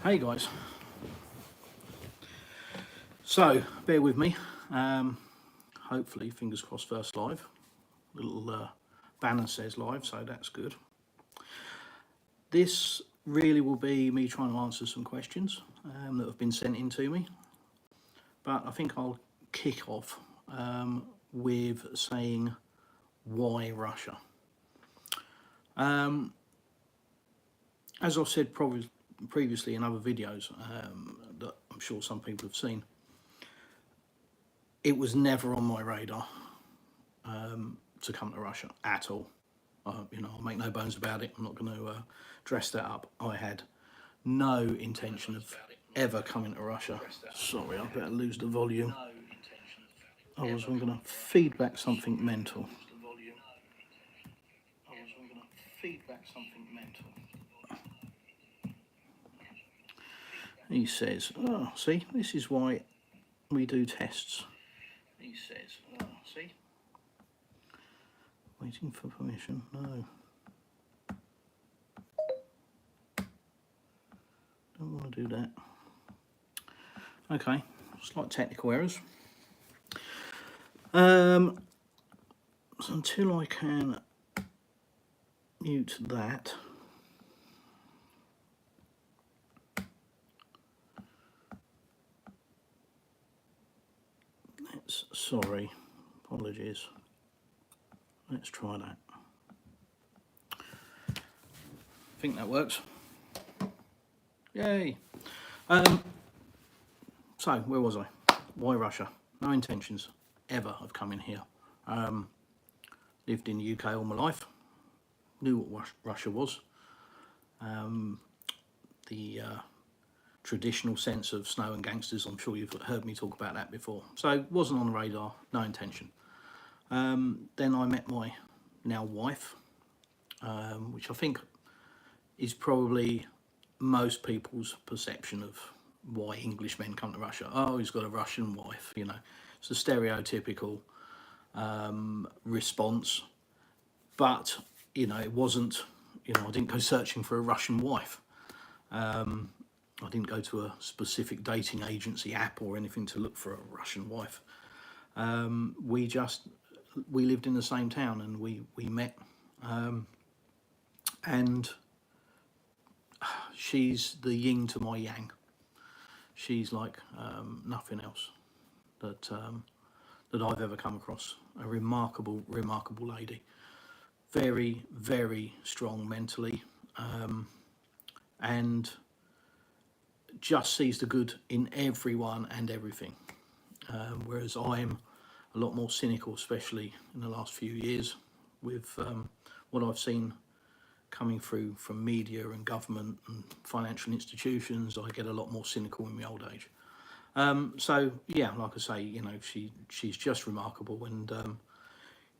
Hey guys, so bear with me. Hopefully, fingers crossed, first live. Little banner says live, so that's good. This really will be me trying to answer some questions that have been sent in to me, but I think I'll kick off with saying why Russia. As I've said probably previously in other videos that I'm sure some people have seen, it was never on my radar to come to Russia at all. I'll make no bones about it. I'm not going to dress that up. I had no intention of ever coming to Russia. Sorry, I better lose the volume. I was going to feedback something mental. He says, oh, see, this is why we do tests. He says, oh, see. Waiting for permission, no. Don't want to do that. Okay, slight technical errors. So until I can mute that, sorry, apologies. Let's try that. I think that works. Yay. So, where was I? Why Russia? No intentions ever of coming here. Lived in the UK all my life. Knew what Russia was. The traditional sense of snow and gangsters, I'm sure you've heard me talk about that before. So, wasn't on the radar, no intention. Then I met my now wife, which I think is probably most people's perception of why English men come to Russia. Oh, he's got a Russian wife, you know. It's a stereotypical response. But, you know, it wasn't, you know, I didn't go searching for a Russian wife. I didn't go to a specific dating agency app or anything to look for a Russian wife. We lived in the same town and we met. And she's the yin to my yang. She's like nothing else that I've ever come across. A remarkable, remarkable lady. Very, very strong mentally, and just sees the good in everyone and everything. Whereas I'm a lot more cynical, especially in the last few years, with what I've seen coming through from media and government and financial institutions. I get a lot more cynical in my old age. So yeah, like I say, you know, she's just remarkable, and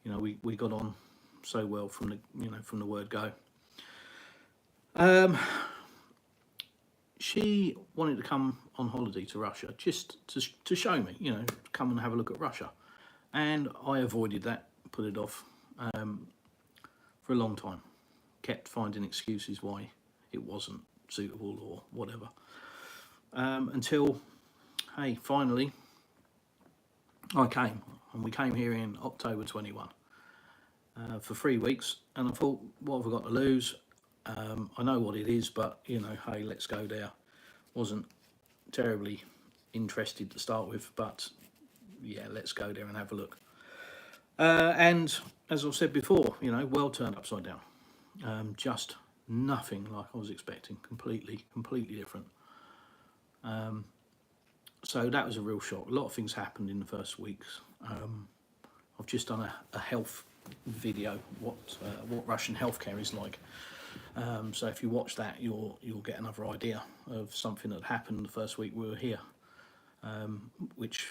you know, we got on so well from the word go. She wanted to come on holiday to Russia just to show me, you know, come and have a look at Russia, and I avoided that, put it off for a long time. Kept finding excuses why it wasn't suitable or whatever, until, hey, finally I came, and we came here in October 21 for 3 weeks, and I thought, what have I got to lose? I know what it is, but, you know, hey, let's go there. Wasn't terribly interested to start with, but yeah, let's go there and have a look. And as I've said before, you know, world turned upside down. Just nothing like I was expecting. Completely different. So that was a real shock. A lot of things happened in the first weeks. I've just done a health video, what Russian healthcare is like. So if you watch that, you'll get another idea of something that happened the first week we were here, which,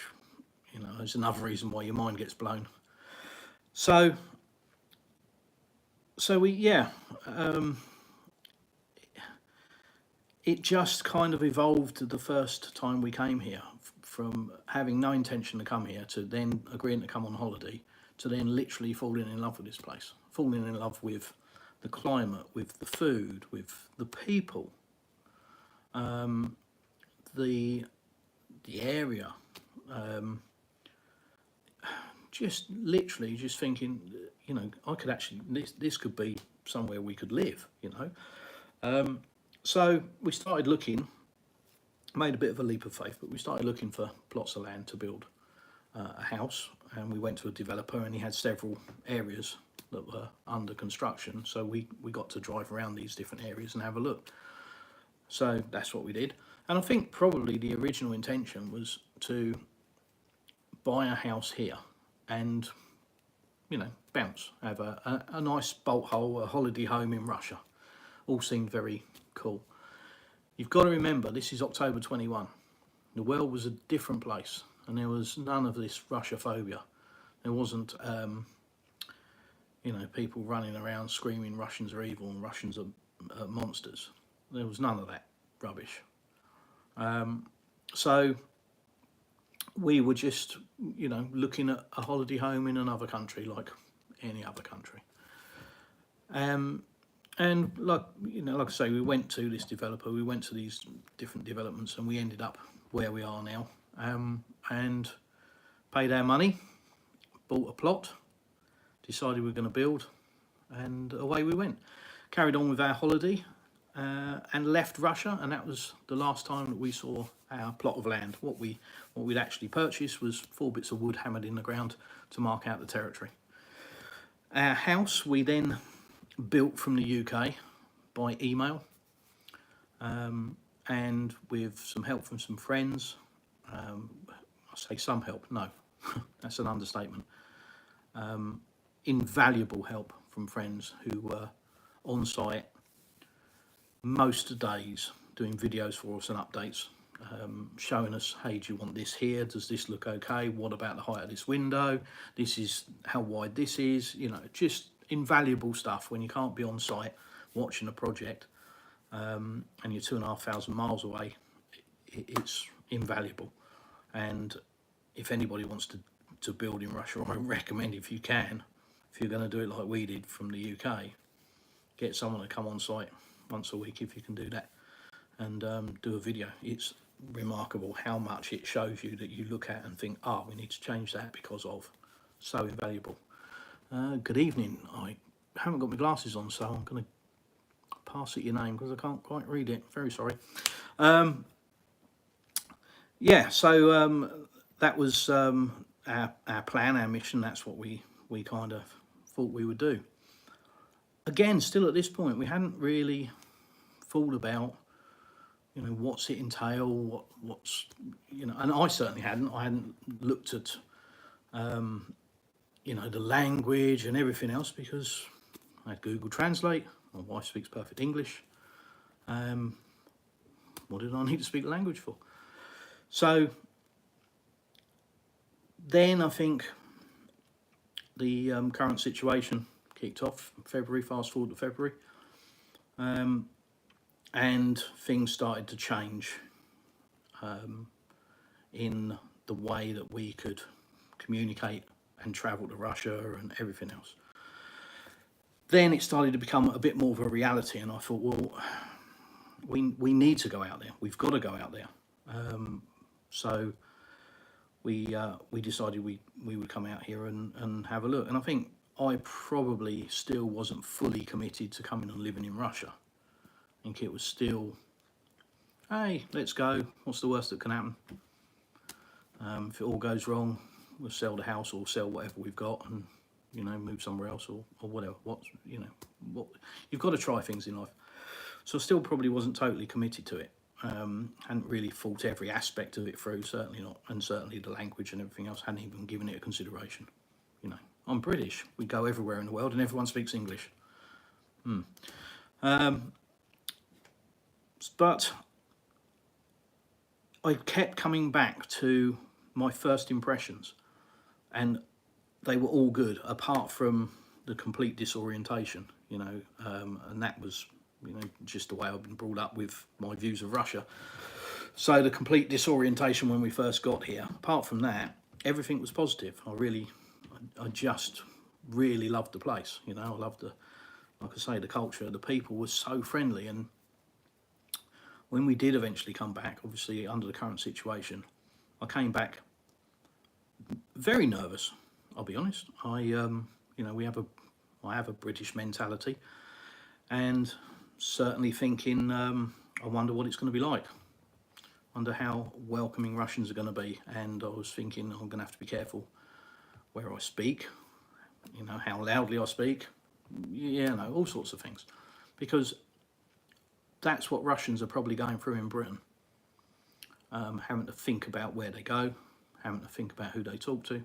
you know, is another reason why your mind gets blown. So it just kind of evolved the first time we came here, from having no intention to come here to then agreeing to come on holiday, to then literally falling in love with this place, falling in love with the climate, with the food, with the people. The area, just literally just thinking, you know, I could actually, this could be somewhere we could live, you know. So we started looking, made a bit of a leap of faith, but we started looking for plots of land to build a house, and we went to a developer, and he had several areas that were under construction, so we got to drive around these different areas and have a look. So that's what we did, and I think probably the original intention was to buy a house here and, you know, bounce, have a nice bolt hole, a holiday home in Russia. All seemed very cool. You've got to remember, this is October 21. The world was a different place, and there was none of this Russia-phobia. There wasn't, you know, people running around screaming Russians are evil and Russians are monsters. There was none of that rubbish. So we were just, you know, looking at a holiday home in another country, like any other country. And like, you know, like I say, we went to this developer, we went to these different developments, and we ended up where we are now, and paid our money, bought a plot, decided we were going to build, and away we went. Carried on with our holiday, and left Russia, and that was the last time that we saw our plot of land. What we'd actually purchased was 4 bits of wood hammered in the ground to mark out the territory. Our house we then built from the UK by email, and with some help from some friends. I say some help, no, that's an understatement. Invaluable help from friends who were on site most days doing videos for us and updates, showing us, hey, do you want this here? Does this look okay? What about the height of this window? This is how wide this is. You know, just invaluable stuff when you can't be on site watching a project, and you're 2,500 miles away. It's invaluable. And if anybody wants to build in Russia, I recommend, if you can, if you're going to do it like we did from the UK, get someone to come on site once a week if you can do that, and do a video. It's remarkable how much it shows you that you look at and think, we need to change that because of. So invaluable. Good evening. I haven't got my glasses on, so I'm going to pass it your name because I can't quite read it. Very sorry. Yeah, so that was our plan, our mission. That's what we kind of thought we would do. Again, still at this point, we hadn't really thought about, you know, what's it entail, what's, you know, and I certainly hadn't. I hadn't looked at, you know, the language and everything else, because I had Google Translate. My wife speaks perfect English. What did I need to speak the language for? So then I think the current situation kicked off February, fast forward to February, and things started to change in the way that we could communicate and travel to Russia and everything else. Then it started to become a bit more of a reality, and I thought, well, we need to go out there. We've got to go out there. So we decided we would come out here and have a look. And I think I probably still wasn't fully committed to coming and living in Russia. I think it was still, hey, let's go. What's the worst that can happen? If it all goes wrong, we'll sell the house or sell whatever we've got and, you know, move somewhere else or whatever. You've got to try things in life. So I still probably wasn't totally committed to it. Hadn't really thought every aspect of it through, certainly not. And certainly the language and everything else, hadn't even given it a consideration. You know, I'm British. We go everywhere in the world and everyone speaks English. But I kept coming back to my first impressions, and they were all good, apart from the complete disorientation, you know, and that was, you know, just the way I've been brought up with my views of Russia. So the complete disorientation when we first got here, apart from that, everything was positive. I just really loved the place, you know. I loved like I say, the culture. The people were so friendly, and when we did eventually come back, obviously under the current situation, I came back very nervous. I'll be honest. I have a British mentality, and certainly thinking, I wonder what it's going to be like. Wonder how welcoming Russians are going to be. And I was thinking, I'm going to have to be careful where I speak, how loudly I speak, all sorts of things, because that's what Russians are probably going through in Britain, having to think about where they go, having to think about who they talk to,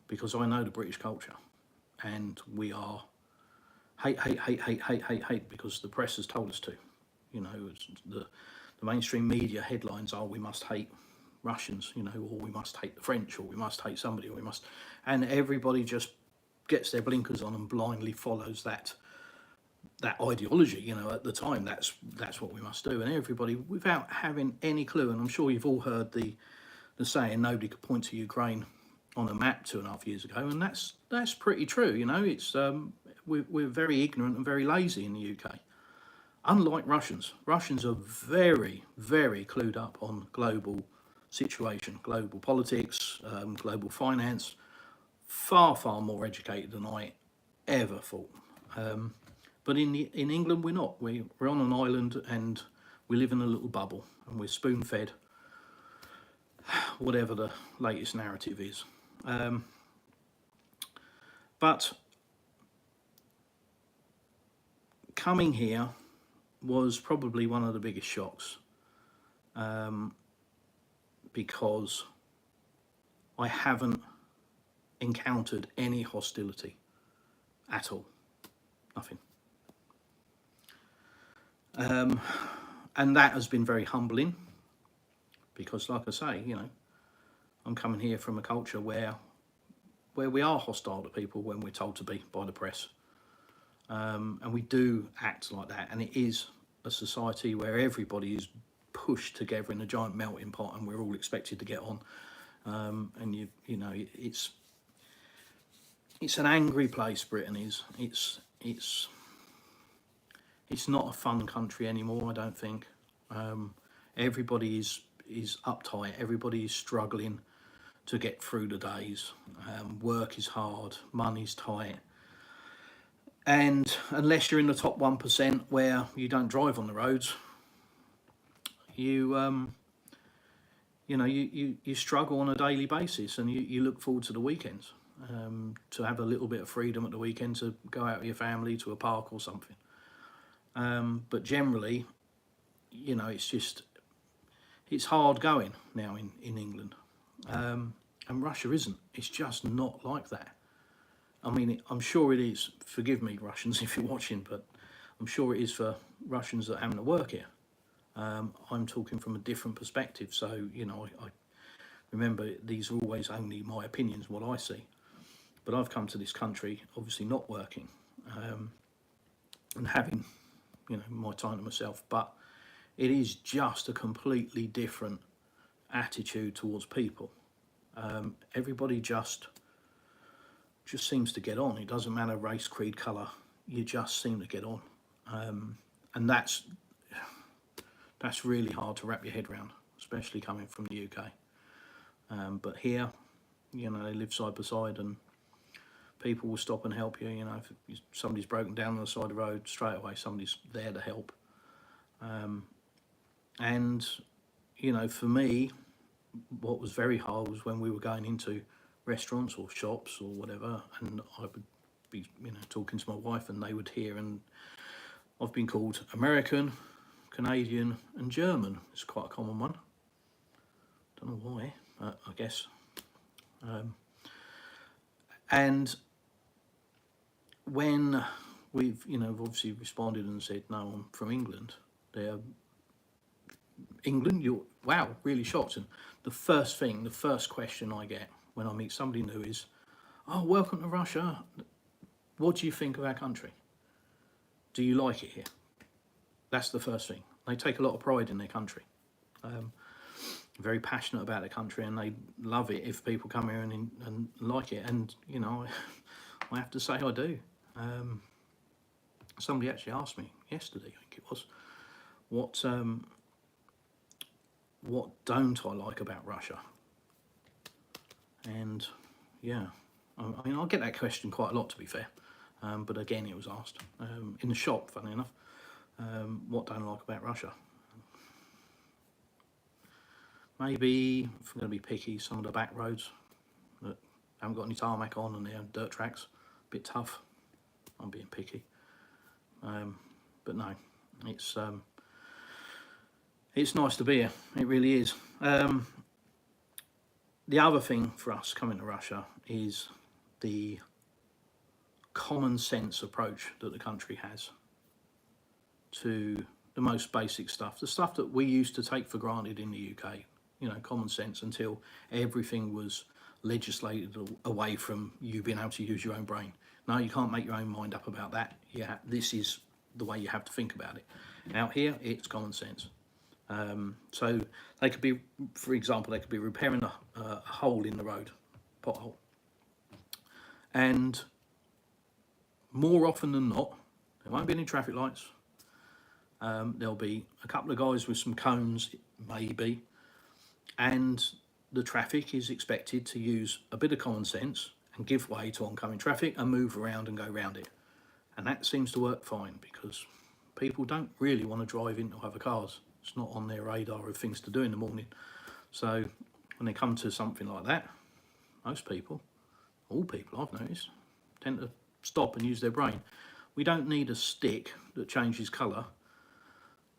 because I know the British culture, and we are hate, because the press has told us to. The mainstream media headlines are, we must hate Russians, or we must hate the French, or we must hate somebody, or we must, and everybody just gets their blinkers on and blindly follows that ideology. At the time, that's what we must do, and everybody, without having any clue. And I'm sure you've all heard the saying, nobody could point to Ukraine on a map 2.5 years ago, and that's pretty true. It's we're very ignorant and very lazy in the UK. Unlike Russians are very, very clued up on global situation, global politics, global finance, far, far more educated than I ever thought. But in England, we're not. We're on an island, and we live in a little bubble, and we're spoon-fed whatever the latest narrative is. But coming here was probably one of the biggest shocks, because I haven't encountered any hostility at all. Nothing. And that has been very humbling, because like I say, I'm coming here from a culture where we are hostile to people when we're told to be by the press. And we do act like that, and it is a society where everybody is pushed together in a giant melting pot, and we're all expected to get on. And it's an angry place. Britain is. It's not a fun country anymore, I don't think. Everybody is uptight. Everybody is struggling to get through the days. Work is hard. Money's tight. And unless you're in the top 1% where you don't drive on the roads, you struggle on a daily basis, and you look forward to the weekends, to have a little bit of freedom at the weekend, to go out with your family to a park or something. But generally, it's hard going now in England. And Russia isn't. It's just not like that. I mean, I'm sure it is. Forgive me, Russians, if you're watching, but I'm sure it is for Russians that are having to work here. I'm talking from a different perspective. So, I remember, these are always only my opinions, what I see. But I've come to this country, obviously not working, and having, my time to myself. But it is just a completely different attitude towards people. Everybody just seems to get on. It doesn't matter race, creed, colour. You just seem to get on, and that's really hard to wrap your head around, especially coming from the UK. But here, they live side by side, and people will stop and help you. If somebody's broken down on the side of the road, straight away somebody's there to help. And for me, what was very hard was when we were going into restaurants or shops or whatever, and I would be talking to my wife, and they would hear, and I've been called American, Canadian and German. It's quite a common one. Don't know why, but I guess. And when we've obviously responded and said, no, I'm from England, England, you're, wow, really shocked. And the first question I get when I meet somebody new is, oh, welcome to Russia. What do you think of our country? Do you like it here? That's the first thing. They take a lot of pride in their country. Very passionate about their country, and they love it if people come here and like it. And, I have to say I do. Somebody actually asked me yesterday, I think it was, what don't I like about Russia? And yeah, I mean, I get that question quite a lot, to be fair. But again, it was asked in the shop, funny enough. What don't I like about Russia? Maybe, if I'm going to be picky, some of the back roads that haven't got any tarmac on and they're dirt tracks, a bit tough. I'm being picky. But no, it's nice to be here. It really is. The other thing for us coming to Russia is the common sense approach that the country has to the most basic stuff, the stuff that we used to take for granted in the UK. You know, common sense, until everything was legislated away from you being able to use your own brain. No, you can't make your own mind up about that. Yeah, this is the way you have to think about it. Out here, it's common sense. So they could be, for example, they could be repairing a hole in the road, pothole, and more often than not, there won't be any traffic lights. There'll be a couple of guys with some cones, maybe, and the traffic is expected to use a bit of common sense and give way to oncoming traffic and move around and go around it. And that seems to work fine, because people don't really want to drive into other cars. It's not on their radar of things to do in the morning. So when they come to something like that, most people, all people I've noticed, tend to stop and use their brain. We don't need a stick that changes colour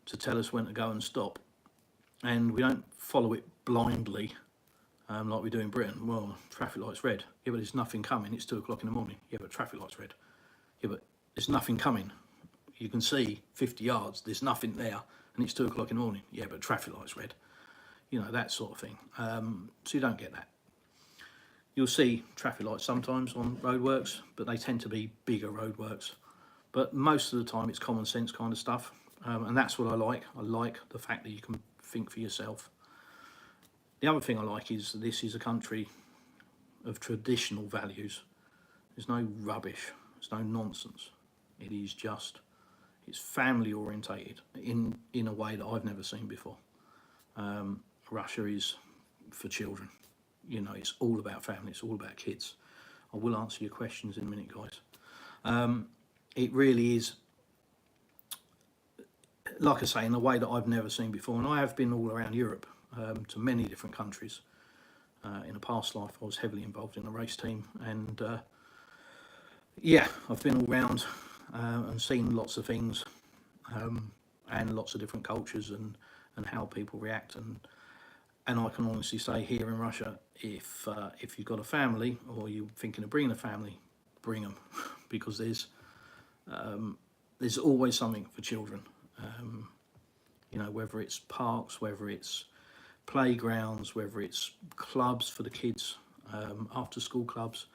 to tell us when to go and stop. And we don't follow it blindly like we do in Britain. Well, traffic light's red. Yeah, but there's nothing coming. It's 2 o'clock in the morning. Yeah, but traffic light's red. Yeah, but there's nothing coming. You can see 50 yards. There's nothing there. And it's 2 o'clock in the morning. Yeah, but traffic light's red. You know, that sort of thing. So you don't get that. You'll see traffic lights sometimes on roadworks, but they tend to be bigger roadworks. But most of the time it's common sense kind of stuff. And that's what I like. I like the fact that you can think for yourself. The other thing I like is this is a country of traditional values. There's no rubbish. There's no nonsense. It is just, it's family orientated in a way that I've never seen before. Russia is for children. You know, it's all about family. It's all about kids. I will answer your questions in a minute, guys. It really is, like I say, in a way that I've never seen before. And I have been all around Europe to many different countries. In a past life, I was heavily involved in a race team. And yeah, I've been all around and seen lots of things and lots of different cultures and how people react. And I can honestly say here in Russia, if you've got a family or you're thinking of bringing a family, bring them, because there's always something for children. You know, whether it's parks, whether it's playgrounds, whether it's clubs for the kids, after school clubs,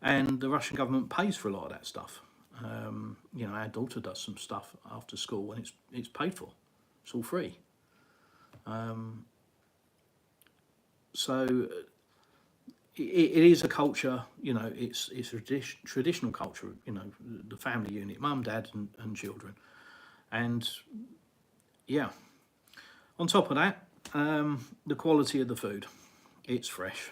and the Russian government pays for a lot of that stuff. You know, our daughter does some stuff after school and it's paid for. It's all free. So it is a culture, you know, it's a traditional culture, you know, the family unit, mum, dad and children. And yeah, on top of that, the quality of the food, it's fresh.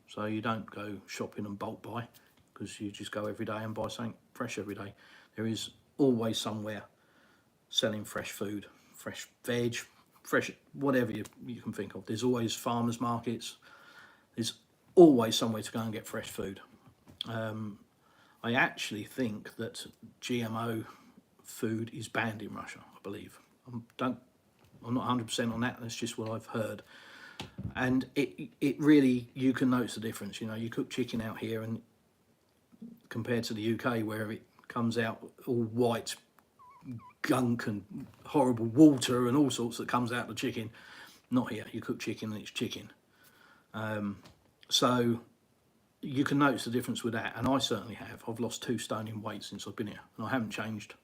So you don't go shopping and bulk buy, because you just go every day and buy something fresh every day. There is always somewhere selling fresh food, fresh veg, fresh whatever you can think of. There's always farmers markets. There's always somewhere to go and get fresh food. I actually think that GMO food is banned in Russia, I believe. I'm not 100% on that. That's just what I've heard. And it really, you can notice the difference. You know, you cook chicken out here and compared to the UK, where it comes out all white gunk and horrible water and all sorts that comes out of the chicken. Not here. You cook chicken and it's chicken. So you can notice the difference with that, and I certainly have. I've lost 2 stone in weight since I've been here, and I haven't changed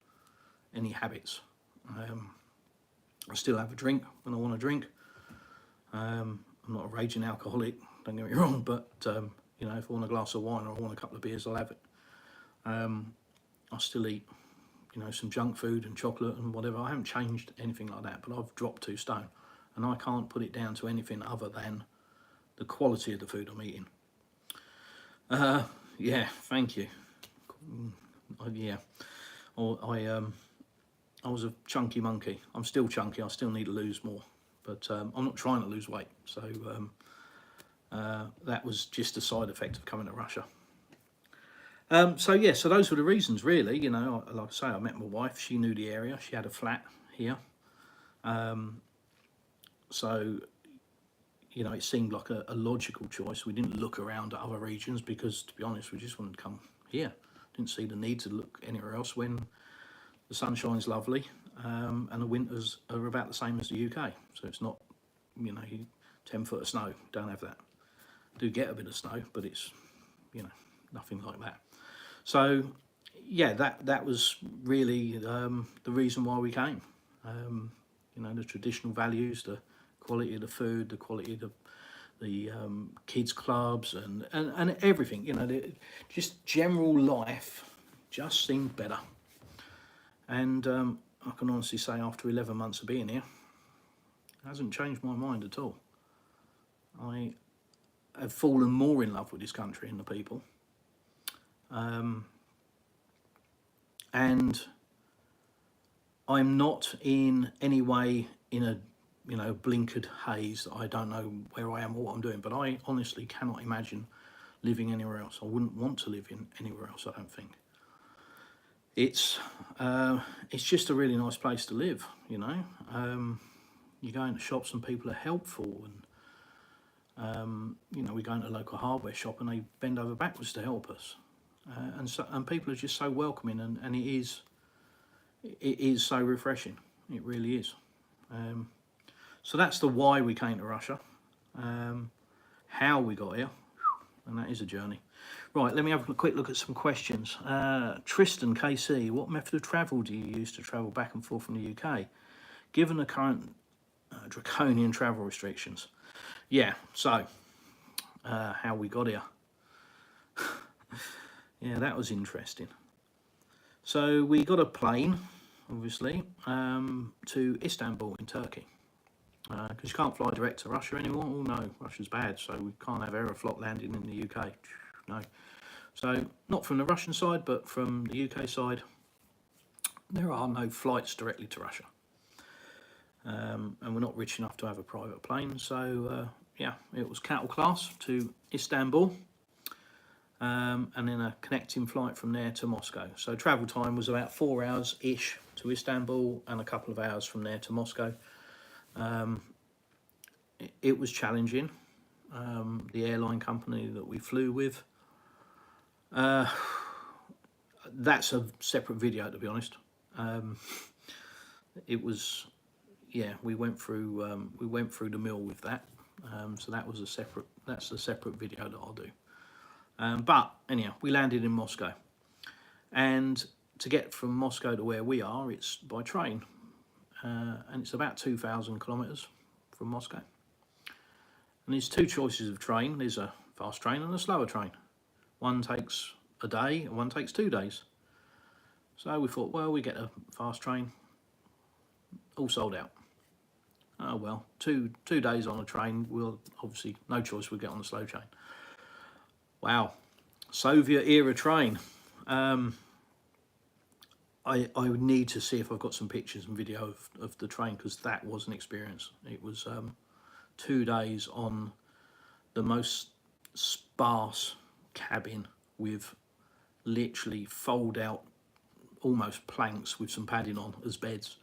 any habits. I still have a drink when I want to drink. I'm not a raging alcoholic, don't get me wrong, but you know, if I want a glass of wine or I want a couple of beers, I'll have it. I still eat, you know, some junk food and chocolate and whatever. I haven't changed anything like that, but I've dropped 2 stone. and I can't put it down to anything other than the quality of the food I'm eating. Yeah, thank you. Yeah, I was a chunky monkey. I'm still chunky. I still need to lose more, but I'm not trying to lose weight. So that was just a side effect of coming to Russia. So yeah, so those were the reasons, really. You know, like I say, I met my wife. She knew the area. She had a flat here. So, you know, it seemed like a logical choice. We didn't look around at other regions because, to be honest, we just wanted to come here. Didn't see the need to look anywhere else when the sunshine's lovely, and the winters are about the same as the UK. So it's not, you know, 10 foot of snow. Don't have that. Do get a bit of snow, but it's, you know, nothing like that. So yeah, that was really the reason why we came. You know, the traditional values, the quality of the food, the quality of the kids clubs, and everything. You know, just general life just seemed better. And I can honestly say, after 11 months of being here, it hasn't changed my mind at all. I have fallen more in love with this country and the people. And I'm not in any way in a, you know, blinkered haze that I don't know where I am or what I'm doing, but I honestly cannot imagine living anywhere else. I wouldn't want to live in anywhere else, I don't think. It's just a really nice place to live, you know. You go into shops and people are helpful, and you know, we go into a local hardware shop and they bend over backwards to help us, and people are just so welcoming, and it is so refreshing. It really is. So that's the why we came to Russia. How we got here, and that is a journey. Right, let me have a quick look at some questions. Tristan KC, what method of travel do you use to travel back and forth from the UK, given the current draconian travel restrictions? Yeah, so how we got here. Yeah, that was interesting. So we got a plane, obviously, to Istanbul in Turkey. Because you can't fly direct to Russia anymore. Oh no, Russia's bad, so we can't have Aeroflot landing in the UK. No. So not from the Russian side, but from the UK side, there are no flights directly to Russia. And we're not rich enough to have a private plane. So yeah, it was cattle class to Istanbul, and then a connecting flight from there to Moscow. So travel time was about 4 hours-ish to Istanbul and a couple of hours from there to Moscow. It was challenging. The airline company that we flew with, that's a separate video, to be honest. It was, yeah, we went through the mill with that. So that's a separate video that I'll do. But anyhow, we landed in Moscow, and to get from Moscow to where we are, it's by train, and it's about 2,000 kilometers from Moscow. And there's two choices of train. There's a fast train and a slower train. One takes a day and one takes 2 days. So we thought, well, we get a fast train, all sold out. Oh well, two days on a train, we'll obviously, no choice, we'll get on the slow train. Wow, Soviet era train. I would need to see if I've got some pictures and video of the train, because that was an experience. It was 2 days on the most sparse cabin with literally fold out almost planks with some padding on as beds.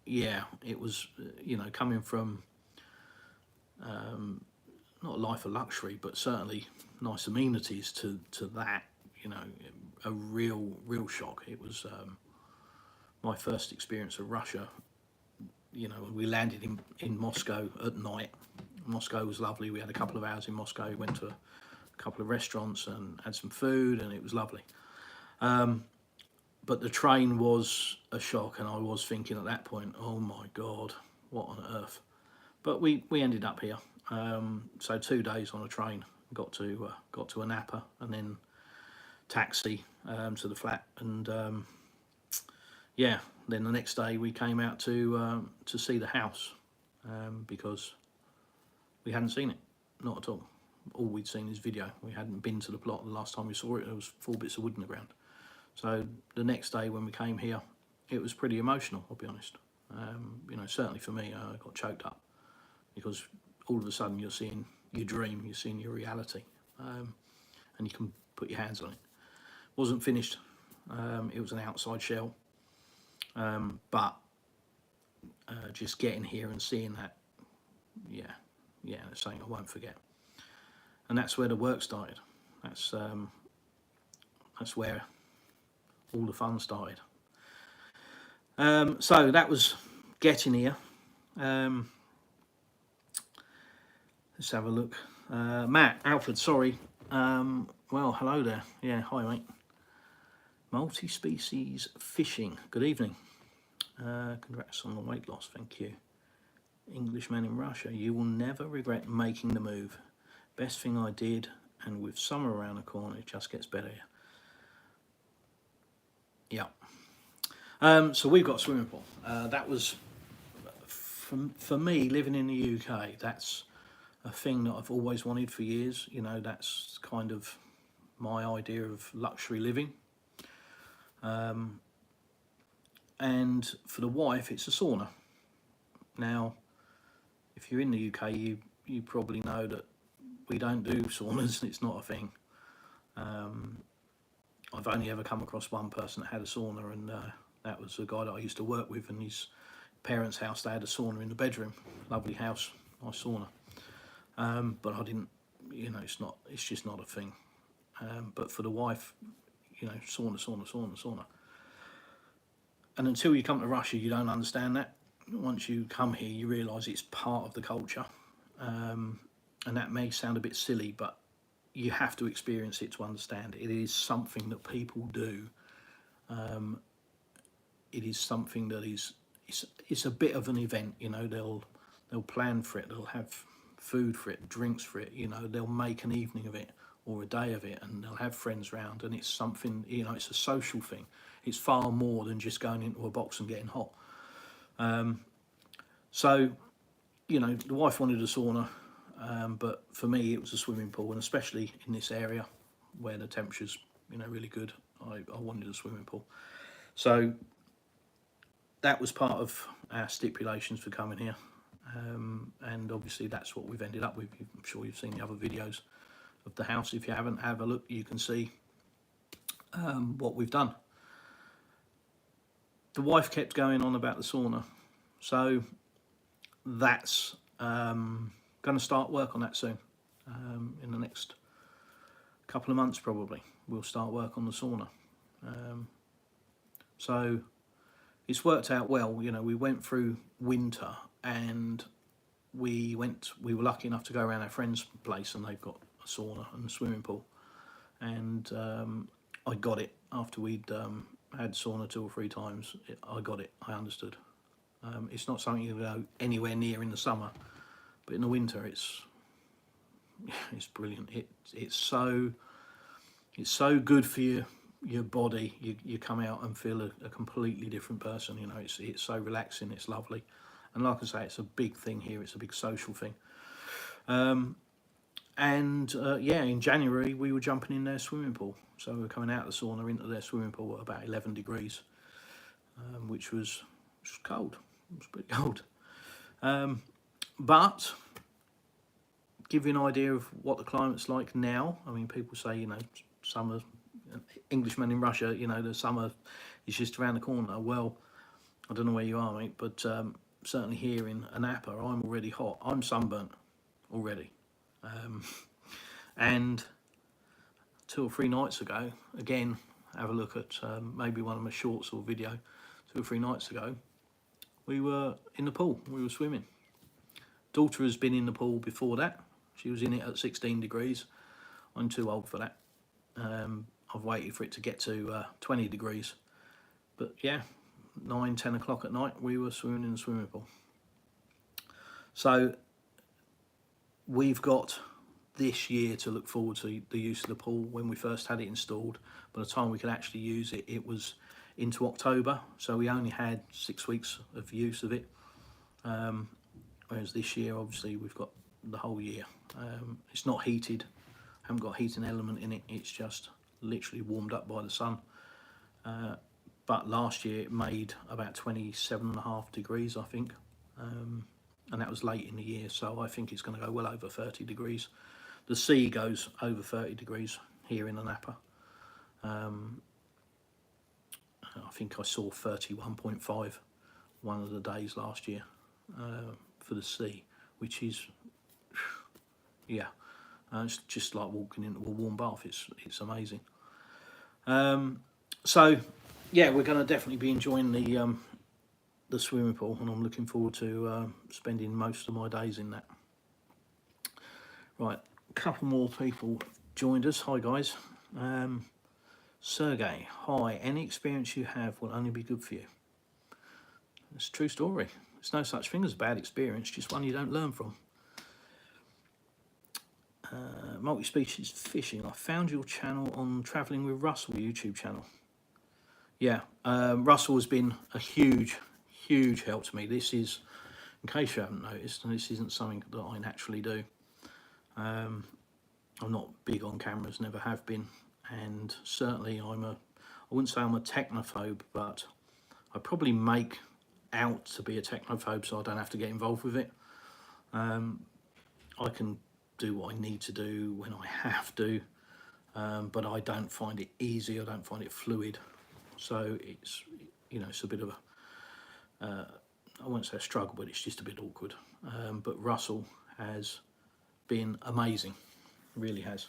Yeah, it was, you know, coming from not a life of luxury, but certainly nice amenities to that, you know, a real shock. It was my first experience of Russia. You know, we landed in Moscow at night. Moscow was lovely. We had a couple of hours in Moscow. We went to a couple of restaurants and had some food, and it was lovely. But the train was a shock, and I was thinking at that point, oh my God, what on earth? But we ended up here. So 2 days on a train, got to Anapa, and then taxi to the flat, and yeah, then the next day we came out to see the house, because we hadn't seen it, not at all. All we'd seen is video. We hadn't been to the plot. The last time we saw it, there was 4 bits of wood in the ground. So the next day when we came here, it was pretty emotional, I'll be honest. You know, certainly for me, I got choked up, because all of a sudden you're seeing your dream, you're seeing your reality, and you can put your hands on it. It wasn't finished. It was an outside shell, but just getting here and seeing that, yeah, it's something I won't forget. And that's where the work started. That's where all the fun started. So that was getting here. Let's have a look. Matt, Alfred, sorry. Well, hello there. Yeah, hi, mate. Multi-species fishing. Good evening. Congrats on the weight loss, thank you. Englishman in Russia, you will never regret making the move. Best thing I did, and with summer around the corner, it just gets better. Yeah. So we've got a swimming pool. That was, for me, living in the UK, that's a thing that I've always wanted for years. You know, that's kind of my idea of luxury living. And for the wife, it's a sauna. Now, if you're in the UK, you probably know that we don't do saunas. It's not a thing. I've only ever come across one person that had a sauna, and that was a guy that I used to work with, and his parents' house, they had a sauna in the bedroom. Lovely house, nice sauna. But I didn't, you know, it's just not a thing. But for the wife, you know, sauna. And until you come to Russia, you don't understand that. Once you come here, you realise it's part of the culture. And that may sound a bit silly, but you have to experience it to understand it. It is something that people do. It is something that it's a bit of an event, you know. They'll plan for it, they'll have food for it, drinks for it, you know, they'll make an evening of it or a day of it, and they'll have friends round, and it's something, you know, it's a social thing. It's far more than just going into a box and getting hot. So, you know, the wife wanted a sauna, but for me it was a swimming pool, and especially in this area where the temperature's, you know, really good, I wanted a swimming pool. So that was part of our stipulations for coming here, and obviously that's what we've ended up with. I'm sure you've seen the other videos of the house. If you haven't, have a look, you can see what we've done. The wife kept going on about the sauna, so that's going to start work on that soon. In the next couple of months probably we'll start work on the sauna. So it's worked out well. You know, we went through winter, and we were lucky enough to go around our friend's place, and they've got a sauna and a swimming pool, and I got it after we'd had sauna 2 or 3 times. I got it, I understood. It's not something you go anywhere near in the summer, but in the winter it's brilliant. It's so good for your body. You come out and feel a completely different person. You know, it's so relaxing, it's lovely. And like I say, it's a big thing here, it's a big social thing. Yeah, in January we were jumping in their swimming pool. So we were coming out of the sauna into their swimming pool at about 11 degrees, which was cold. It was pretty cold. But give you an idea of what the climate's like now. I mean, people say, you know, summer, Englishmen in Russia, you know, the summer is just around the corner. Well, I don't know where you are, mate, but certainly here in Anapa, I'm already hot. I'm sunburnt already. And 2 or 3 nights ago, again, have a look at maybe one of my shorts or video. 2 or 3 nights ago, we were in the pool, we were swimming. Daughter has been in the pool before that. She was in it at 16 degrees. I'm too old for that. I've waited for it to get to 20 degrees. But yeah, 9, 10 o'clock at night, we were swimming in the swimming pool. So we've got this year to look forward to the use of the pool. When we first had it installed, by the time we could actually use it, it was into October, so we only had 6 weeks of use of it. Whereas this year, obviously, we've got the whole year. It's not heated, haven't got a heating element in it, it's just literally warmed up by the sun. But last year it made about 27.5 degrees, I think, and that was late in the year, so I think it's going to go well over 30 degrees. The sea goes over 30 degrees here in the Napa. I think I saw 31.5 one of the days last year for the sea, which is, yeah, it's just like walking into a warm bath. It's amazing. So yeah, we're going to definitely be enjoying the swimming pool, and I'm looking forward to spending most of my days in that. Right, a couple more people joined us. Hi guys. Sergey, hi. Any experience you have will only be good for you. It's a true story. There's no such thing as a bad experience, just one you don't learn from. Multi-species fishing. I found your channel on Travelling with Russell YouTube channel. Yeah, Russell has been a huge help to me. This is, in case you haven't noticed, and this isn't something that I naturally do. I'm not big on cameras, never have been, and certainly I wouldn't say I'm a technophobe, but I probably make out to be a technophobe so I don't have to get involved with it. I can do what I need to do when I have to, but I don't find it easy, I don't find it fluid, so it's, you know, it's a bit of a, I won't say a struggle, but it's just a bit awkward. But Russell has been amazing, really has.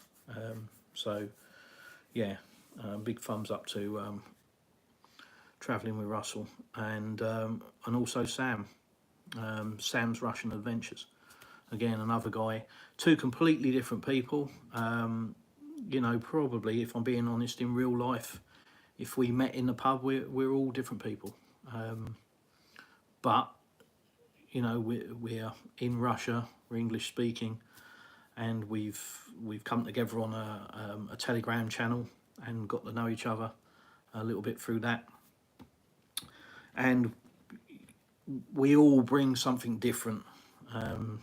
So yeah, big thumbs up to Travelling with Russell, and also Sam, Sam's Russian Adventures. Again, another guy, two completely different people. You know, probably, if I'm being honest, in real life, if we met in the pub, we're all different people. But you know, we're in Russia, we're English speaking, and we've come together on a Telegram channel and got to know each other a little bit through that. And we all bring something different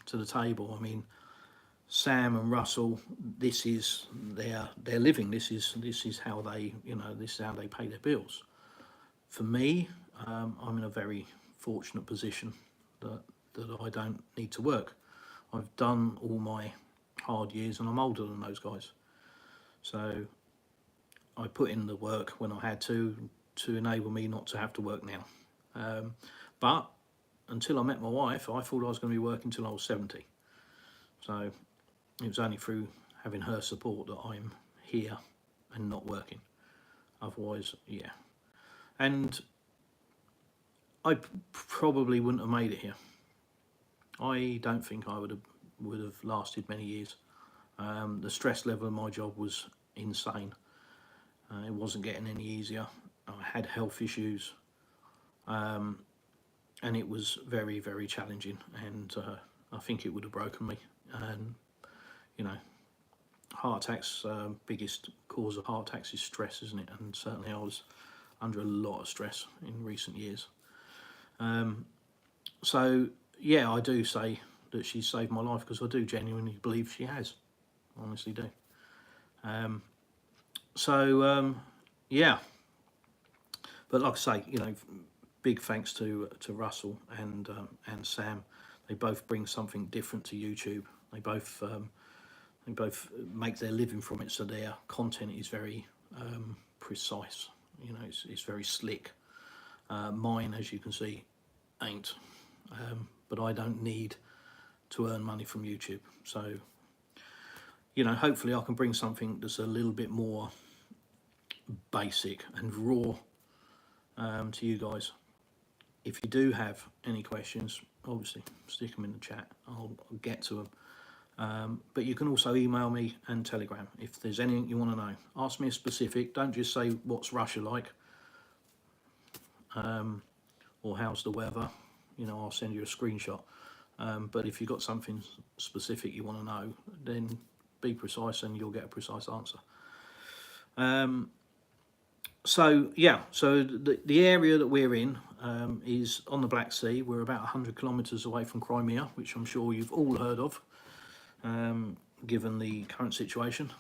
to the table. I mean, Sam and Russell, this is their living. This is how they, you know, this is how they pay their bills. For me, I'm in a very fortunate position that I don't need to work. I've done all my hard years, and I'm older than those guys. So I put in the work when I had to enable me not to have to work now. But until I met my wife, I thought I was going to be working until I was 70. So it was only through having her support that I'm here and not working. Otherwise, yeah. And I probably wouldn't have made it here. I don't think I would have lasted many years. The stress level of my job was insane. It wasn't getting any easier. I had health issues, and it was very challenging, and I think it would have broken me. And you know, heart attacks, biggest cause of heart attacks is stress, isn't it? And certainly I was under a lot of stress in recent years. So yeah, I do say that she saved my life, because I do genuinely believe she has. I honestly do. Yeah, but like I say, you know, big thanks to Russell and Sam. They both bring something different to YouTube. They both make their living from it, so their content is very precise. You know, it's very slick. Mine, as you can see, ain't. But I don't need to earn money from YouTube. So, you know, hopefully I can bring something that's a little bit more basic and raw to you guys. If you do have any questions, obviously stick them in the chat. I'll get to them. But you can also email me and Telegram if there's anything you want to know. Ask me a specific. Don't just say what's Russia like, or how's the weather. You know, I'll send you a screenshot. But if you've got something specific you want to know, then be precise and you'll get a precise answer. So yeah, so the area that we're in is on the Black Sea. We're about 100 kilometres away from Crimea, which I'm sure you've all heard of, given the current situation.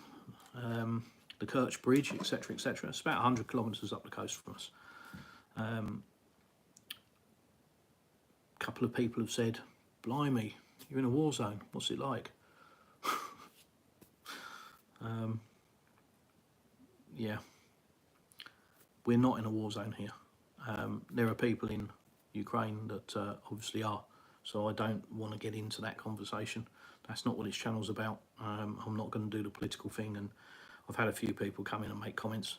The Kerch Bridge, etc., etc. It's about 100 kilometres up the coast from us. A couple of people have said, "Blimey, you're in a war zone. What's it like?" Yeah, we're not in a war zone here. There are people in Ukraine that obviously are, so I don't want to get into that conversation. That's not what this channel's about. I'm not going to do the political thing, and I've had a few people come in and make comments.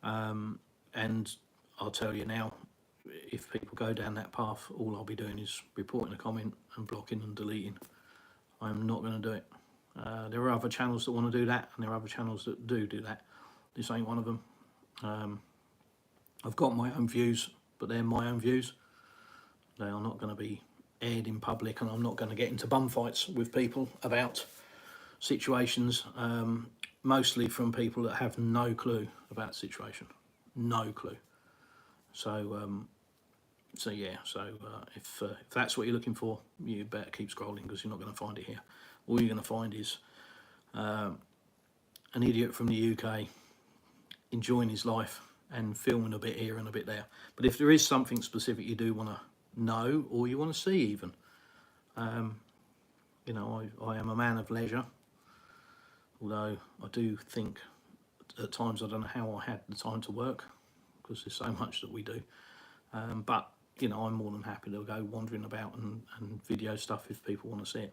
And I'll tell you now, if people go down that path, all I'll be doing is reporting a comment and blocking and deleting. I'm not going to do it. There are other channels that want to do that, and there are other channels that do that. This ain't one of them. I've got my own views, but they're my own views. They are not going to be aired in public, and I'm not going to get into bum fights with people about situations, mostly from people that have no clue about the situation. No clue. So, if that's what you're looking for, you better keep scrolling, because you're not going to find it here. All you're going to find is an idiot from the UK enjoying his life and filming a bit here and a bit there. But if there is something specific you do want to know, or you want to see even, you know, I am a man of leisure, although I do think at times I don't know how I had the time to work, because there's so much that we do. But, you know, I'm more than happy to go wandering about and video stuff if people want to see it.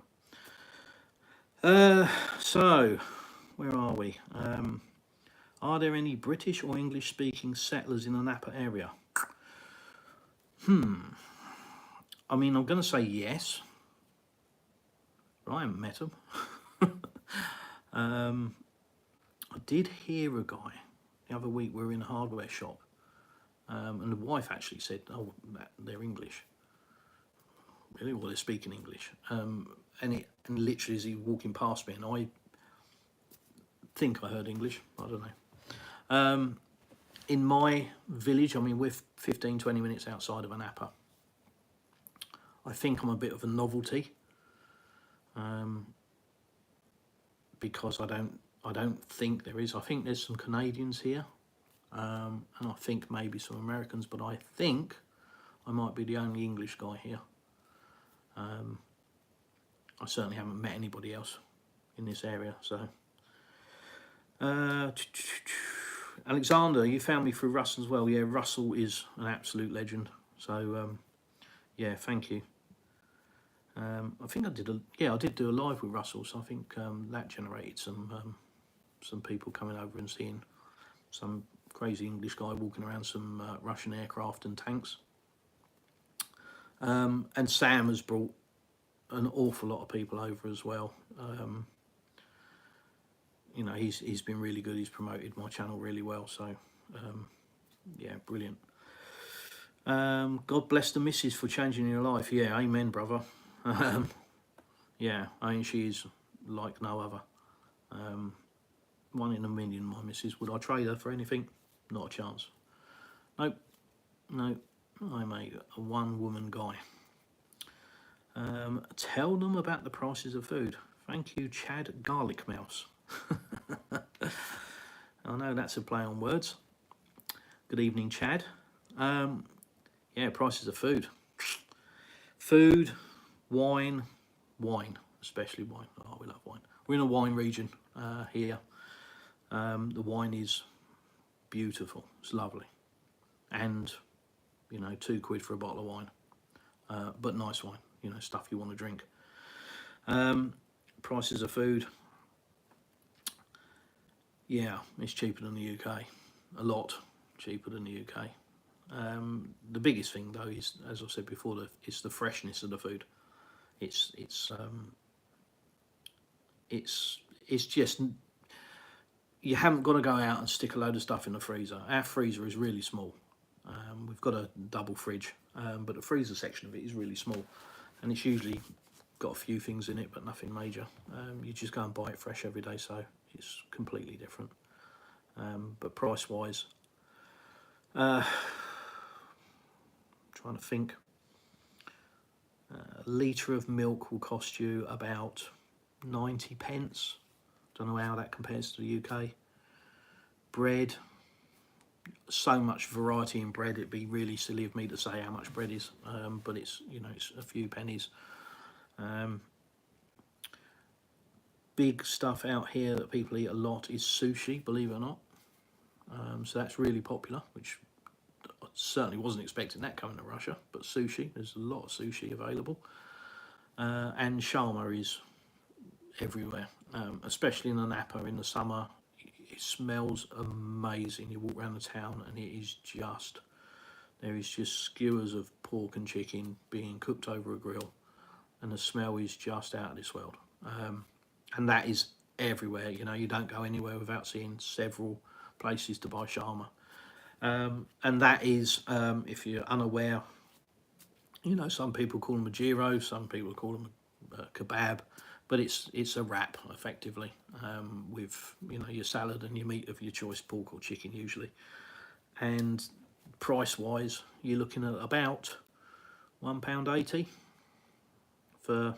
So, where are we? Are there any British or English speaking settlers in the Napa area? I mean, I'm going to say yes. But I haven't met them. I did hear a guy the other week. We were in a hardware shop, and the wife actually said, "Oh, they're English." Really? Well, they're speaking English. And literally as he was walking past me, and I think I heard English. I don't know. In my village, I mean, we're 15-20 minutes outside of Napa. I think I'm a bit of a novelty, because I don't think there is. I think there's some Canadians here, and I think maybe some Americans, but I think I might be the only English guy here. I certainly haven't met anybody else in this area. So, Alexander, you found me through Russell as well. Yeah, Russell is an absolute legend. So, yeah, thank you. I think I did do a live with Russell, so I think that generated some people coming over and seeing some crazy English guy walking around some Russian aircraft and tanks. And Sam has brought an awful lot of people over as well. You know, he's been really good. He's promoted my channel really well. So, yeah, brilliant. God bless the missus for changing your life. Yeah, amen, brother. Yeah, I mean, she is like no other. 1 in a million, my missus. Would I trade her for anything? Not a chance. Nope. No, I'm a one-woman guy. Tell them about the prices of food. Thank you, Chad Garlic Mouse. I know that's a play on words. Good evening, Chad. Yeah, prices of food. Food, wine, especially wine. Oh, we love wine. We're in a wine region here. The wine is beautiful. It's lovely. And, you know, £2 for a bottle of wine. But nice wine, you know, stuff you want to drink. Prices of food. Yeah, it's cheaper than the UK. A lot cheaper than the UK. The biggest thing though is, as I've said before, it's the freshness of the food. It's just, you haven't got to go out and stick a load of stuff in the freezer. Our freezer is really small. We've got a double fridge, but the freezer section of it is really small, and it's usually got a few things in it, but nothing major. You just go and buy it fresh every day, so it's completely different. But price-wise, Trying to think. A litre of milk will cost you about 90 pence. Don't know how that compares to the UK. Bread, so much variety in bread, it'd be really silly of me to say how much bread is, but it's, you know, it's a few pennies. Big stuff out here that people eat a lot is sushi, believe it or not. So that's really popular, which I certainly wasn't expecting that coming to Russia, but sushi, there's a lot of sushi available. And shawarma is everywhere, especially in the Napa in the summer. It smells amazing. You walk around the town and it is just, there is just skewers of pork and chicken being cooked over a grill, and the smell is just out of this world. And that is everywhere. You know, you don't go anywhere without seeing several places to buy shawarma. And that is, if you're unaware, you know, some people call them a gyro, some people call them a kebab, but it's a wrap effectively, with, you know, your salad and your meat of your choice, pork or chicken usually. And price wise, you're looking at about £1.80 for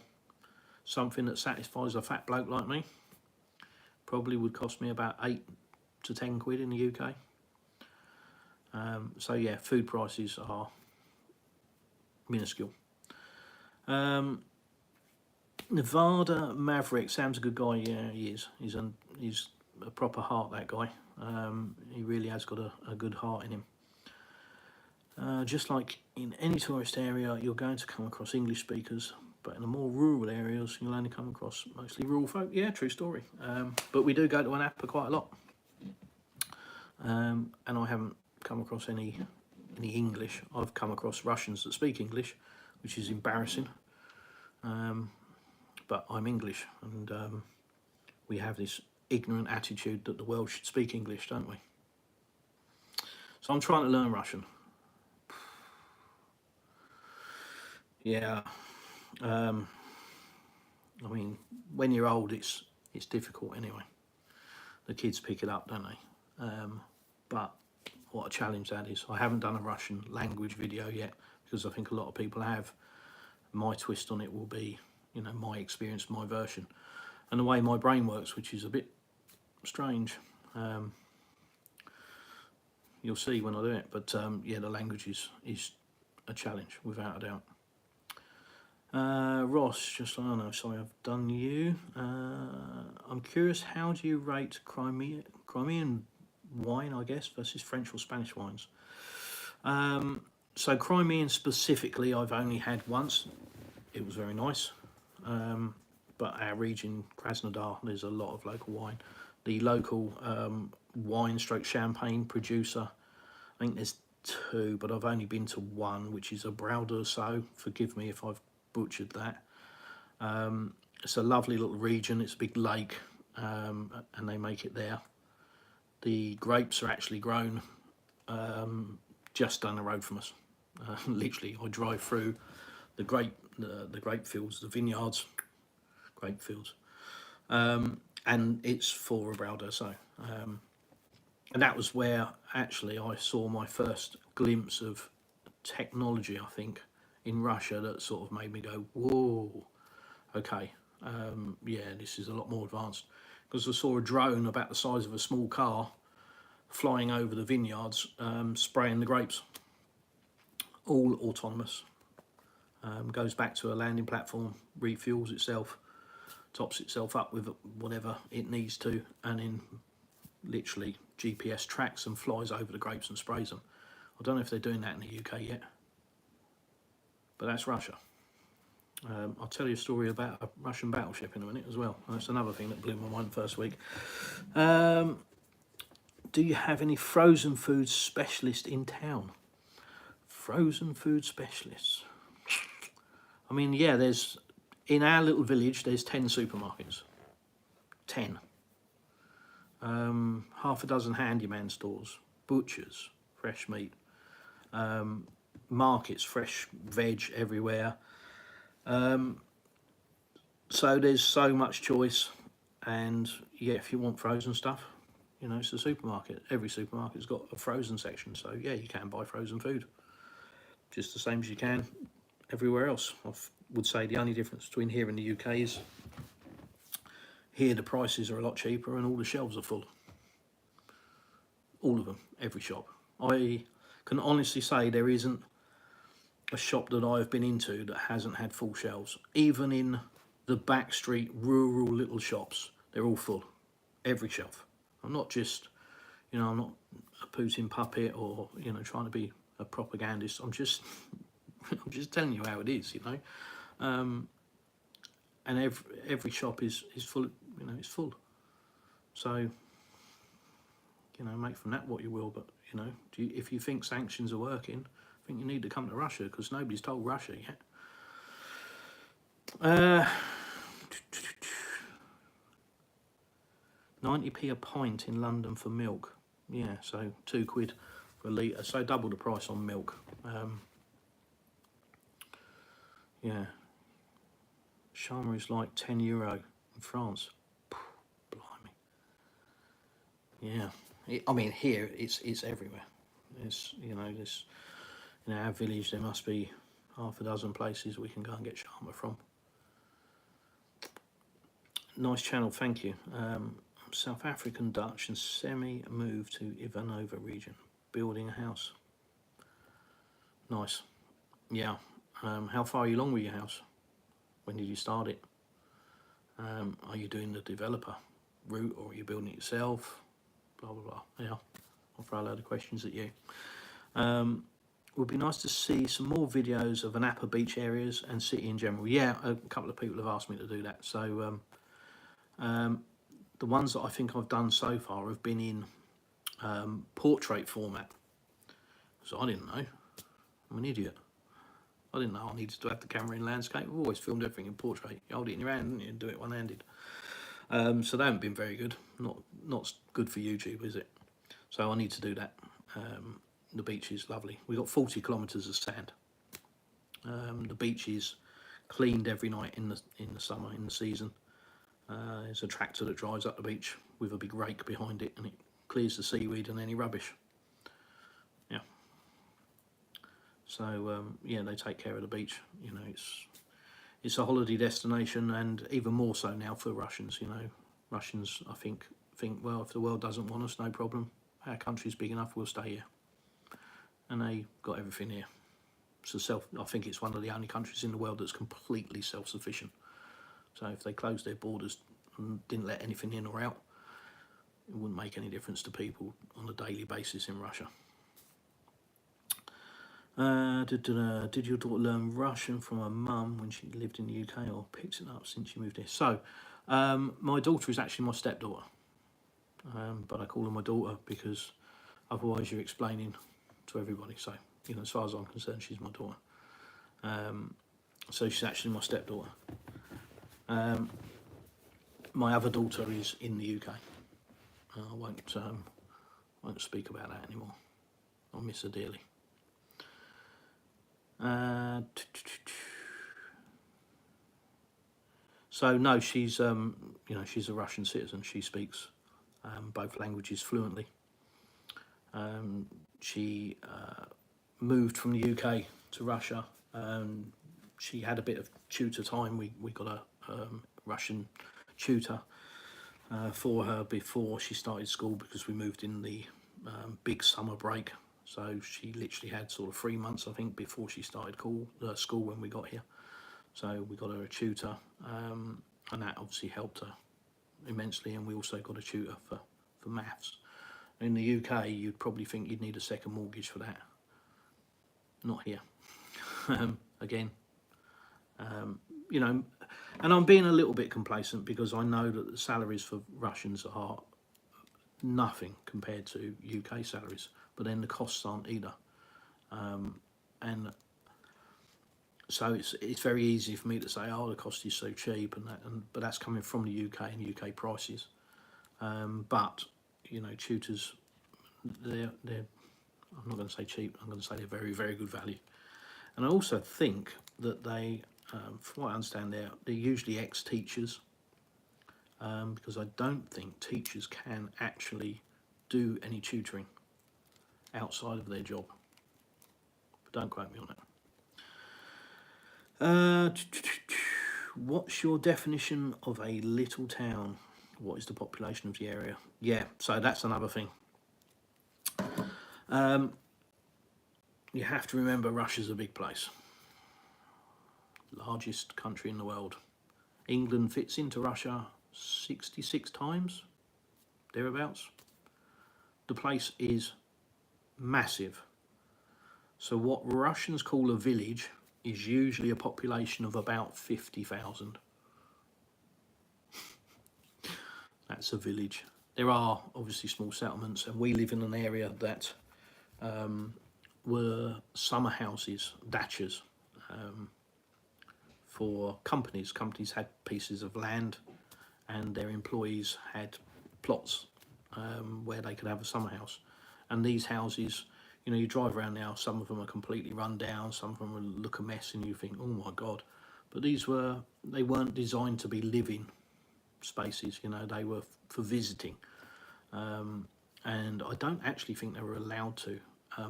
something that satisfies a fat bloke like me. Probably would cost me about 8 to 10 quid in the UK. So yeah, food prices are minuscule. Nevada Maverick, Sam's a good guy. Yeah, he is. He's a proper heart, that guy. He really has got a good heart in him. Just like in any tourist area, you're going to come across English speakers, but in the more rural areas, you'll only come across mostly rural folk. Yeah, true story. But we do go to Anapa quite a lot. And I haven't come across any English. I've come across Russians that speak English, which is embarrassing. But I'm English, and we have this ignorant attitude that the world should speak English, don't we? So I'm trying to learn Russian. Yeah. I mean, when you're old, it's difficult anyway. The kids pick it up, don't they? But what a challenge that is. I haven't done a Russian language video yet, because I think a lot of people have. My twist on it will be, you know, my experience, my version, and the way my brain works, which is a bit strange. You'll see when I do it, but yeah, the language is a challenge without a doubt. Ross, just, I don't know, sorry, I've done you. I'm curious, how do you rate Crimean wine, I guess, versus French or Spanish wines? So Crimean specifically, I've only had once. It was very nice. But our region, Krasnodar, there's a lot of local wine. The local wine stroke champagne producer, I think there's 2, but I've only been to one, which is a Brau d'Urso. Forgive me if I've butchered that. It's a lovely little region. It's a big lake, and they make it there. The grapes are actually grown just down the road from us. Literally, I drive through the grape fields, the vineyards, grape fields, and it's for a Brau d'Urso. And that was where actually I saw my first glimpse of technology, I think, in Russia, that sort of made me go, whoa, okay, yeah, this is a lot more advanced. Because I saw a drone about the size of a small car flying over the vineyards, spraying the grapes, all autonomous. Goes back to a landing platform, refuels itself, tops itself up with whatever it needs to, and then literally GPS tracks and flies over the grapes and sprays them. I don't know if they're doing that in the UK yet, but that's Russia. I'll tell you a story about a Russian battleship in a minute as well. That's another thing that blew my mind first week. Do you have any frozen food specialist in town? Frozen food specialists. I mean, yeah, there's, in our little village, there's 10 supermarkets. 10. Half a dozen handyman stores, butchers, fresh meat, markets, fresh veg everywhere. So there's so much choice, and yeah, if you want frozen stuff, You know, it's a supermarket. Every supermarket's got a frozen section, so yeah, you can buy frozen food, just the same as you can everywhere else. Would say the only difference between here and the UK is here the prices are a lot cheaper and all the shelves are full. All of them, every shop. I can honestly say there isn't a shop that I've been into that hasn't had full shelves. Even in the backstreet rural little shops, they're all full. Every shelf. I'm not just, you know, I'm not a Putin puppet or, you know, trying to be a propagandist. I'm just I'm just telling you how it is, you know. And every shop is full, you know, it's full. So, you know, make from that what you will, but, you know, if you think sanctions are working, I think you need to come to Russia, because nobody's told Russia yet. 90p a pint in London for milk. Yeah, so £2 for a litre, so double the price on milk. Yeah. Shawarma is like €10 in France. Blimey. Yeah. I mean, here it's everywhere. It's, you know, this, in our village there must be half a dozen places we can go and get shawarma from. Nice channel, thank you. South African Dutch and Semi moved to Ivanova region, building a house. Nice. Yeah. How far are you along with your house? When did you start it? Are you doing the developer route, or are you building it yourself? Blah blah blah. Yeah, I'll throw a load of questions at you. Would be nice to see some more videos of Anapa beach areas and city in general. Yeah, a couple of people have asked me to do that. So the ones that I think I've done so far have been in portrait format. So I didn't know. I'm an idiot. I didn't know I needed to have the camera in landscape. I've always filmed everything in portrait. You hold it in your hand, and you do it one-handed. So they haven't been very good. Not good for YouTube, is it? So I need to do that. The beach is lovely. We've got 40 kilometres of sand. The beach is cleaned every night in the summer, in the season. There's a tractor that drives up the beach with a big rake behind it, and it clears the seaweed and any rubbish. Yeah. So yeah, they take care of the beach. You know, it's a holiday destination, and even more so now for Russians. You know, Russians, I think well, if the world doesn't want us, no problem. Our country's big enough, we'll stay here. And they got everything here. So I think it's one of the only countries in the world that's completely self-sufficient. So if they closed their borders and didn't let anything in or out, it wouldn't make any difference to people on a daily basis in Russia. Did your daughter learn Russian from her mum when she lived in the UK, or picked it up since she moved here? So my daughter is actually my stepdaughter, but I call her my daughter because otherwise you're explaining to everybody. So, you know, as far as I'm concerned, she's my daughter. So she's actually my stepdaughter. My other daughter is in the UK. I won't speak about that anymore. I miss her dearly. So no, she's you know, she's a Russian citizen. She speaks both languages fluently. She moved from the UK to Russia. She had a bit of tutor time. We got a Russian tutor for her before she started school, because we moved in the big summer break. So she literally had sort of 3 months, I think, before she started school when we got here. So we got her a tutor, and that obviously helped her immensely. And we also got a tutor for maths. In the UK, you'd probably think you'd need a second mortgage for that. Not here. Again, you know, and I'm being a little bit complacent because I know that the salaries for Russians are nothing compared to UK salaries, but then the costs aren't either. And so it's very easy for me to say, oh, the cost is so cheap, but that's coming from the UK and UK prices. But you know, tutors, they're I'm not going to say cheap. I'm going to say they're very, very good value. And I also think that they, from what I understand, they're usually ex-teachers, because I don't think teachers can actually do any tutoring outside of their job. But don't quote me on that. What's your definition of a little town? What is the population of the area? Yeah, so that's another thing. You have to remember Russia's a big place. Largest country in the world. England fits into Russia 66 times, thereabouts. The place is massive. So what Russians call a village is usually a population of about 50,000. That's a village. There are obviously small settlements, and we live in an area that were summer houses, dachas, for companies. Companies had pieces of land and their employees had plots where they could have a summer house. And these houses, you know, you drive around now, some of them are completely run down, some of them look a mess and you think, oh my God. But they weren't designed to be living spaces, you know, they were for visiting. And I don't actually think they were allowed to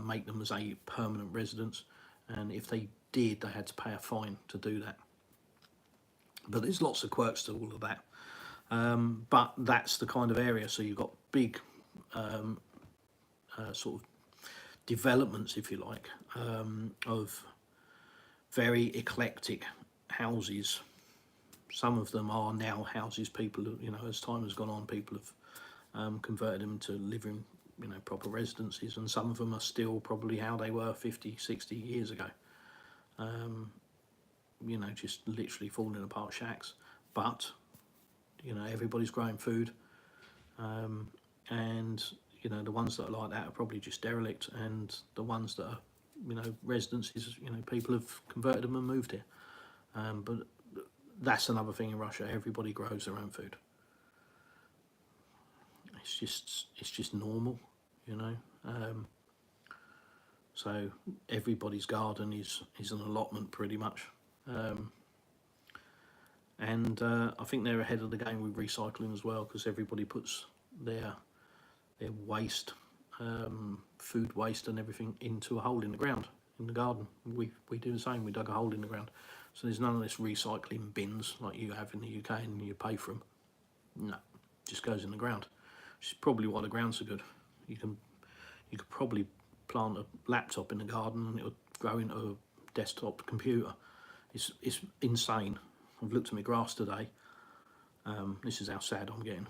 make them as a permanent residence. And if they did, they had to pay a fine to do that. But there's lots of quirks to all of that. But that's the kind of area. So you've got big sort of developments, if you like, of very eclectic houses. Some of them are now houses people, you know, as time has gone on, people have converted them to living, you know, proper residences, and some of them are still probably how they were 50, 60 years ago. You know, just literally falling apart shacks. But, you know, everybody's growing food, and, you know, the ones that are like that are probably just derelict, and the ones that are, you know, residences, you know, people have converted them and moved here. But that's another thing in Russia. Everybody grows their own food. It's just normal, you know. So everybody's garden is an allotment pretty much. And I think they're ahead of the game with recycling as well, because everybody puts their waste, food waste and everything into a hole in the ground in the garden. We do the same. We dug a hole in the ground. So there's none of this recycling bins like you have in the UK and you pay for them. No, it just goes in the ground. Which is probably why the ground's so good. You could probably plant a laptop in the garden and it would grow into a desktop computer. It's insane. I've looked at my grass today. This is how sad I'm getting.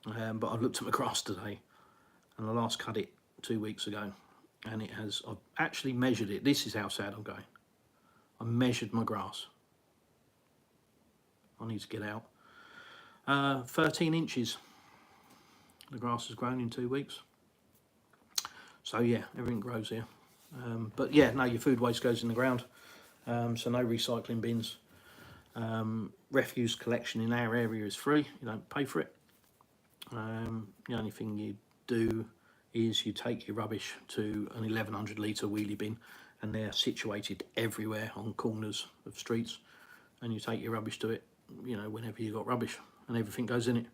But I've looked at my grass today, and I last cut it 2 weeks ago, and I've actually measured it. This is how sad I'm going. I measured my grass. I need to get out. 13 inches. The grass has grown in 2 weeks. So yeah, everything grows here. But yeah, no, your food waste goes in the ground. So no recycling bins. Refuse collection in our area is free. You don't pay for it. The only thing you do is you take your rubbish to an 1100 litre wheelie bin, and they're situated everywhere on corners of streets, and you take your rubbish to it, you know, whenever you got rubbish, and everything goes in it.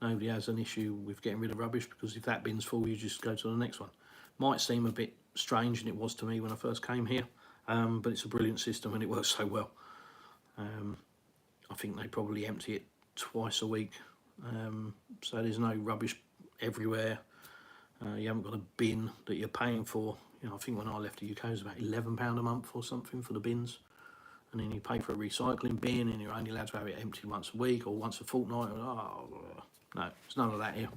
Nobody has an issue with getting rid of rubbish, because if that bin's full, you just go to the next one. Might seem a bit strange, and it was to me when I first came here, but it's a brilliant system and it works so well. I think they probably empty it twice a week, so there's no rubbish everywhere. You haven't got a bin that you're paying for. You know, I think when I left the UK it was about £11 a month or something for the bins, and then you pay for a recycling bin and you're only allowed to have it empty once a week or once a fortnight. Oh, no, there's none of that here.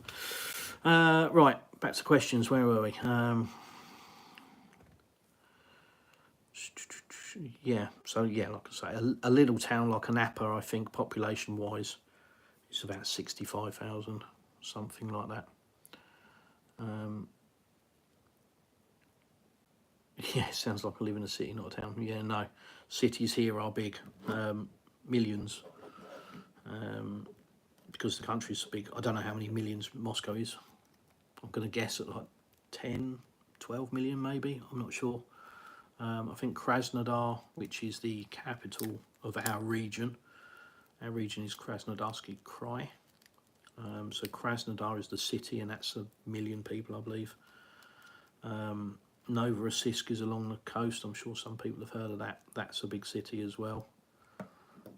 Right, back to questions. Where were we? Yeah, so yeah, like I say, a little town like Napa, I think population wise it's about 65,000, something like that. Yeah, it sounds like I live in a city, not a town. Yeah, no, cities here are big, millions, because the country's so big. I don't know how many millions Moscow is. I'm going to guess at like 10, 12 million maybe, I'm not sure. I think Krasnodar, which is the capital of our region is Krasnodarsky Krai. So Krasnodar is the city, and that's 1 million people, I believe. Novorossiysk is along the coast. I'm sure some people have heard of that. That's a big city as well.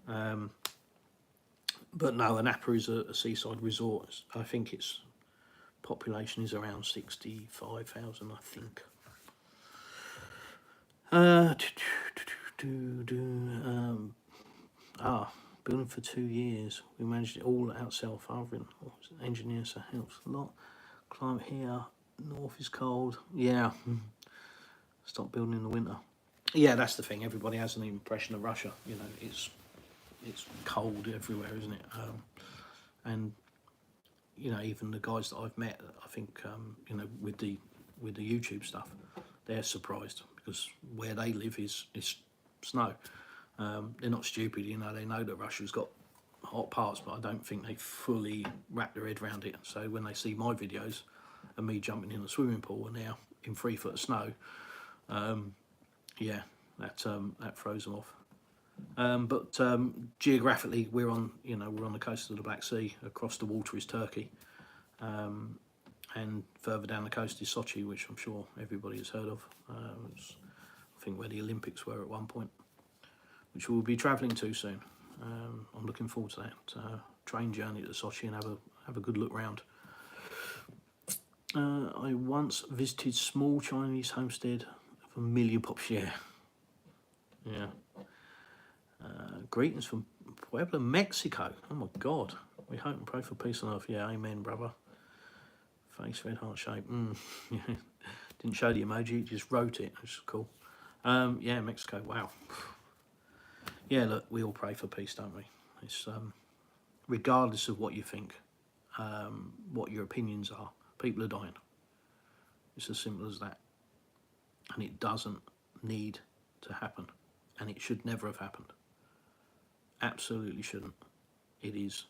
But no, Anapa is a seaside resort. I think its population is around 65,000, I think. Building for 2 years. We managed it all outside Farthing. Engineer, so helps a lot. Climate here. North is cold. Yeah. Stop building in the winter. Yeah, that's the thing. Everybody has an impression of Russia. You know, it's cold everywhere, isn't it? And you know, even the guys that I've met, I think, you know, with the YouTube stuff, they're surprised because where they live is snow. They're not stupid, you know. They know that Russia's got hot parts, but I don't think they fully wrap their head around it. So when they see my videos of me jumping in a swimming pool and now in 3 foot of snow, yeah, that throws them off. But geographically, we're on the coast of the Black Sea. Across the water is Turkey, and further down the coast is Sochi, which I'm sure everybody has heard of. It's, I think, where the Olympics were at one point, which we'll be travelling to soon. I'm looking forward to that train journey to Sochi and have a good look round. I once visited small Chinese homestead of 1 million pops. Yeah. Greetings from Puebla, Mexico. Oh my God. We hope and pray for peace on earth. Yeah, amen, brother. Face red heart shape. Yeah. Didn't show the emoji, just wrote it. Which is cool. Yeah, Mexico. Wow. Yeah, look, we all pray for peace, don't we? It's regardless of what you think, what your opinions are, people are dying. It's as simple as that. And it doesn't need to happen. And it should never have happened. Absolutely shouldn't. It is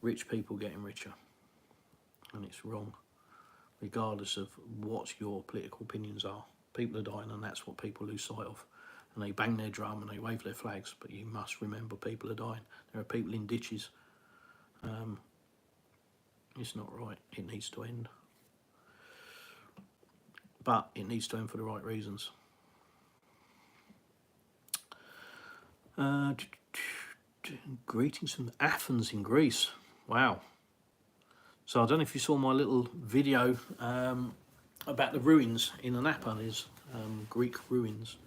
rich people getting richer. And it's wrong. Regardless of what your political opinions are. People are dying, and that's what people lose sight of. And they bang their drum and they wave their flags, but you must remember people are dying. There are people in ditches. It's not right. It needs to end. But it needs to end for the right reasons. Greetings from Athens in Greece. Wow. So I don't know if you saw my little video about the ruins in Anapa. There's Greek ruins.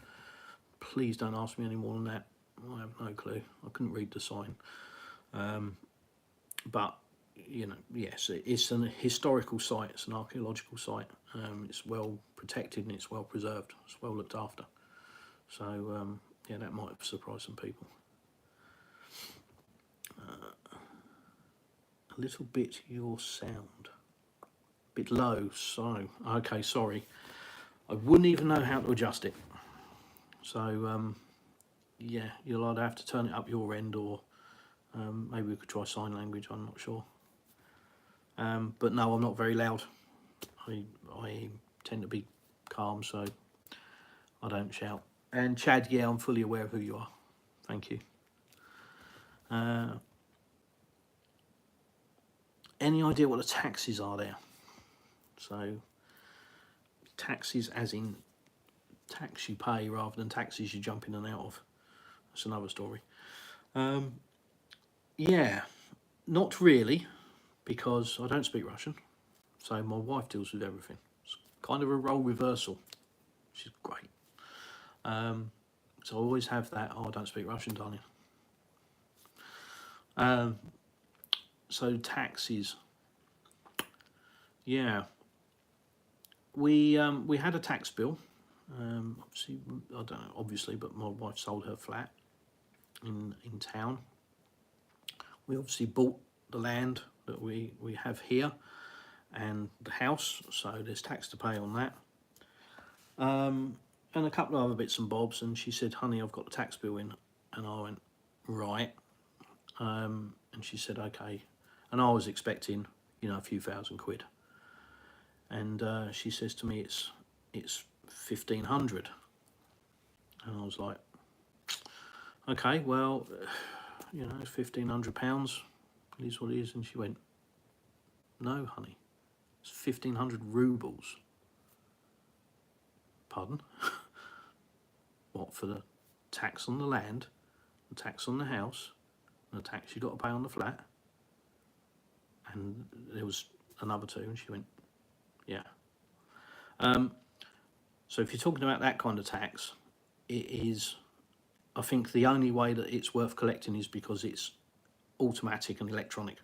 Please don't ask me any more than that. I have no clue. I couldn't read the sign. But, you know, yes, it's an historical site. It's an archaeological site. It's well protected and it's well preserved. It's well looked after. So, yeah, that might have surprised some people. A little bit your sound. Bit low, so, okay, sorry. I wouldn't even know how to adjust it. So, yeah, you'll either have to turn it up your end or maybe we could try sign language, I'm not sure. But no, I'm not very loud. I tend to be calm, so I don't shout. And Chad, yeah, I'm fully aware of who you are. Thank you. Any idea what the taxes are there? So, taxes as in tax you pay rather than taxes you jump in and out of. That's another story. Yeah, not really, because I don't speak Russian. So my wife deals with everything. It's kind of a role reversal, which is great. So I always have that, oh, I don't speak Russian, darling. So taxes. Yeah. We had a tax bill. Obviously, I don't know, obviously, but my wife sold her flat in town. We obviously bought the land that we have here and the house, so there's tax to pay on that. And a couple of other bits and bobs, and she said, honey, I've got the tax bill in. And I went, right. And she said, okay. And I was expecting, you know, a few £1,000. And she says to me, it's 1,500. And I was like, okay, well, you know, it's £1,500. It is what it is. And she went, No, honey. It's 1,500 rubles. Pardon? What, for the tax on the land, the tax on the house, and the tax you got to pay on the flat? And there was another two, and she went, yeah. So if you're talking about that kind of tax, it is, I think the only way that it's worth collecting is because it's automatic and electronic.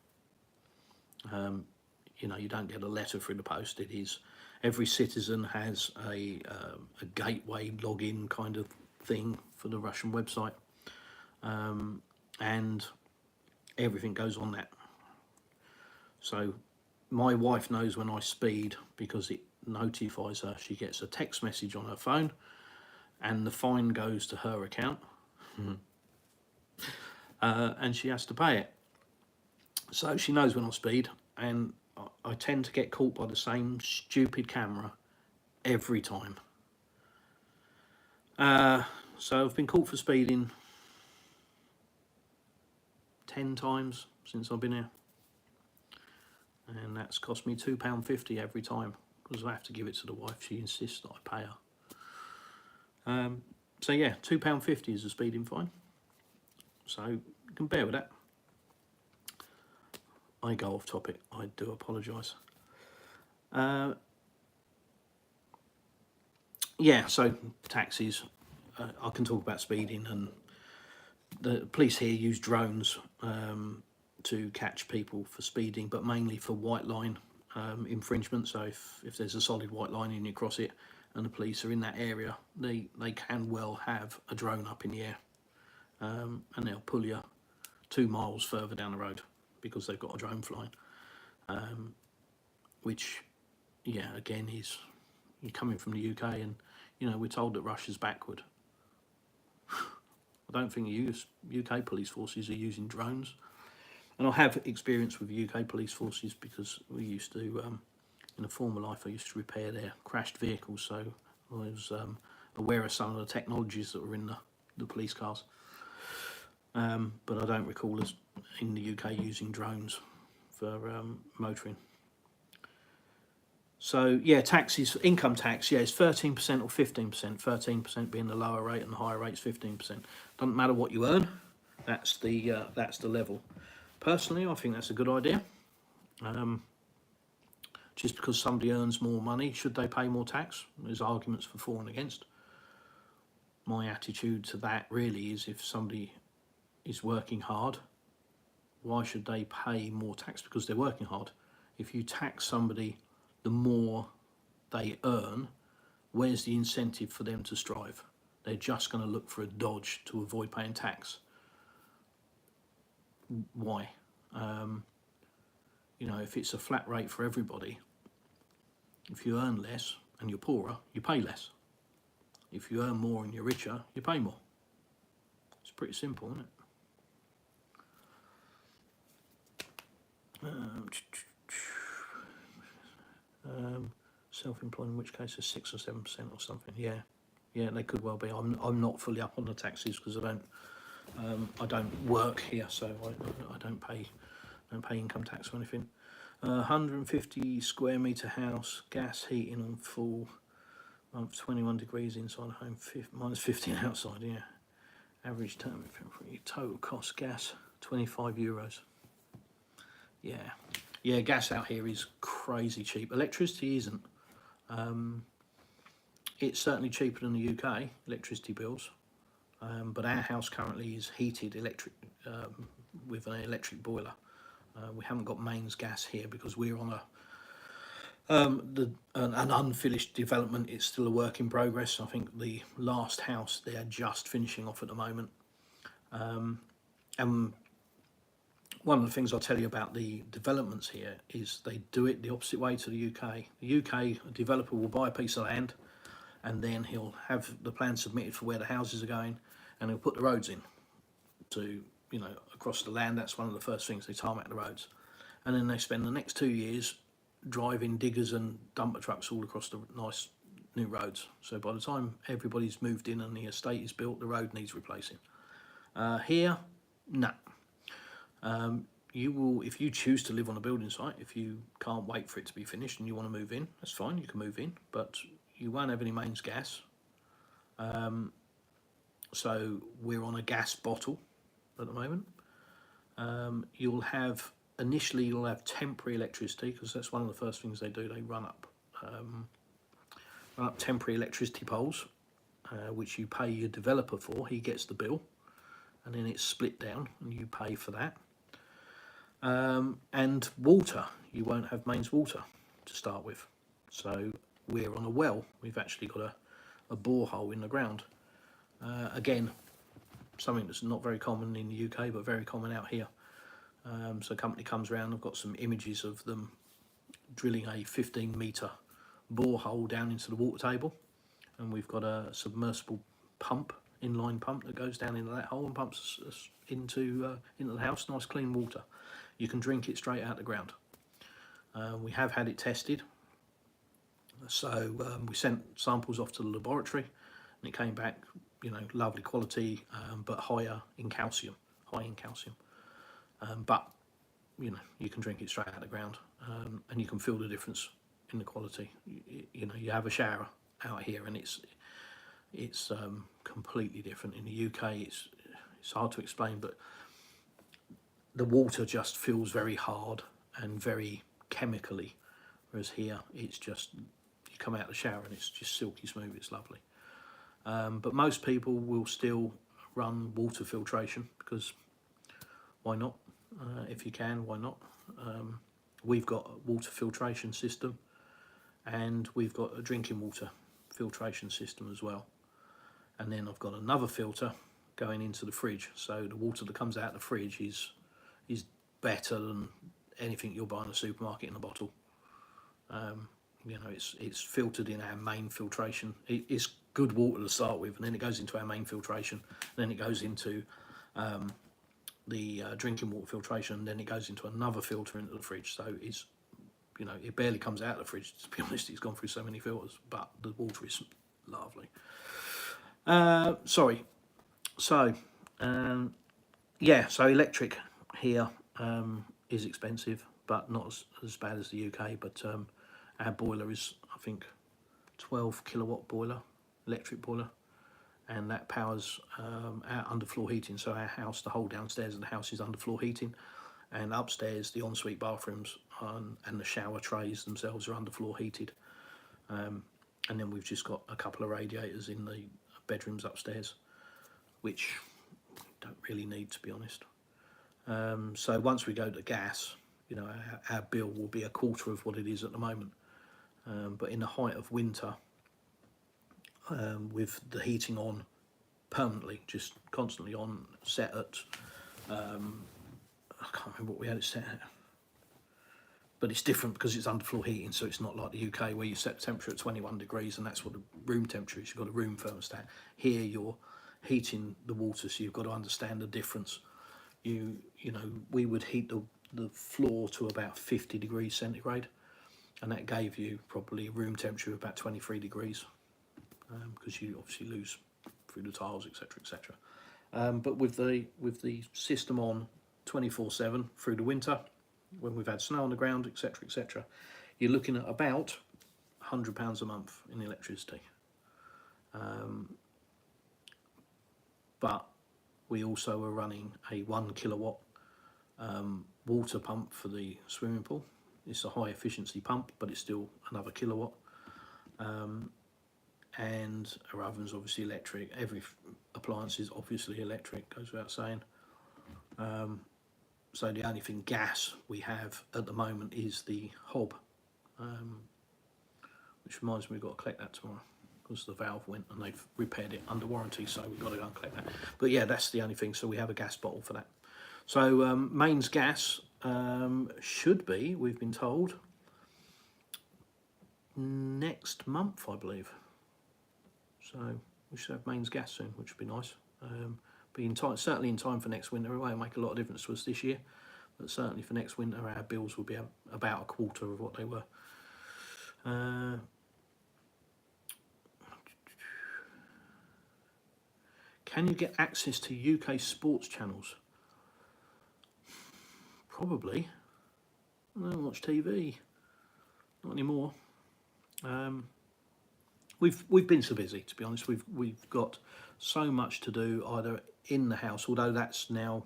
You know, you don't get a letter through the post. It is, every citizen has a gateway login kind of thing for the Russian website, and everything goes on that. So my wife knows when I speed because it notifies her. She gets a text message on her phone, and the fine goes to her account, and she has to pay it. So she knows when I speed, and I tend to get caught by the same stupid camera every time. So I've been caught for speeding 10 times since I've been here, and that's cost me £2.50 every time, because I have to give it to the wife. She insists that I pay her. So yeah, £2.50 is a speeding fine, so you can bear with that. I go off topic, I do apologise. Yeah, so taxis, I can talk about speeding, and the police here use drones to catch people for speeding, but mainly for white line infringement. So if there's a solid white line and you cross it and the police are in that area, they can well have a drone up in the air, and they'll pull you 2 miles further down the road because they've got a drone flying, which, yeah, again, is, you're coming from the UK, and you know, we're told that Russia's backward. I don't think the UK police forces are using drones, and I have experience with UK police forces because we used to, in a former life, I used to repair their crashed vehicles, so I was aware of some of the technologies that were in the police cars. But I don't recall us in the UK using drones for motoring. So yeah, taxes, income tax, yeah, it's 13% or 15%. 13% being the lower rate, and the higher rate's 15%. Doesn't matter what you earn. That's the level. Personally, I think that's a good idea. Just because somebody earns more money, should they pay more tax? There's arguments for and against. My attitude to that really is, if somebody is working hard, why should they pay more tax because they're working hard? If you tax somebody, the more they earn, where's the incentive for them to strive? They're just going to look for a dodge to avoid paying tax. Why? You know, if it's a flat rate for everybody, if you earn less and you're poorer, you pay less. If you earn more and you're richer, you pay more. It's pretty simple, isn't it? Self-employed, in which case is 6 or 7% or something. Yeah, they could well be. I'm not fully up on the taxes because I don't work here, so I don't pay income tax or anything. 150 square metre house, gas heating on full, 21 degrees inside home, minus 15 outside. Yeah, average term, total cost gas €25. Yeah, gas out here is crazy cheap. Electricity isn't. It's certainly cheaper than the UK, electricity bills. But our house currently is heated with an electric boiler. We haven't got mains gas here because we're on an unfinished development. It's still a work in progress. I think the last house they're just finishing off at the moment. And one of the things I'll tell you about the developments here is they do it the opposite way to the UK. The UK, a developer will buy a piece of land, and then he'll have the plan submitted for where the houses are going, and he'll put the roads in to, you know, across the land. That's one of the first things, they tarmac the roads. And then they spend the next 2 years driving diggers and dumper trucks all across the nice new roads. So by the time everybody's moved in and the estate is built, the road needs replacing. Here, no. you will, if you choose to live on a building site, if you can't wait for it to be finished and you want to move in, that's fine, you can move in, but you won't have any mains gas. So we're on a gas bottle at the moment. You'll have, initially you'll have temporary electricity, because that's one of the first things they do. They run up temporary electricity poles, which you pay your developer for. He gets the bill, and then it's split down, and you pay for that. And water, you won't have mains water to start with. So we're on a well. We've actually got a borehole in the ground. Again, something that's not very common in the UK, but very common out here. So a company comes around, I've got some images of them drilling a 15-metre borehole down into the water table, and we've got a submersible pump, inline pump, that goes down into that hole and pumps us into the house, nice clean water. You can drink it straight out the ground. We have had it tested, so we sent samples off to the laboratory, and it came back, you know, lovely quality, but high in calcium. But you know, you can drink it straight out of the ground, and you can feel the difference in the quality. You know, you have a shower out here, and it's completely different. In the UK, it's hard to explain, but the water just feels very hard and very chemically, whereas here it's just, you come out of the shower and it's just silky smooth. It's lovely. But most people will still run water filtration, because why not? If you can, why not? We've got a water filtration system, and we've got a drinking water filtration system as well. And then I've got another filter going into the fridge, so the water that comes out of the fridge is better than anything you'll buy in a supermarket in a bottle. You know, it's filtered in our main filtration. It's good water to start with, and then it goes into our main filtration, then it goes into the drinking water filtration, and then it goes into another filter into the fridge. So it's, you know, it barely comes out of the fridge, to be honest. It's gone through so many filters, but the water is lovely. Yeah, so electric here is expensive, but not as bad as the UK. But our boiler is, I think, 12 kilowatt boiler, electric boiler, and that powers our underfloor heating. So our house, the whole downstairs of the house is underfloor heating, and upstairs the ensuite bathrooms and the shower trays themselves are underfloor heated. And then we've just got a couple of radiators in the bedrooms upstairs, which don't really need, to be honest. So once we go to gas, you know, our bill will be a quarter of what it is at the moment. But in the height of winter, with the heating on permanently, just constantly on, set at, I can't remember what we had it set at, but it's different because it's underfloor heating, so it's not like the UK where you set the temperature at 21 degrees and that's what the room temperature is. You've got a room thermostat. Here you're heating the water, so you've got to understand the difference. You know, we would heat the floor to about 50 degrees centigrade, and that gave you probably a room temperature of about 23 degrees, because you obviously lose through the tiles, etc., etc. But with the system on 24/7 through the winter, when we've had snow on the ground, etc., etc., you're looking at about £100 a month in electricity. But we also are running a 1 kilowatt water pump for the swimming pool. It's a high efficiency pump, but it's still another kilowatt. And our oven's obviously electric. Every appliance is obviously electric, goes without saying. So the only thing gas we have at the moment is the hob, which reminds me we've got to collect that tomorrow, because the valve went and they've repaired it under warranty, so we've got to go and collect that. But yeah, that's the only thing, so we have a gas bottle for that. So mains gas should be, we've been told, next month, I believe. So we should have mains gas soon, which would be nice. Be in time, certainly in time for next winter. It won't make a lot of difference to us this year, but certainly for next winter our bills will be about a quarter of what they were. Can you get access to UK sports channels? Probably. I don't watch TV. Not anymore. We've been so busy, to be honest. We've got so much to do either in the house, although that's now,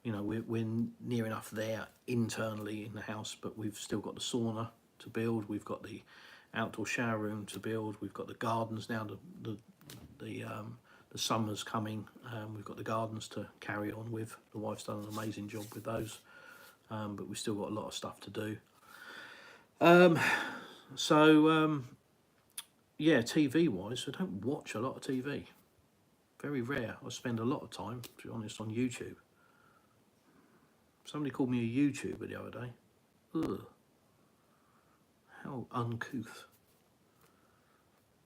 we're near enough there internally in the house, but we've still got the sauna to build. We've got the outdoor shower room to build. We've got the gardens now. The summer's coming. We've got the gardens to carry on with. The wife's done an amazing job with those, but we've still got a lot of stuff to do. Yeah, TV wise, I don't watch a lot of TV. Very rare. I spend a lot of time, to be honest, on YouTube. Somebody called me a YouTuber the other day. Ugh. How uncouth.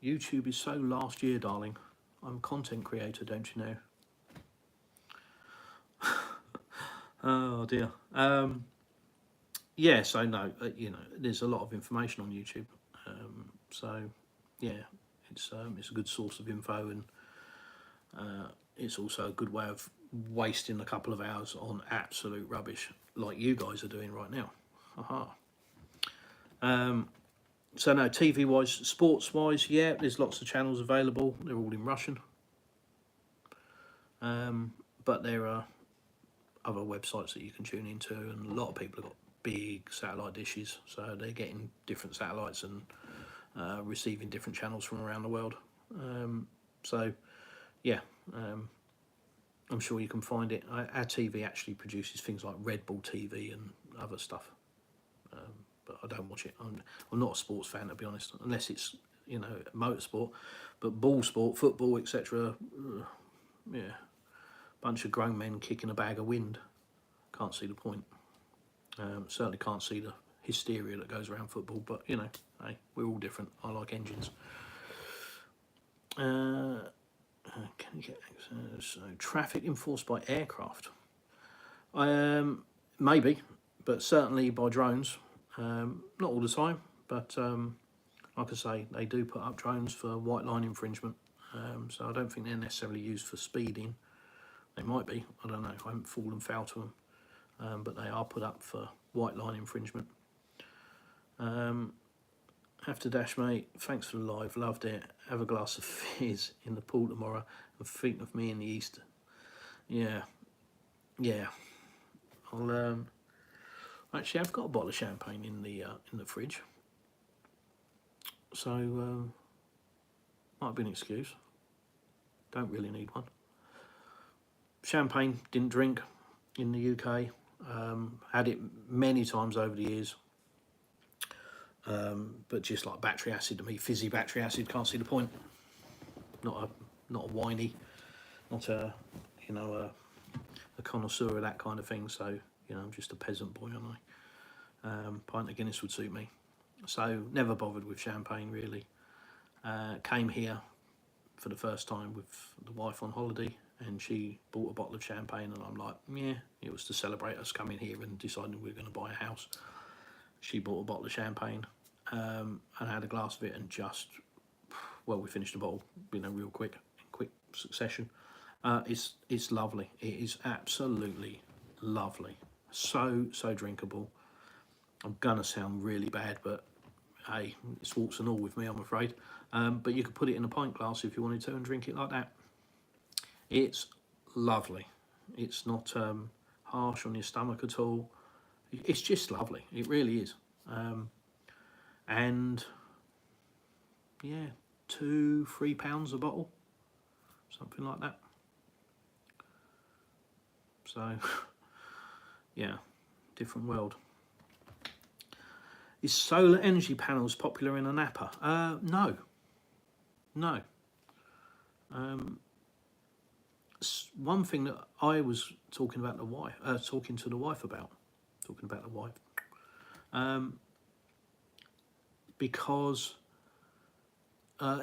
YouTube is so last year, darling. I'm a content creator, don't you know? Oh dear. Yeah, so no, there's a lot of information on YouTube. So yeah, it's a good source of info, and it's also a good way of wasting a couple of hours on absolute rubbish like you guys are doing right now. Aha. So no, TV wise, sports wise, yeah, there's lots of channels available. They're all in Russian, but there are other websites that you can tune into, and a lot of people have got big satellite dishes, so they're getting different satellites and receiving different channels from around the world. So yeah, I'm sure you can find it. Our TV actually produces things like Red Bull TV and other stuff, but I don't watch it. I'm not a sports fan, to be honest, unless it's motorsport, but ball sport, football, etc. Yeah, bunch of grown men kicking a bag of wind. Can't see the point. Certainly can't see the hysteria that goes around football, but hey, we're all different. I like engines. Can you get access? So, traffic enforced by aircraft? Maybe, but certainly by drones. Not all the time, but like I say, they do put up drones for white line infringement. So I don't think they're necessarily used for speeding. They might be. I don't know. I haven't fallen foul to them, but they are put up for white line infringement. Have to dash, mate. Thanks for the live. Loved it. Have a glass of fizz in the pool tomorrow and think of me in the Easter. Yeah. I'll actually, I've got a bottle of champagne in the fridge, so might be an excuse. Don't really need one. Champagne, didn't drink in the UK. Had it many times over the years. But just like battery acid to me, fizzy battery acid, can't see the point. Not a whiny, not a connoisseur of that kind of thing. So I'm just a peasant boy, aren't I? Pint of Guinness would suit me. So never bothered with champagne really. Came here for the first time with the wife on holiday, and she bought a bottle of champagne, and I'm like, yeah, it was to celebrate us coming here and deciding we were going to buy a house. She bought a bottle of champagne. And had a glass of it, and we finished the bottle, real quick, in quick succession. It's lovely. It is absolutely lovely. So drinkable. I'm gonna sound really bad, but hey, it's warts and all with me, I'm afraid. But you could put it in a pint glass if you wanted to and drink it like that. It's lovely. It's not harsh on your stomach at all. It's just lovely. It really is. And yeah, £2-3 a bottle, something like that. So yeah, different world. Is solar energy panels popular in a Napa? No. One thing that I was talking to the wife about, because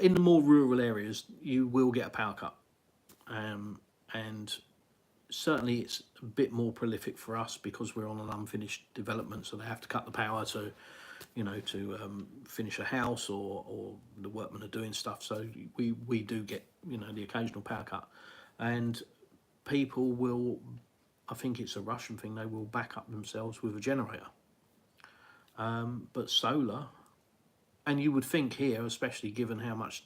in the more rural areas you will get a power cut, and certainly it's a bit more prolific for us because we're on an unfinished development, so they have to cut the power to finish a house, or the workmen are doing stuff, so we do get the occasional power cut, and people will I think it's a Russian thing. They will back up themselves with a generator. But solar, and you would think here, especially given how much,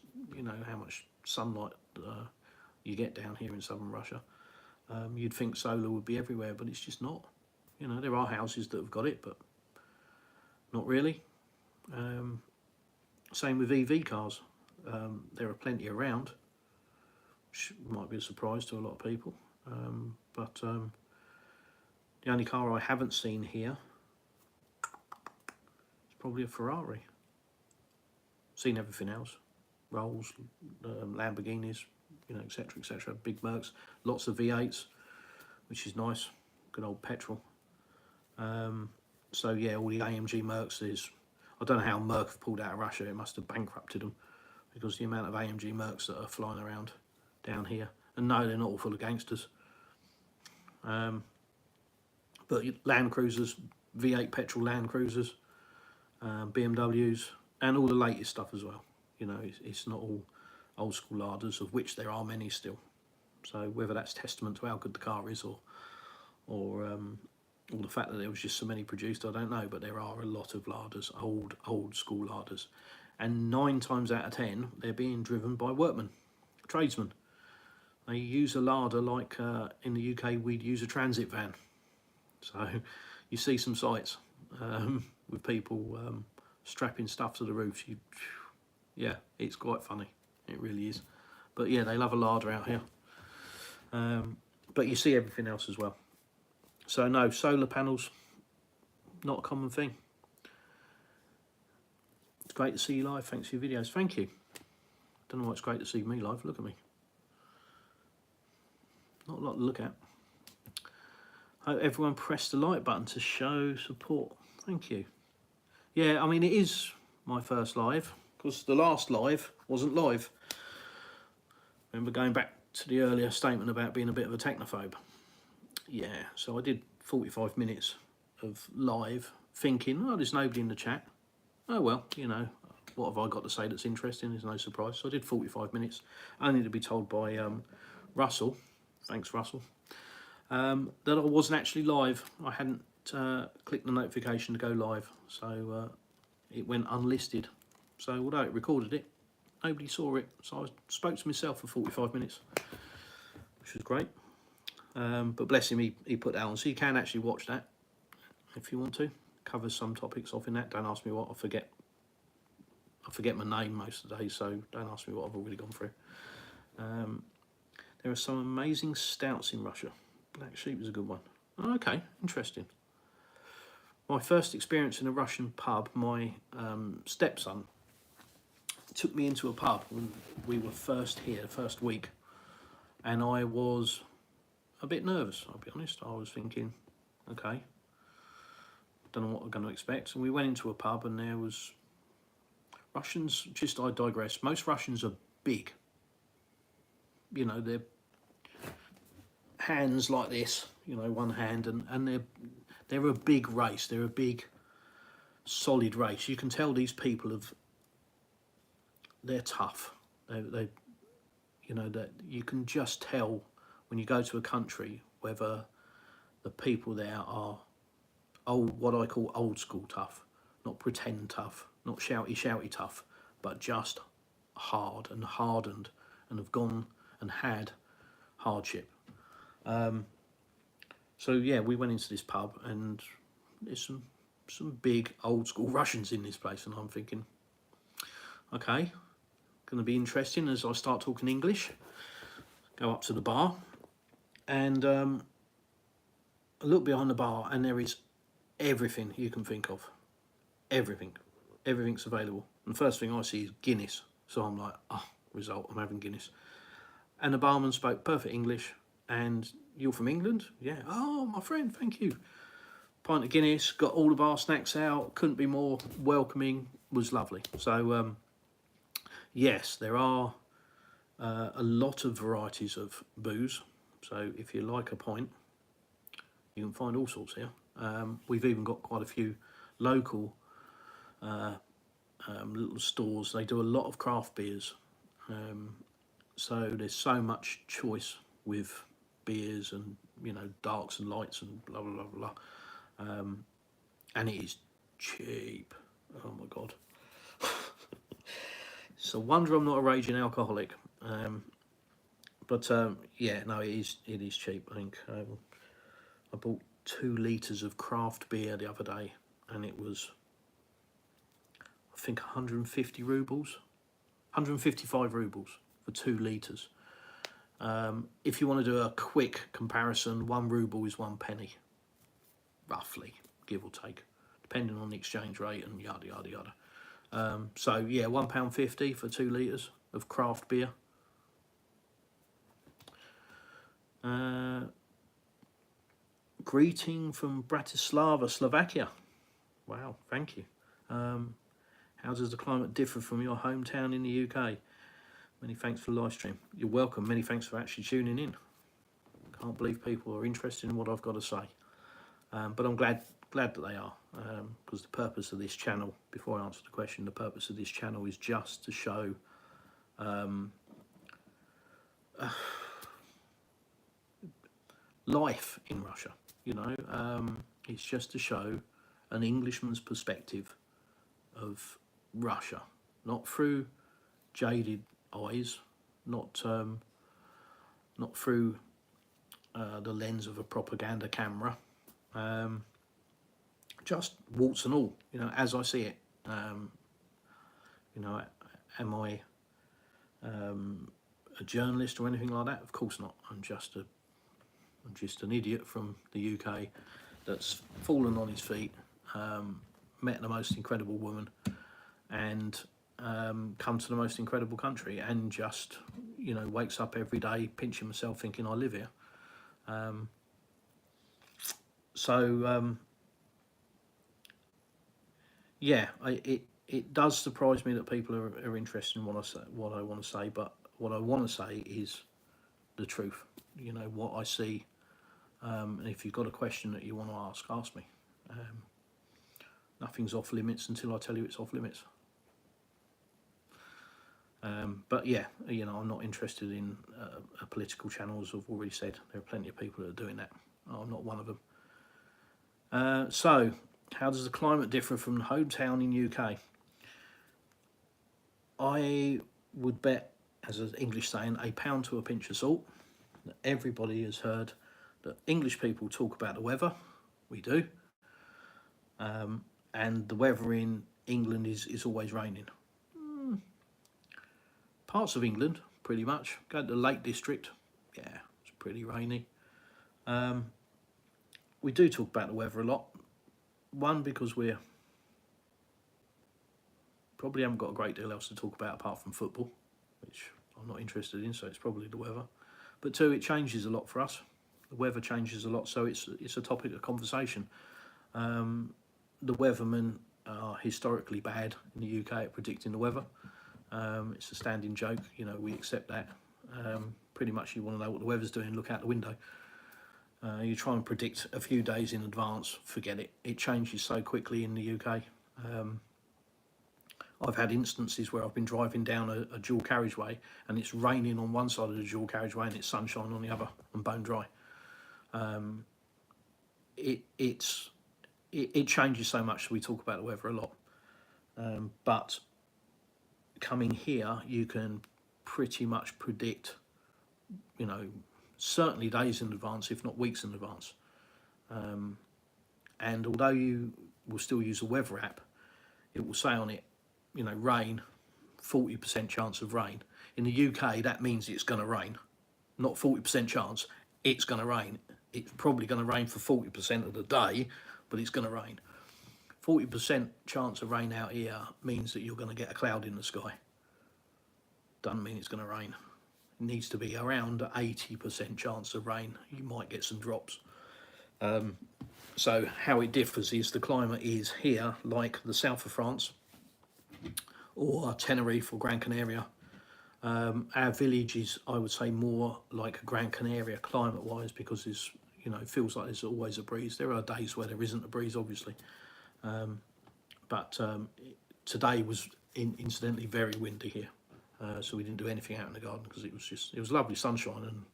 how much sunlight you get down here in southern Russia, you'd think solar would be everywhere, but it's just not. There are houses that have got it, but not really. Same with EV cars. There are plenty around, which might be a surprise to a lot of people. But the only car I haven't seen here is probably a Ferrari. Seen everything else. Rolls, Lamborghinis, etc, etc. Big Mercs, lots of V8s, which is nice. Good old petrol. So yeah, all the AMG Mercs is. I don't know how Merc have pulled out of Russia. It must have bankrupted them, because the amount of AMG Mercs that are flying around down here. And no, they're not all full of gangsters. But Land Cruisers, V8 petrol Land Cruisers, BMWs, and all the latest stuff as well. It's not all old school larders, of which there are many still. So whether that's testament to how good the car is, or the fact that there was just so many produced, I don't know. But there are a lot of larders, old school larders, and 9 times out of 10 they're being driven by workmen, tradesmen. They use a larder like in the UK we'd use a transit van. So you see some sights with people strapping stuff to the roofs. Yeah, it's quite funny. It really is. But yeah, they love a larder out here. But you see everything else as well. So no, solar panels, not a common thing. It's great to see you live. Thanks for your videos. Thank you. Don't know why it's great to see me live. Look at me. Not a lot to look at. Hope everyone pressed the like button to show support. Thank you. Yeah, I mean, it is my first live, because the last live wasn't live. Remember going back to the earlier statement about being a bit of a technophobe? Yeah, so I did 45 minutes of live thinking, oh, there's nobody in the chat. Oh, well, what have I got to say that's interesting? There's no surprise. So I did 45 minutes, only to be told by Russell, thanks Russell, that I wasn't actually live. I hadn't clicked the notification to go live, so it went unlisted. So although it recorded it, nobody saw it. So I spoke to myself for 45 minutes, which was great. But bless him, he put that on, so you can actually watch that if you want to. Covers some topics off in that. Don't ask me what, I forget my name most of the day, so don't ask me what I've already gone through. There are some amazing stouts in Russia. Black Sheep is a good one. Oh, okay, interesting. My first experience in a Russian pub, my stepson took me into a pub when we were first here, the first week, and I was a bit nervous, I'll be honest. I was thinking, okay, don't know what I'm going to expect. And we went into a pub, and there was Russians. Just, I digress. Most Russians are big. They're hands like this. One hand, and they're a big race. They're a big, solid race. You can tell these people they're tough. That you can just tell when you go to a country whether the people there are what I call old school tough, not pretend tough, not shouty tough, but just hard and hardened, and have gone and had hardship. So yeah, we went into this pub, and there's some big old school Russians in this place, and I'm thinking, okay, going to be interesting as I start talking English. Go up to the bar, and I look behind the bar, and there is everything you can think of. Everything's available. And the first thing I see is Guinness. So I'm like, oh, result, I'm having Guinness. And the barman spoke perfect English. And you're from England? Yeah. Oh, my friend, thank you. Pint of Guinness, got all the bar snacks out. Couldn't be more welcoming. Was lovely. So yes, there are a lot of varieties of booze. So if you like a pint, you can find all sorts here. We've even got quite a few local little stores. They do a lot of craft beers. So there's so much choice with beers and you know, darks and lights and blah blah blah blah. And it is cheap. Oh my god. It's a wonder I'm not a raging alcoholic. But yeah, no, it is cheap. I think I bought 2 litres of craft beer the other day, and it was, I think, 150 rubles, 155 rubles for 2 litres. If you want to do a quick comparison, 1 ruble is 1 penny, roughly, give or take, depending on the exchange rate and yada yada yada. So yeah, £1.50 for 2 litres of craft beer. Greeting from Bratislava, Slovakia. Wow, thank you. How does the climate differ from your hometown in the UK? Many thanks for the live stream. You're welcome. Many thanks for actually tuning in. Can't believe people are interested in what I've got to say. But I'm glad that they are, because the purpose of this channel, before I answer the question, the purpose of this channel is just to show life in Russia. You know, it's just to show an Englishman's perspective of Russia, not through jaded eyes, not through the lens of a propaganda camera, just warts and all, you know, as I see it. You know, am I a journalist or anything like that? Of course not. I'm just an idiot from the UK that's fallen on his feet, met the most incredible woman, and come to the most incredible country, and just, you know, wakes up every day pinching myself thinking I live here. Yeah, it does surprise me that people are interested in what I want to say, but what I want to say is the truth. You know, what I see. And if you've got a question that you want to ask me. Nothing's off limits until I tell you it's off limits. But yeah, you know, I'm not interested in a political channel, as I've already said. There are plenty of people that are doing that. I'm not one of them. So, how does the climate differ from the hometown in UK? I would bet, as an English saying, a pound to a pinch of salt. That everybody has heard that English people talk about the weather. We do. And the weather in England is always raining. Parts of England, pretty much. Go to the Lake District, yeah, it's pretty rainy. We do talk about the weather a lot. One, because we probably haven't got a great deal else to talk about apart from football, which I'm not interested in, so it's probably the weather. But 2, it changes a lot for us. The weather changes a lot, so it's a topic of conversation. The weathermen are historically bad in the UK at predicting the weather. It's a standing joke, you know, we accept that. Pretty much, you want to know what the weather's doing, look out the window. You try and predict a few days in advance, forget it. It changes so quickly in the UK. I've had instances where I've been driving down a dual carriageway and it's raining on one side of the dual carriageway and it's sunshine on the other and bone dry. It changes so much, so we talk about the weather a lot. But coming here, you can pretty much predict, you know, certainly days in advance, if not weeks in advance. And although you will still use a weather app, it will say on it, you know, rain, 40% chance of rain. In the UK, that means it's going to rain. Not 40% chance, it's going to rain. It's probably going to rain for 40% of the day, but it's going to rain. 40% chance of rain out here means that you're going to get a cloud in the sky. Doesn't mean it's going to rain. It needs to be around 80% chance of rain. You might get some drops. So how it differs is the climate is here like the south of France or Tenerife or Gran Canaria. Our village is, I would say, more like Gran Canaria climate-wise, because there's, you know, it feels like there's always a breeze. There are days where there isn't a breeze, obviously. But today was incidentally very windy here. So we didn't do anything out in the garden because it was lovely sunshine and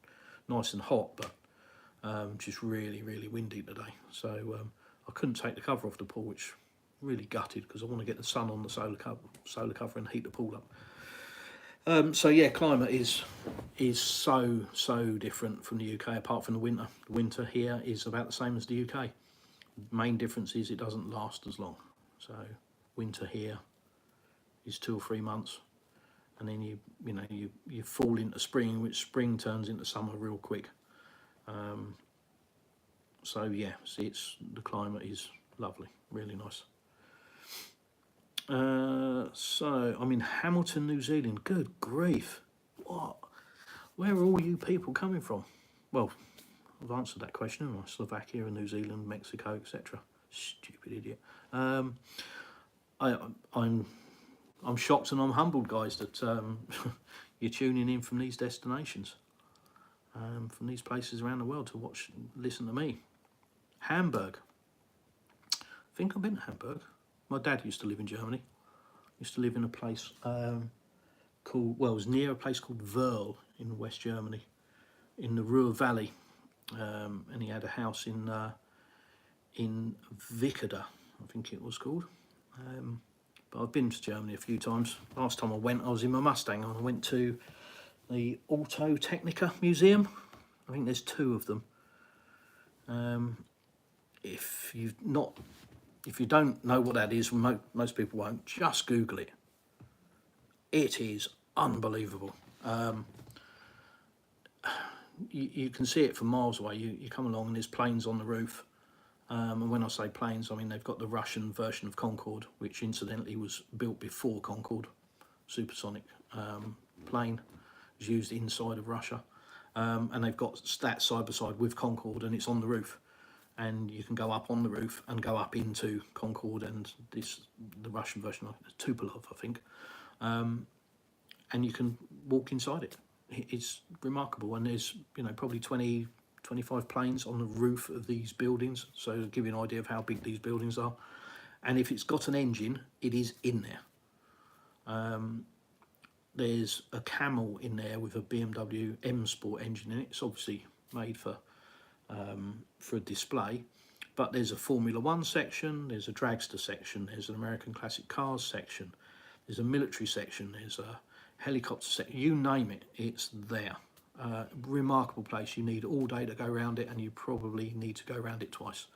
nice and hot, but Just really, really windy today. So I couldn't take the cover off the pool, which really gutted because I want to get the sun on the solar cover and heat the pool up. So yeah, climate is so different from the UK. Apart from the winter, here is about the same as the UK. Main difference is it doesn't last as long. So winter here is 2 or 3 months, and then you fall into spring, which spring turns into summer real quick. So yeah, see, the climate is lovely, really nice. So I'm in Hamilton, New Zealand. Good grief, what? Where are all you people coming from? Well, I've answered that question, haven't I? Slovakia and New Zealand, Mexico, etc. Stupid idiot. I'm shocked and I'm humbled, guys, that you're tuning in from these destinations, from these places around the world to listen to me. Hamburg. I think I've been to Hamburg. My dad used to live in Germany. Used to live in a place called, well, it was near a place called Werl in West Germany, in the Ruhr Valley, and he had a house in Wickede, I think it was called. But I've been to Germany a few times. Last time I went, I was in my Mustang, and I went to the Auto Technica Museum. I think there's 2 of them. If you don't know what that is, most people won't, just Google it. It is unbelievable. You can see it from miles away. You come along and there's planes on the roof. And when I say planes, I mean they've got the Russian version of Concorde, which incidentally was built before Concorde. Supersonic plane was used inside of Russia. And they've got that side by side with Concorde, and it's on the roof. And you can go up on the roof and go up into Concorde and the Russian version, Tupolev, I think. And you can walk inside it. It's remarkable, and there's probably 20, 25 planes on the roof of these buildings, so to give you an idea of how big these buildings are. And if it's got an engine, it is in there. There's a Camel in there with a BMW M Sport engine in it. It's obviously made for a display, but there's a Formula One section, there's a dragster section, there's an American classic cars section, there's a military section, there's a helicopter section, you name it, it's there. Remarkable place. You need all day to go around it, and you probably need to go around it twice.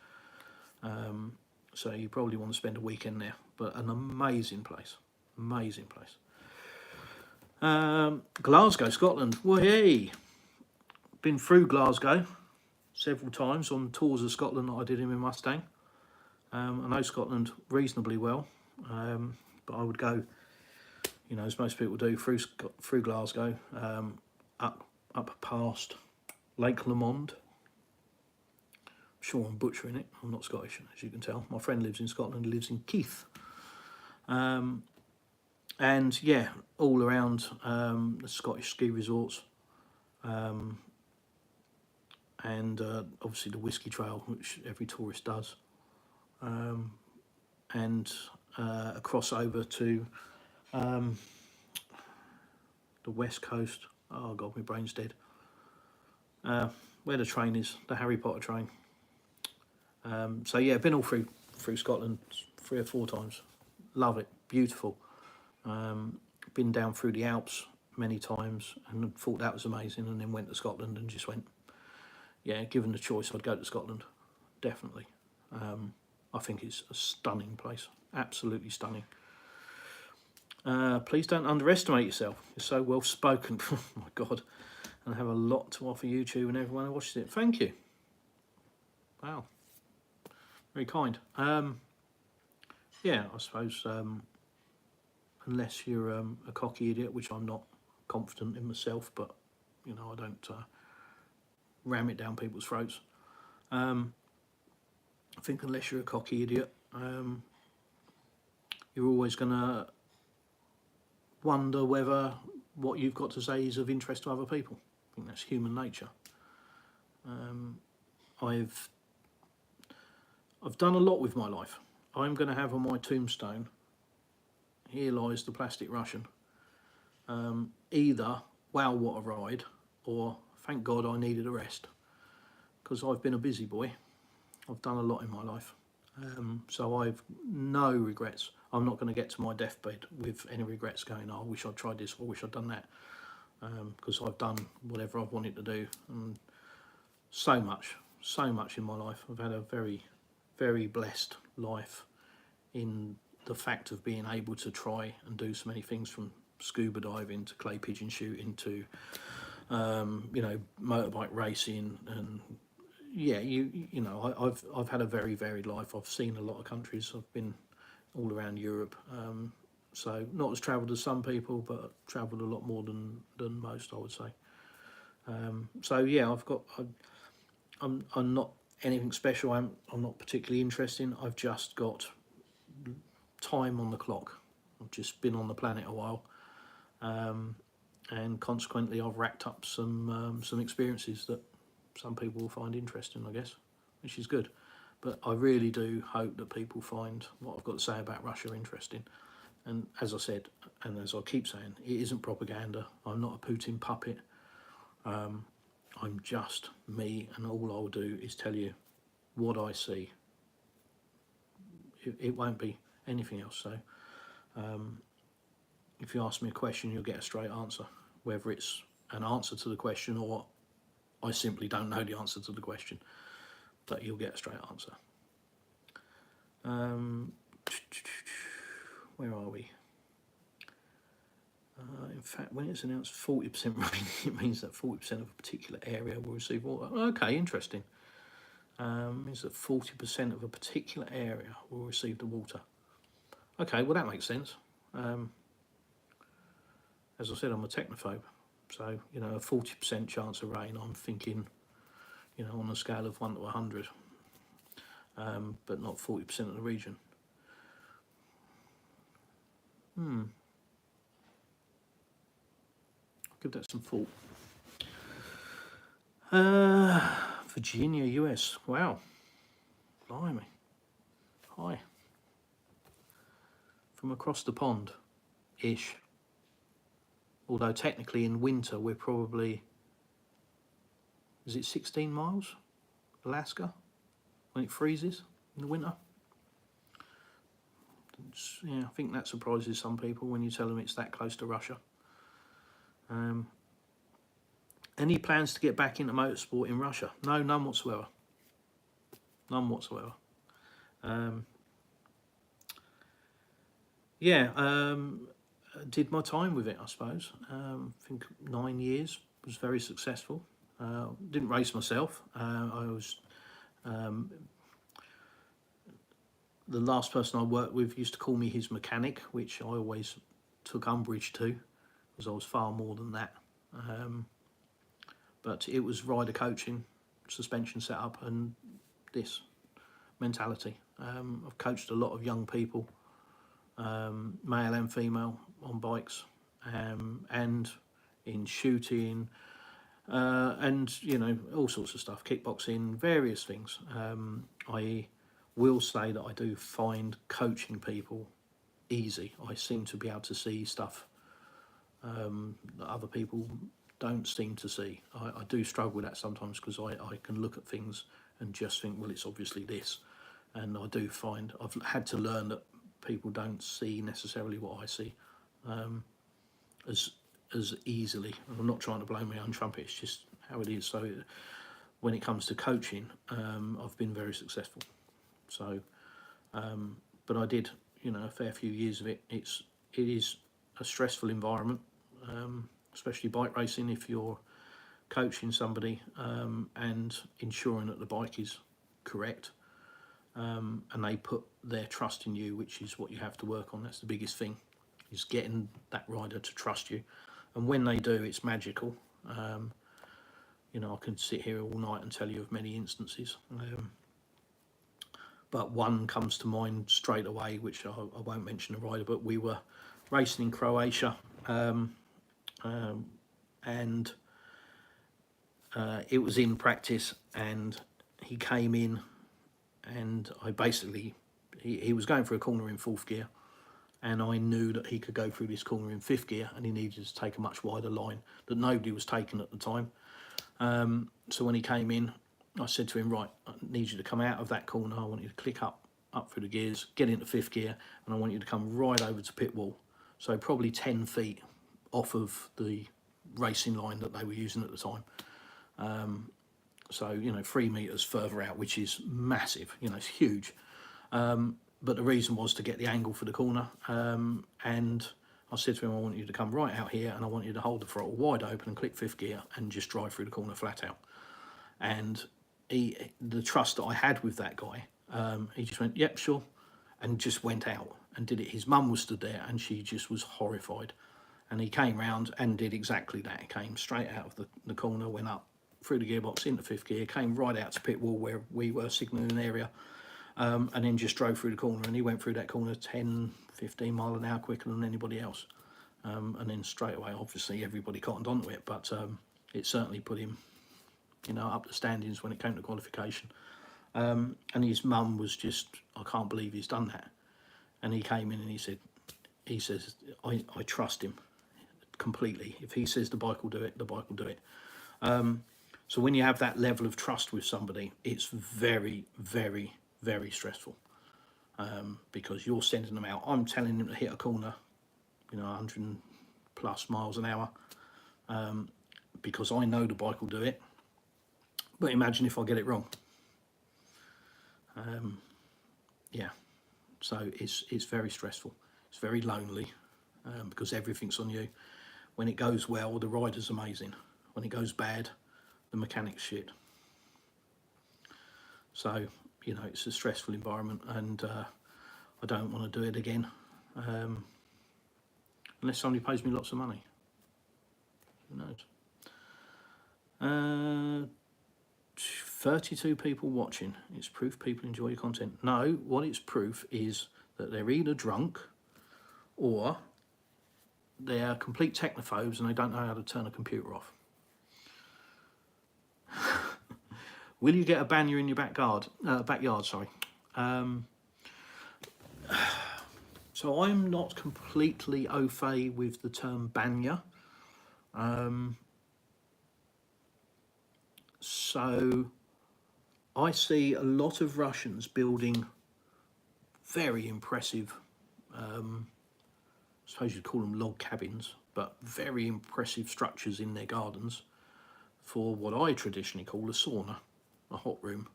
So you probably want to spend a weekend there, but an amazing place, amazing place. Glasgow, Scotland. Well, hey, been through Glasgow several times on tours of Scotland that I did in my Mustang. I know Scotland reasonably well, but I would go, as most people do, through Glasgow, up past Lake Lomond. I'm sure I'm butchering it. I'm not Scottish, as you can tell. My friend lives in Scotland. He lives in Keith. And yeah, all around the Scottish ski resorts. And obviously the Whiskey Trail, which every tourist does. And a crossover to the West Coast. Oh God, my brain's dead. Where the train is, the Harry Potter train. So yeah, been all through Scotland 3 or 4 times. Love it, beautiful. Been down through the Alps many times and thought that was amazing, and then went to Scotland and just went, yeah, given the choice, I'd go to Scotland, definitely. I think it's a stunning place, absolutely stunning. Please don't underestimate yourself. You're so well spoken. Oh my God. And have a lot to offer YouTube and everyone who watches it. Thank you. Wow. Very kind. Yeah, I suppose unless you're a cocky idiot, which I'm not confident in myself, but I don't ram it down people's throats. I think unless you're a cocky idiot, you're always going to wonder whether what you've got to say is of interest to other people. I think that's human nature. I've done a lot with my life. I'm going to have on my tombstone, here lies the plastic Russian. Either, wow, what a ride, or thank God I needed a rest. because I've been a busy boy. I've done a lot in my life. So I've no regrets. I'm not going to get to my deathbed with any regrets going, oh, I wish I'd tried this, or I wish I'd done that, because I've done whatever I've wanted to do. And so much in my life. I've had a very, very blessed life in the fact of being able to try and do so many things, from scuba diving to clay pigeon shooting to motorbike racing. And yeah, you know, I've had a very varied life. I've seen a lot of countries. I've been all around Europe, so not as travelled as some people, but travelled a lot more than most, I would say. So yeah, I'm not anything special. I'm not particularly interesting. I've just got time on the clock. I've just been on the planet a while, and consequently I've racked up some experiences that some people will find interesting, I guess, which is good. But I really do hope that people find what I've got to say about Russia interesting. And as I said, and as I keep saying, it isn't propaganda. I'm not a Putin puppet. I'm just me, and all I'll do is tell you what I see. It won't be anything else. So if you ask me a question, you'll get a straight answer, whether it's an answer to the question or I simply don't know the answer to the question, but you'll get a straight answer. Where are we? In fact, when it's announced 40% rain, it means that 40% of a particular area will receive water. Okay, interesting. Means that 40% of a particular area will receive the water. Okay, well that makes sense. As I said, I'm a technophobe, so you know, a 40% chance of rain. I'm thinking, you know, on a scale of 1 to 100, but not 40% of the region. I'll give that some thought. Virginia, US. Wow. Blimey. Hi. From across the pond, ish. Although technically in winter we're probably, is it 16 miles? Alaska? When it freezes in the winter? Yeah, I think that surprises some people when you tell them it's that close to Russia. Any plans to get back into motorsport in Russia? No, none whatsoever. None whatsoever. Did my time with it, I suppose. I think 9 years, was very successful. Didn't race myself. I was the last person I worked with used to call me his mechanic, which I always took umbrage to, because I was far more than that. But it was rider coaching, suspension setup, and this mentality. I've coached a lot of young people, male and female, on bikes, and in shooting, and you know, all sorts of stuff, kickboxing, various things. I will say that I do find coaching people easy. I seem to be able to see stuff that other people don't seem to see. I do struggle with that sometimes, because I can look at things and just think, well, it's obviously this. And I do find I've had to learn that people don't see necessarily what I see as easily. I'm not trying to blow my own trumpet, it's just how it is. So when it comes to coaching, I've been very successful. So, but I did, you know, a fair few years of it. It is a stressful environment, especially bike racing, if you're coaching somebody and ensuring that the bike is correct, and they put their trust in you, which is what you have to work on. That's the biggest thing, is getting that rider to trust you. And when they do, it's magical. You know, I can sit here all night and tell you of many instances, but one comes to mind straight away, which I won't mention the rider, but we were racing in Croatia, and it was in practice, and he came in, and I basically, he was going for a corner in 4th gear, and I knew that he could go through this corner in 5th gear, and he needed to take a much wider line that nobody was taking at the time. So when he came in, I said to him, right, I need you to come out of that corner. I want you to click up through the gears, get into fifth gear, and I want you to come right over to pit wall. So probably 10 feet off of the racing line that they were using at the time. So, you know, 3 meters further out, which is massive, you know, it's huge. But the reason was to get the angle for the corner. And I said to him, I want you to come right out here and I want you to hold the throttle wide open and click fifth gear and just drive through the corner flat out. And the trust that I had with that guy, he just went, yep, sure, and just went out and did it. His mum was stood there and she just was horrified. And he came round and did exactly that. He came straight out of the corner, went up through the gearbox into fifth gear, came right out to pit wall where we were signalling an area, and then just drove through the corner. And he went through that corner 10, 15 mile an hour quicker than anybody else. And then straight away, obviously, everybody cottoned onto it, but it certainly put him, you know, up the standings when it came to qualification. And his mum was just, I can't believe he's done that. And he came in and he says, I trust him completely. If he says the bike will do it, the bike will do it. So when you have that level of trust with somebody, it's very, very, very stressful, because you're sending them out. I'm telling them to hit a corner, you know, 100 plus miles an hour, because I know the bike will do it. But imagine if I get it wrong. Yeah, so it's very stressful. It's very lonely, because everything's on you. When it goes well, the rider's amazing. When it goes bad, the mechanic's shit. So, you know, it's a stressful environment, and I don't want to do it again, unless somebody pays me lots of money. Who knows? 32 people watching. It's proof people enjoy your content. No, what it's proof is that they're either drunk or they're complete technophobes and they don't know how to turn a computer off. Will you get a banyer in your backyard? Sorry. So I'm not completely au fait with the term banyer. So I see a lot of Russians building very impressive, I suppose you'd call them log cabins, but very impressive structures in their gardens for what I traditionally call a sauna, a hot room.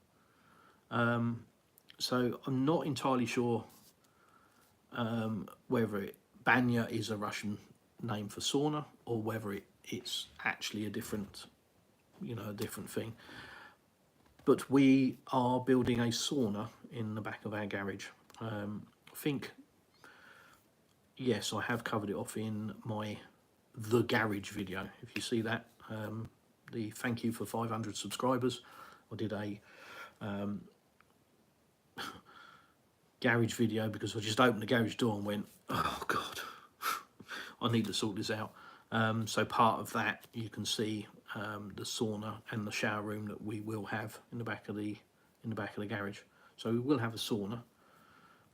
So I'm not entirely sure whether banya is a Russian name for sauna or whether it's actually a different, you know, a different thing. But we are building a sauna in the back of our garage. I think, yes, I have covered it off in my The Garage video. If you see that, the thank you for 500 subscribers, I did a garage video because I just opened the garage door and went, oh God, I need to sort this out. So part of that, you can see the sauna and the shower room that we will have in the back of the garage. So we will have a sauna,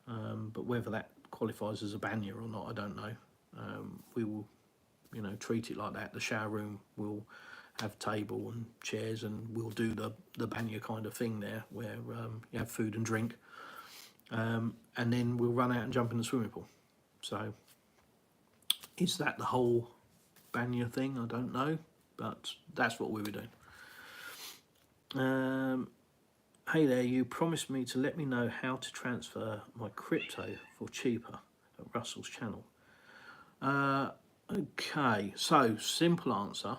but whether that qualifies as a banya or not, I don't know. We will, you know, treat it like that. The shower room will have table and chairs, and we'll do the banya kind of thing there, where you have food and drink, and then we'll run out and jump in the swimming pool. So is that the whole banya thing? I don't know, but that's what we were doing. Hey there, you promised me to let me know how to transfer my crypto for cheaper at Russell's channel. Okay, so simple answer.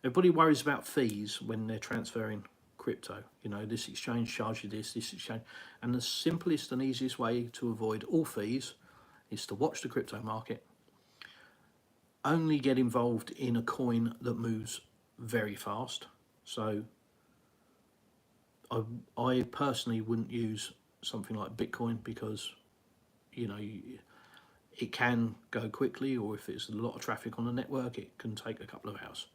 Everybody worries about fees when they're transferring crypto. You know, this exchange charges you this exchange. And the simplest and easiest way to avoid all fees is to watch the crypto market. Only get involved in a coin that moves very fast. So I personally wouldn't use something like Bitcoin because, you know, it can go quickly, or if it's a lot of traffic on the network, it can take a couple of hours.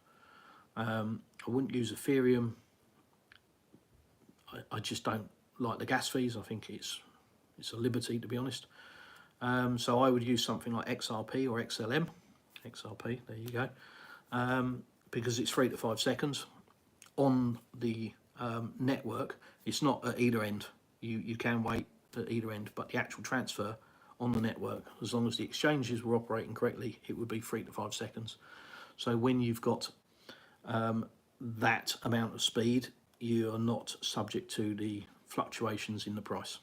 I wouldn't use Ethereum. I just don't like the gas fees. I think it's a liberty, to be honest. So I would use something like XRP or XLM. XRP, there you go. Because it's 3 to 5 seconds on the network, it's not at either end. You can wait at either end, but the actual transfer on the network, as long as the exchanges were operating correctly, it would be 3 to 5 seconds. So when you've got that amount of speed, you are not subject to the fluctuations in the price.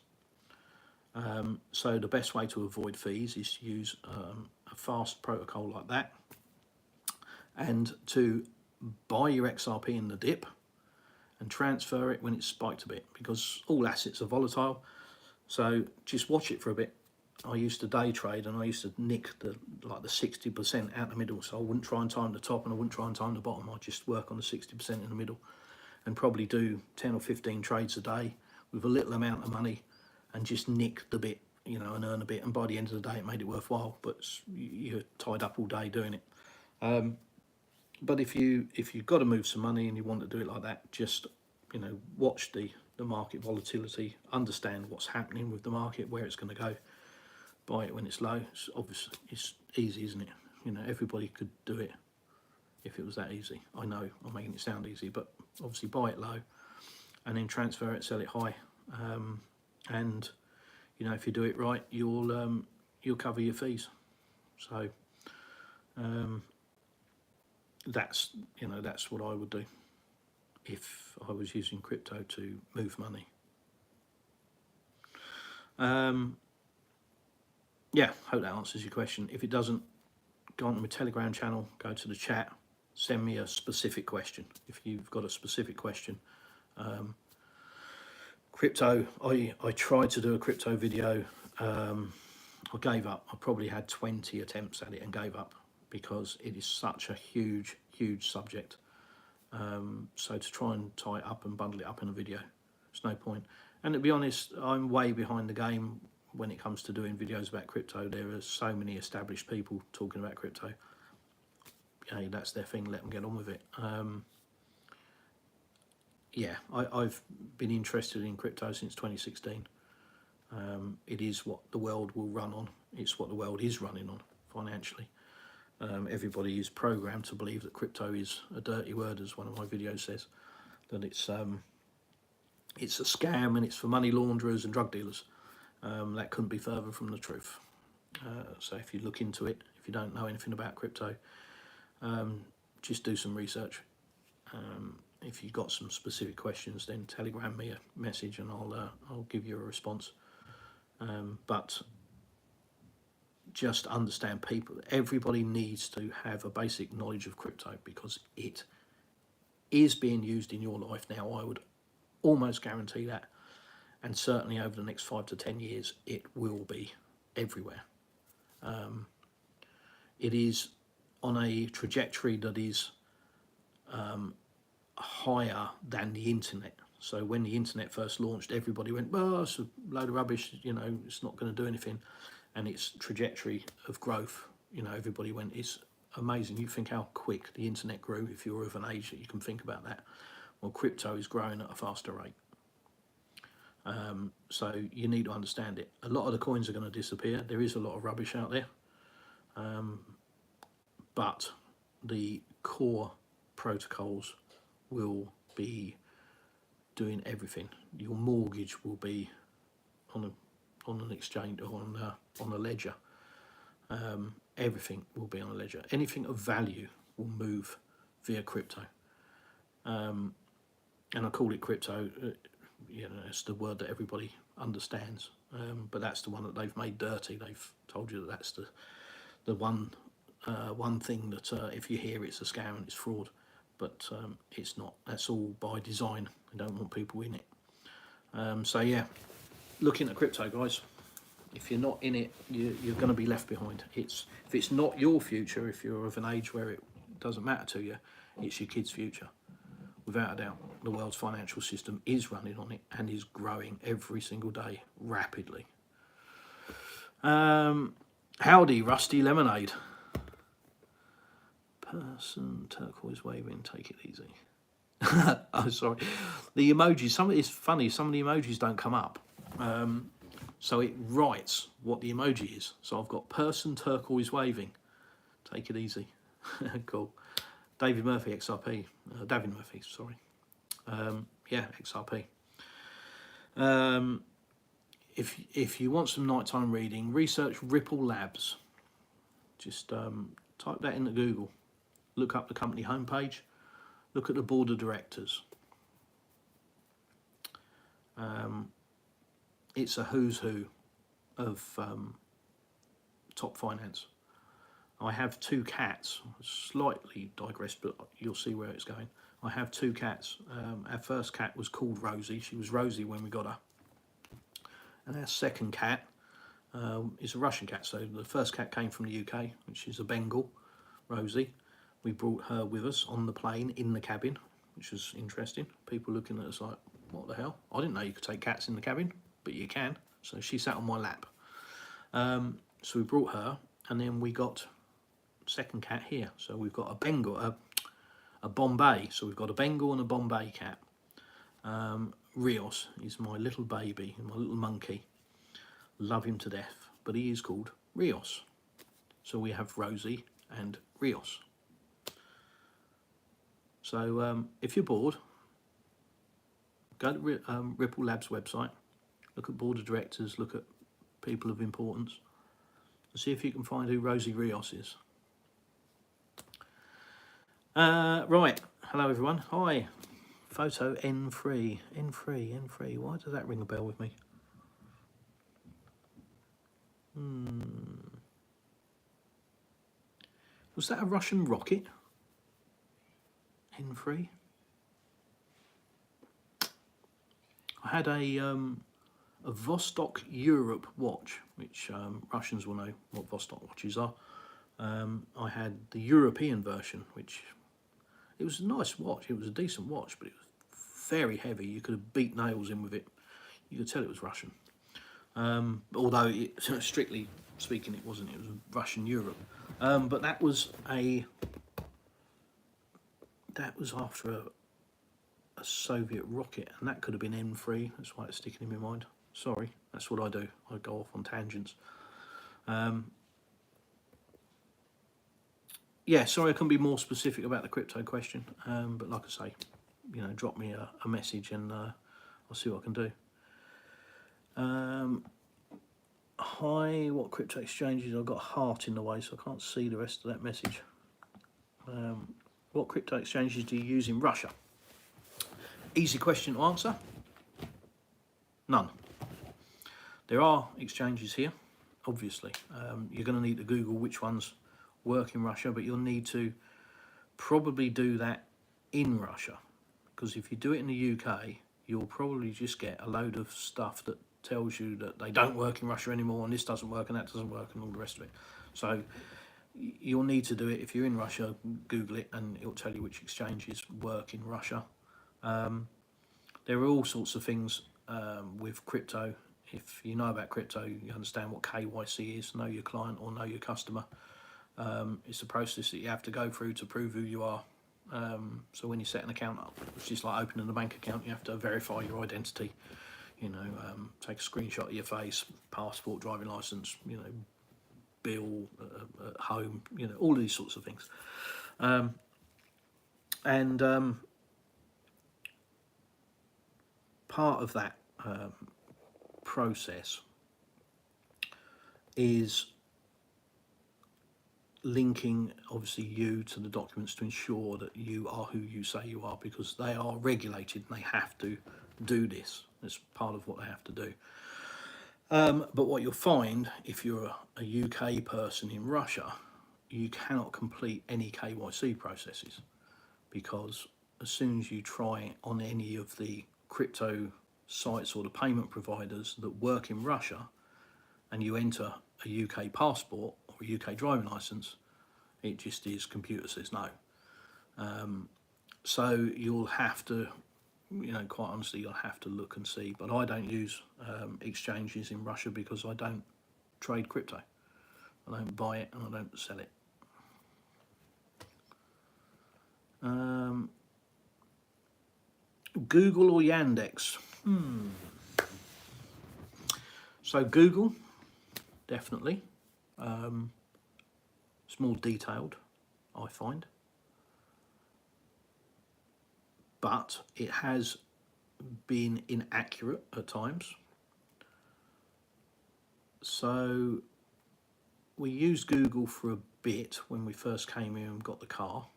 So the best way to avoid fees is to use a fast protocol like that, and to buy your XRP in the dip and transfer it when it's spiked a bit, because all assets are volatile. So just watch it for a bit. I used to day trade, and I used to nick the 60% out the middle. So I wouldn't try and time the top, and I wouldn't try and time the bottom. I'd just work on the 60% in the middle, and probably do 10 or 15 trades a day with a little amount of money, and just nick the bit, you know, and earn a bit. And by the end of the day, it made it worthwhile. But you're tied up all day doing it. But if you've got to move some money and you want to do it like that, just, you know, watch the market volatility, understand what's happening with the market, where it's going to go. Buy it when it's low. It's obviously, it's easy, isn't it? You know, everybody could do it if it was that easy. I know I'm making it sound easy, but obviously buy it low and then transfer it, sell it high. And you know, if you do it right, you'll cover your fees. So that's what I would do if I was using crypto to move money. Yeah, hope that answers your question. If it doesn't, go onto my Telegram channel, go to the chat, send me a specific question. If you've got a specific question. Crypto, I tried to do a crypto video. I gave up. I probably had 20 attempts at it and gave up, because it is such a huge subject. So to try and tie it up and bundle it up in a video, there's no point. And to be honest, I'm way behind the game when it comes to doing videos about crypto. There are so many established people talking about crypto. Hey, that's their thing, let them get on with it. Yeah, I've been interested in crypto since 2016. It is what the world will run on. It's what the world is running on financially. Everybody is programmed to believe that crypto is a dirty word, as one of my videos says, that it's a scam and it's for money launderers and drug dealers. That couldn't be further from the truth. So if you look into it, if you don't know anything about crypto, just do some research. If you've got some specific questions, then telegram me a message and I'll give you a response. But just understand, everybody needs to have a basic knowledge of crypto, because it is being used in your life now. I would almost guarantee that. And certainly over the next 5 to 10 years, it will be everywhere. It is on a trajectory that is higher than the internet. So when the internet first launched, everybody went, well, it's a load of rubbish, you know, it's not going to do anything. And its trajectory of growth, you know, everybody went, it's amazing. You think how quick the internet grew, if you're of an age that you can think about that. Well, crypto is growing at a faster rate. So you need to understand it. A lot of the coins are going to disappear. There is a lot of rubbish out there. But the core protocols will be doing everything. Your mortgage will be on an exchange, or on a ledger. Everything will be on a ledger. Anything of value will move via crypto. And I call it crypto. You know, it's the word that everybody understands, but that's the one that they've made dirty. They've told you that that's the one thing that if you hear it's a scam and it's fraud, but it's not. That's all by design. They don't want people in it. So yeah, look into crypto, guys. If you're not in it, you're going to be left behind. If it's not your future, if you're of an age where it doesn't matter to you, it's your kids' future. Without a doubt, the world's financial system is running on it and is growing every single day rapidly. Howdy, Rusty Lemonade. Person turquoise waving, take it easy. Oh, sorry. The emojis, it's funny, some of the emojis don't come up. So it writes what the emoji is. So I've got person turquoise waving, take it easy. Cool. David Murphy, XRP. David Murphy, sorry. Yeah, XRP. If you want some nighttime reading, research Ripple Labs. Just type that into Google. Look up the company homepage. Look at the board of directors. It's a who's who of top finance. I have 2 cats. Slightly digressed, but you'll see where it's going. I have 2 cats. Our first cat was called Rosie. She was Rosie when we got her. And our second cat is a Russian cat. So the first cat came from the UK, which is a Bengal, Rosie. We brought her with us on the plane in the cabin, which was interesting. People looking at us like, what the hell? I didn't know you could take cats in the cabin, but you can. So she sat on my lap. So we brought her, and then we got second cat here. So we've got a Bengal, a Bombay. So we've got a Bengal and a Bombay cat. Rios is my little baby, my little monkey. Love him to death, but he is called Rios. So we have Rosie and Rios. So if you're bored, go to Ripple Labs website, look at board of directors, look at people of importance, and see if you can find who Rosie Rios is. Right, hello everyone. Hi, photo N3, N3. Why does that ring a bell with me? Was that a Russian rocket? N3. I had a Vostok Europe watch, which Russians will know what Vostok watches are. I had the European version, which it was a nice watch. It was a decent watch, but it was very heavy. You could have beat nails in with it. You could tell it was Russian. Although, strictly speaking, it wasn't. It was Russian Europe. But that was after a Soviet rocket, and that could have been N3. That's why it's sticking in my mind. Sorry, that's what I do. I go off on tangents. Yeah, sorry I couldn't be more specific about the crypto question, but like I say, drop me a message and I'll see what I can do. Hi, what crypto exchanges? I've got a heart in the way, so I can't see the rest of that message. What crypto exchanges do you use in Russia? Easy question to answer. None. There are exchanges here, obviously. You're going to need to Google which ones work in Russia, but you'll need to probably do that in Russia, because if you do it in the UK, you'll probably just get a load of stuff that tells you that they don't work in Russia anymore, and this doesn't work and that doesn't work and all the rest of it. So you'll need to do it. If you're in Russia, Google it and it'll tell you which exchanges work in Russia. There are all sorts of things with crypto. If you know about crypto, you understand what KYC is, know your client or know your customer. It's a process that you have to go through to prove who you are. So when you set an account up, it's just like opening a bank account. You have to verify your identity, take a screenshot of your face, passport, driving license, bill at home, all these sorts of things. Part of that process is linking, obviously, you to the documents to ensure that you are who you say you are, because they are regulated and they have to do this. It's part of what they have to do. But what you'll find, if you're a UK person in Russia, you cannot complete any KYC processes, because as soon as you try on any of the crypto sites or the payment providers that work in Russia and you enter a UK passport or a UK driving license, it just is, computer says no. So you'll have to, quite honestly, you'll have to look and see. But I don't use exchanges in Russia because I don't trade crypto. I don't buy it and I don't sell it. Google or Yandex? So Google, definitely. It's more detailed, I find. But it has being inaccurate at times. So we used Google for a bit when we first came here and got the car,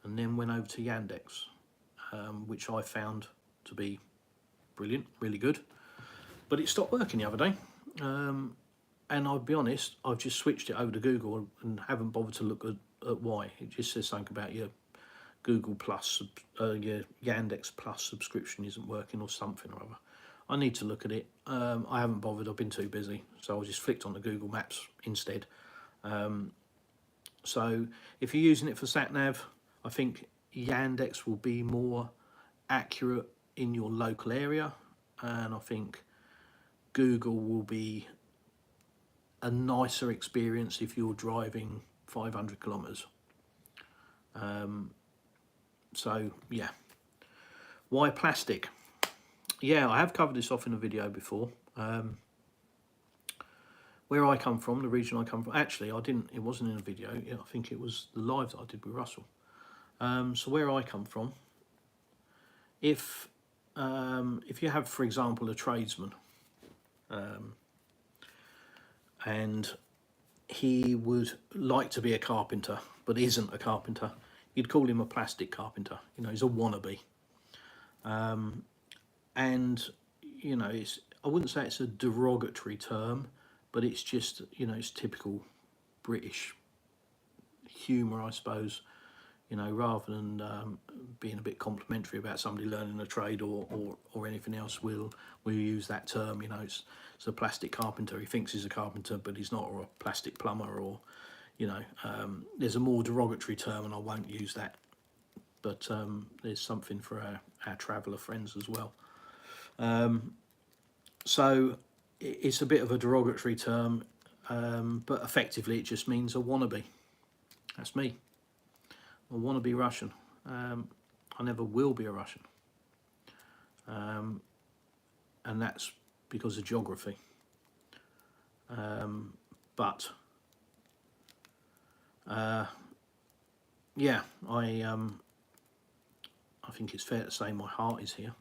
and then went over to Yandex, which I found to be brilliant, really good. But it stopped working the other day. And I'll be honest, I've just switched it over to Google and haven't bothered to look at why. It just says something about your Google Plus, your Yandex Plus subscription isn't working or something or other. I need to look at it. I haven't bothered, I've been too busy. So I just flicked on the Google Maps instead. So if you're using it for sat-nav, I think Yandex will be more accurate in your local area. And I think Google will be a nicer experience if you're driving 500 kilometers. So yeah, why plastic? Yeah, I have covered this off in a video before. Where I come from, the region I come from, actually I didn't, it wasn't in a video, I think it was the live that I did with Russell. So where I come from, if you have, for example, a tradesman, and he would like to be a carpenter but isn't a carpenter, you'd call him a plastic carpenter. You know, he's a wannabe. And you know, it's, I wouldn't say it's a derogatory term, but it's just, you know, it's typical British humour, I suppose. You know, rather than being a bit complimentary about somebody learning a trade or anything else, we'll use that term. You know, it's a plastic carpenter. He thinks he's a carpenter, but he's not, or a plastic plumber, or, you know, there's a more derogatory term, and I won't use that. But there's something for our traveller friends as well. So it's a bit of a derogatory term, but effectively it just means a wannabe. That's me. I want to be Russian. I never will be a Russian. And that's because of geography. But yeah, I think it's fair to say my heart is here.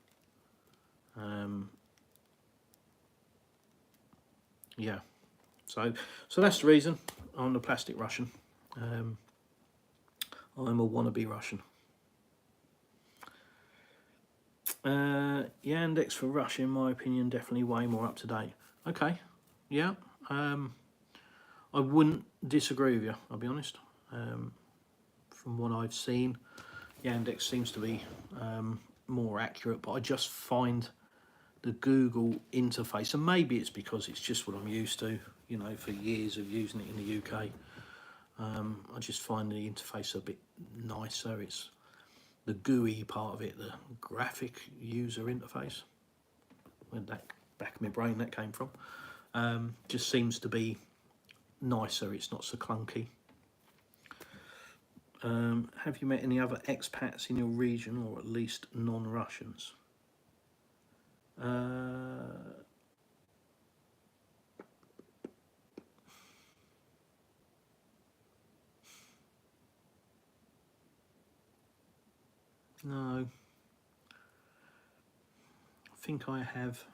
Yeah, so that's the reason I'm the plastic Russian. I'm a wannabe Russian. Yandex for Russia, in my opinion, definitely way more up to date. Okay, yeah, I wouldn't disagree with you, I'll be honest. From what I've seen, Yandex seems to be more accurate, but I just find the Google interface, and maybe it's because it's just what I'm used to, you know, for years of using it in the UK. I just find the interface a bit nicer. It's the GUI part of it, the graphic user interface, where that back of my brain that came from, just seems to be nicer. It's not so clunky. Have you met any other expats in your region, or at least non-Russians? No. I think I have.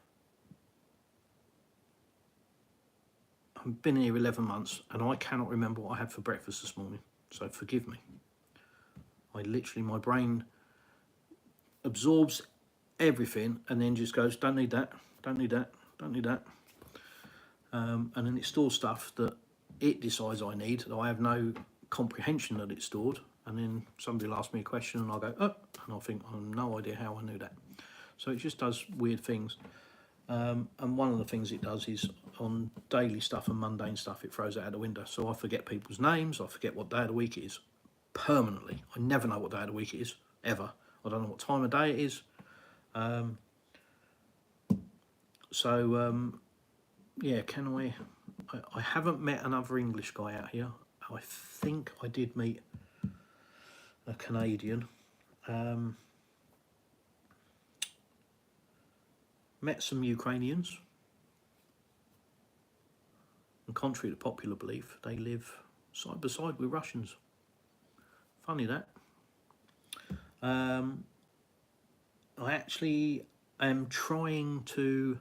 I've been here 11 months and I cannot remember what I had for breakfast this morning, so forgive me. I literally, my brain absorbs everything and then just goes, don't need that, don't need that, don't need that. And then it stores stuff that it decides I need, that I have no comprehension that it's stored. And then somebody will ask me a question and I'll go, oh, and I'll think, I have no idea how I knew that. So it just does weird things. And one of the things it does is on daily stuff and mundane stuff, it throws it out the window. So I forget people's names, I forget what day of the week it is, permanently. I never know what day of the week it is, ever. I don't know what time of day it is. Yeah, I haven't met another English guy out here. I think I did meet a Canadian. Met some Ukrainians. And contrary to popular belief, they live side by side with Russians. Funny that. I actually am trying to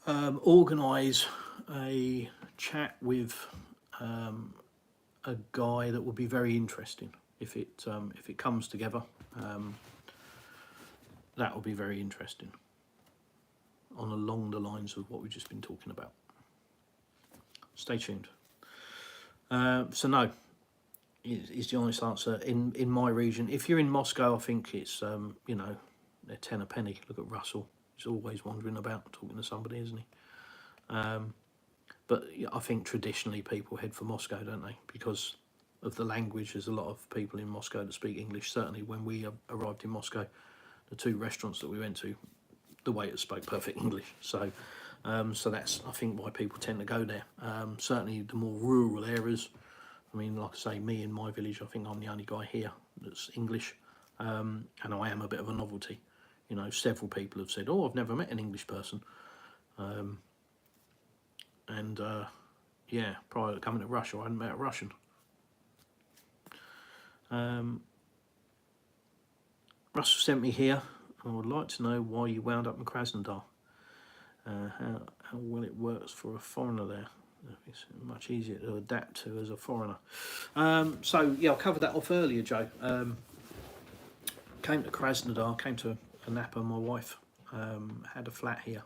organise a chat with a guy that will be very interesting if it comes together. That will be very interesting along the lines of what we've just been talking about. Stay tuned. So no, is the honest answer. In my region, if you're in Moscow, I think it's you know, they're 10 a penny. Look at Russell; he's always wandering about talking to somebody, isn't he? But I think traditionally people head for Moscow, don't they? Because of the language. There's a lot of people in Moscow that speak English. Certainly when we arrived in Moscow, the 2 restaurants that we went to, the waiters spoke perfect English. So so that's, I think, why people tend to go there. Certainly the more rural areas, I mean, like I say, me in my village, I think I'm the only guy here that's English, and I am a bit of a novelty. You know, several people have said, oh, I've never met an English person. Yeah, prior to coming to Russia, I hadn't met a Russian. Russell sent me here. I would like to know why you wound up in Krasnodar. How well it works for a foreigner there. It's much easier to adapt to as a foreigner. So yeah, I covered that off earlier, Joe. Came to Krasnodar, came to Napa. My wife had a flat here,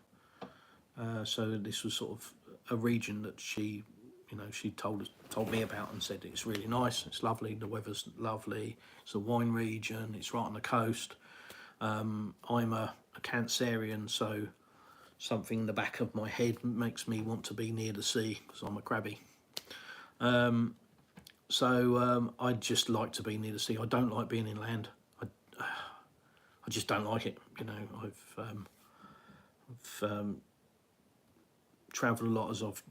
so this was sort of a region that she, you know, she told me about and said it's really nice, it's lovely, the weather's lovely, it's a wine region, it's right on the coast. I'm a Cancerian, so something in the back of my head makes me want to be near the sea because I'm a crabby. So I just like to be near the sea. I don't like being inland. I just don't like it. You know, I've travelled a lot, as I've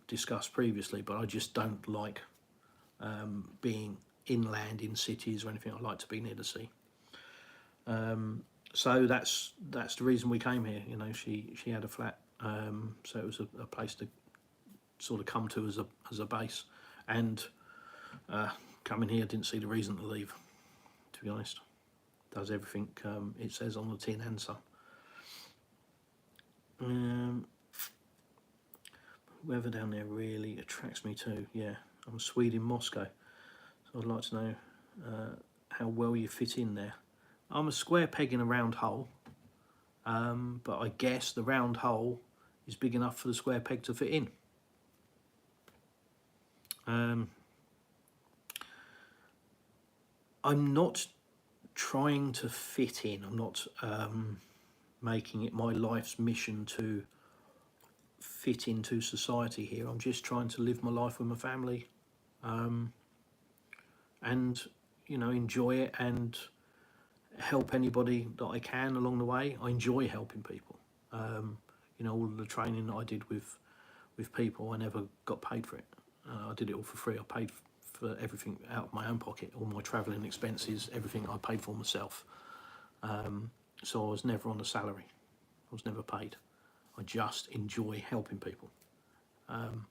discussed previously, but I just don't like being inland in cities or anything. I like to be near the sea. So that's the reason we came here. You know, she had a flat, so it was a place to sort of come to as a base. And coming here, didn't see the reason to leave, to be honest. Does everything it says on the tin and some. Weather down there really attracts me too. Yeah, I'm a Swede in Moscow, so I'd like to know how well you fit in there. I'm a square peg in a round hole, but I guess the round hole is big enough for the square peg to fit in. I'm not trying to fit in. I'm not making it my life's mission to fit into society here. I'm just trying to live my life with my family, and you know, enjoy it and help anybody that I can along the way. I enjoy helping people. You know, all the training that I did with people, I never got paid for it. I did it all for free. I paid for everything out of my own pocket, all my travelling expenses, everything I paid for myself. So I was never on a salary. I was never paid. I just enjoy helping people. And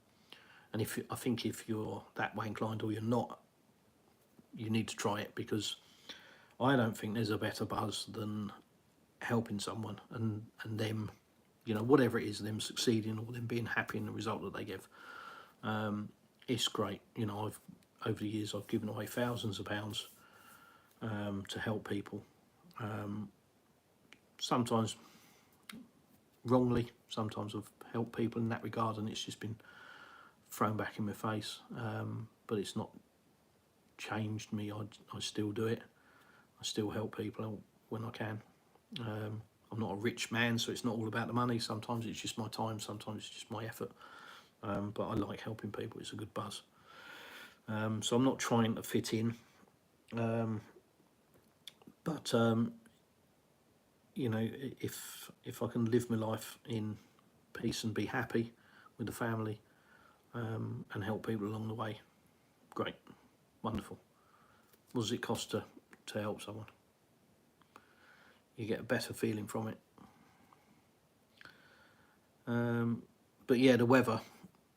I think if you're that way inclined or you're not, you need to try it, because I don't think there's a better buzz than helping someone and them, you know, whatever it is, them succeeding or them being happy in the result that they give. It's great. You know, over the years I've given away thousands of pounds to help people. Sometimes wrongly, sometimes I've helped people in that regard and it's just been thrown back in my face. But it's not changed me. I still do it. I still help people when I can. I'm not a rich man, so it's not all about the money. Sometimes it's just my time, sometimes it's just my effort. But I like helping people. It's a good buzz. So I'm not trying to fit in. But you know, if I can live my life in peace and be happy with the family, and help people along the way, great, wonderful. What does it cost to help someone? You get a better feeling from it. But yeah, the weather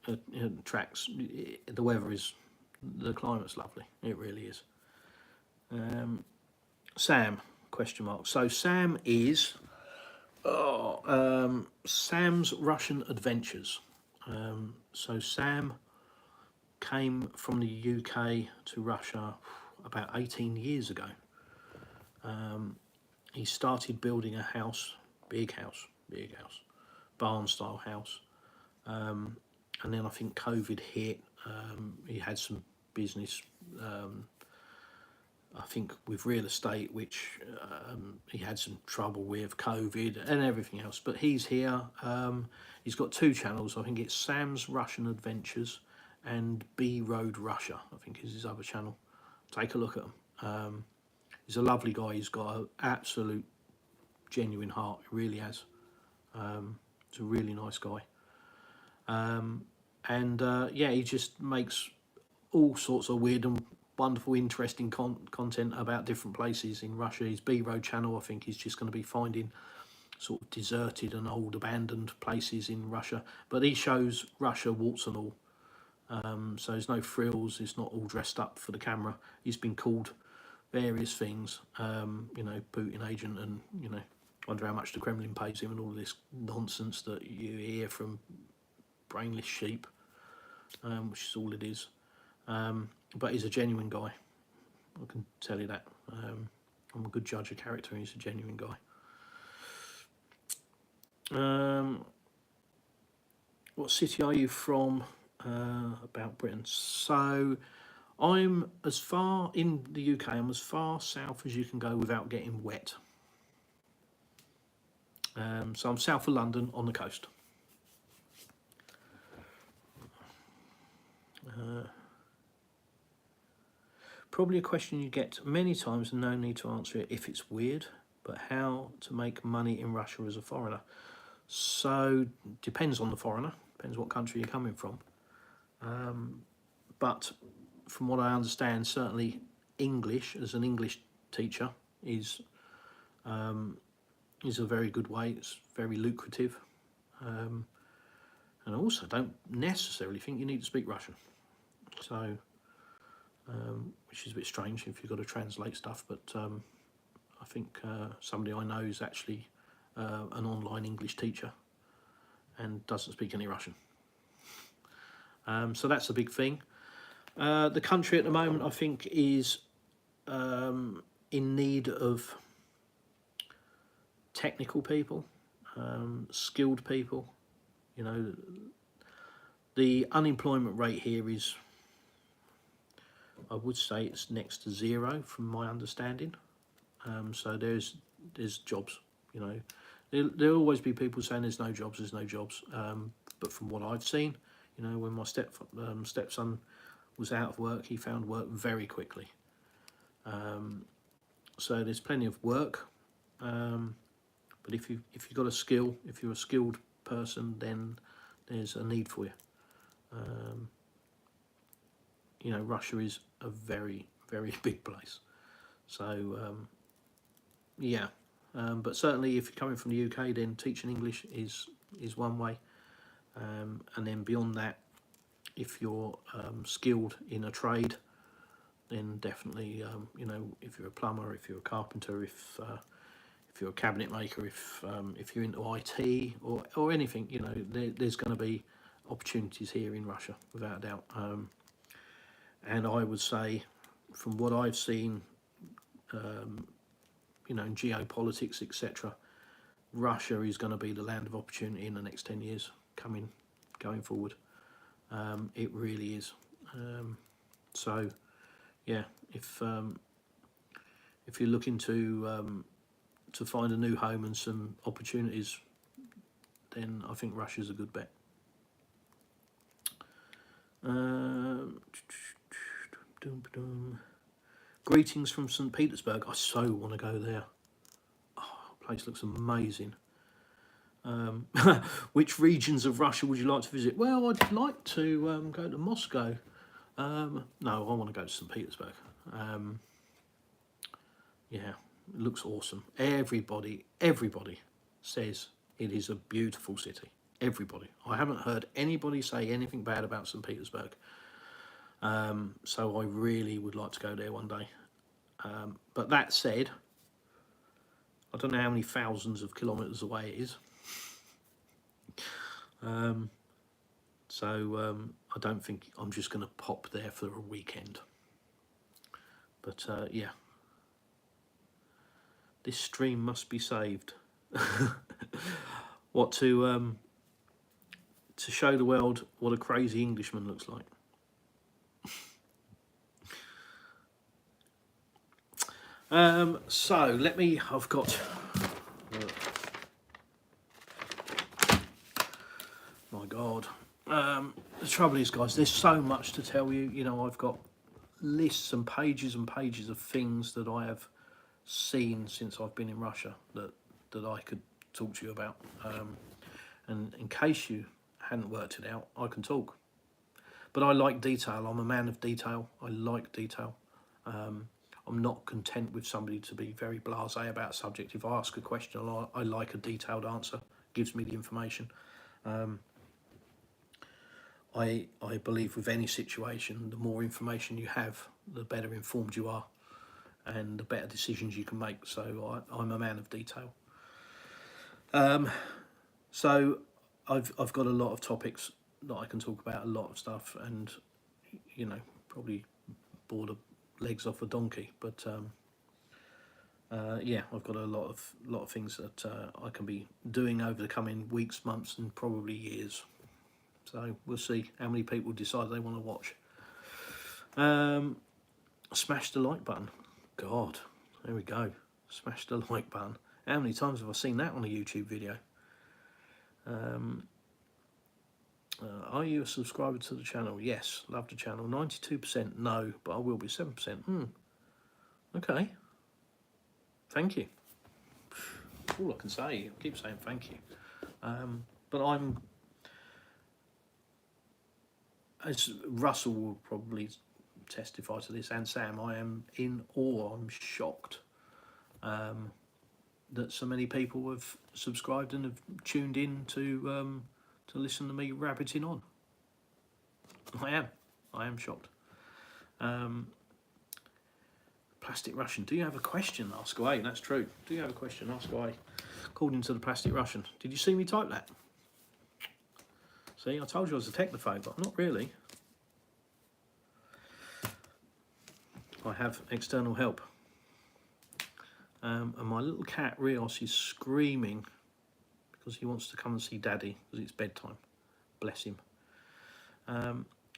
attracts. The weather is, the climate's lovely. It really is. Sam ? So Sam is Oh, Sam's Russian Adventures. So Sam came from the UK to Russia about 18 years ago. He started building a house, big house, barn style house. And then I think COVID hit. He had some business, I think, with real estate, which he had some trouble with COVID and everything else. But he's here. He's got two channels. I think it's Sam's Russian Adventures and B Road Russia, I think is his other channel. Take a look at him. He's a lovely guy. He's got an absolute genuine heart. He really has. He's a really nice guy. And yeah, he just makes all sorts of weird and wonderful, interesting content about different places in Russia. His B Road channel, I think, is just going to be finding sort of deserted and old abandoned places in Russia. But he shows Russia warts and all. So there's no frills. It's not all dressed up for the camera. He's been called various things, you know, Putin agent, and you know, wonder how much the Kremlin pays him, and all this nonsense that you hear from brainless sheep, which is all it is. But he's a genuine guy. I can tell you that. I'm a good judge of character, and he's a genuine guy. What city are you from? About Britain. So I'm as far in the UK. I'm as far south as you can go without getting wet. So I'm south of London on the coast. Probably a question you get many times and no need to answer it if it's weird, but how to make money in Russia as a foreigner? So depends on the foreigner, depends what country you're coming from. But from what I understand, certainly English as an English teacher is a very good way. It's very lucrative, and I also don't necessarily think you need to speak Russian. So, which is a bit strange if you've got to translate stuff. But I think somebody I know is actually an online English teacher and doesn't speak any Russian. So that's a big thing. The country at the moment, I think, is in need of technical people, skilled people. You know, the unemployment rate here is, I would say, it's next to zero from my understanding. So there's jobs. You know, there'll always be people saying there's no jobs, but from what I've seen, you know, when my stepson was out of work, he found work very quickly. So there's plenty of work. But if you've got a skill, if you're a skilled person, then there's a need for you. You know, Russia is a very, very big place. So yeah, but certainly if you're coming from the UK, then teaching English is one way. And then beyond that, if you're skilled in a trade, then definitely, you know, if you're a plumber, if you're a carpenter, if you're a cabinet maker, if you're into IT or anything, you know, there's going to be opportunities here in Russia, without a doubt. And I would say, from what I've seen, you know, in geopolitics, etc., Russia is going to be the land of opportunity in the next 10 years going forward. It really is. So, yeah, if you're looking to find a new home and some opportunities, then I think Russia's a good bet. Greetings from St. Petersburg. I so want to go there. Oh, the place looks amazing. Which regions of Russia would you like to visit? Well, I'd like to go to Moscow. No, I want to go to St. Petersburg. Yeah, it looks awesome. Everybody says it is a beautiful city. Everybody. I haven't heard anybody say anything bad about St. Petersburg. So I really would like to go there one day. But that said, I don't know how many thousands of kilometres away it is. I don't think I'm just going to pop there for a weekend. But yeah, this stream must be saved. What, to show the world what a crazy Englishman looks like. So let me, I've got, my God. The trouble is, guys, there's so much to tell you. You know, I've got lists and pages of things that I have seen since I've been in Russia that I could talk to you about. And in case you hadn't worked it out, I can talk. But I like detail. I'm a man of detail. I like detail. I'm not content with somebody to be very blasé about a subject. If I ask a question, I like a detailed answer. Gives me the information. I believe with any situation, the more information you have, the better informed you are, and the better decisions you can make. So I'm a man of detail. So I've got a lot of topics that I can talk about, a lot of stuff, and you know, probably bore the legs off a donkey, but yeah, I've got a lot of things that I can be doing over the coming weeks, months, and probably years. So we'll see how many people decide they want to watch. Smash the like button. God, there we go. Smash the like button. How many times have I seen that on a YouTube video? Are you a subscriber to the channel? Yes, love the channel. 92% no, but I will be 7%. Okay. Thank you. All I can say, I keep saying thank you. But I'm, as Russell will probably testify to this, and Sam, I am in awe. I'm shocked that so many people have subscribed and have tuned in to listen to me rabbiting on. I am shocked. Plastic Russian, do you have a question? Ask away. That's true. Do you have a question? Ask away. According to the Plastic Russian. Did you see me type that? See, I told you I was a technophobe, but not really. I have external help. And my little cat, Rios, is screaming because he wants to come and see Daddy because it's bedtime. Bless him.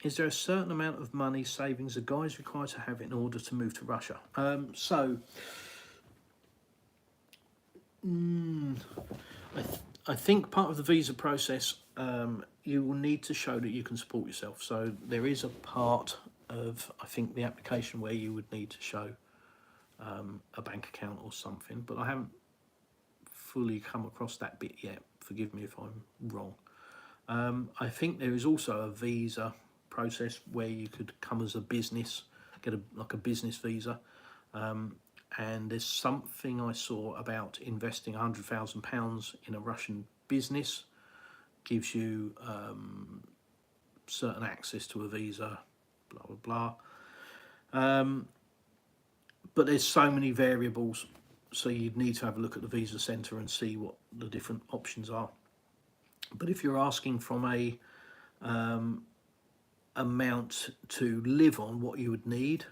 Is there a certain amount of money savings a guy's required to have in order to move to Russia? I think part of the visa process, you will need to show that you can support yourself. So there is a part of, I think, the application where you would need to show a bank account or something, but I haven't fully come across that bit yet. Forgive me if I'm wrong. I think there is also a visa process where you could come as a business, get like a business visa, and there's something I saw about investing £100,000 in a Russian business gives you certain access to a visa, blah blah blah. But there's so many variables, so you'd need to have a look at the visa centre and see what the different options are. But if you're asking from a amount to live on, what you would need,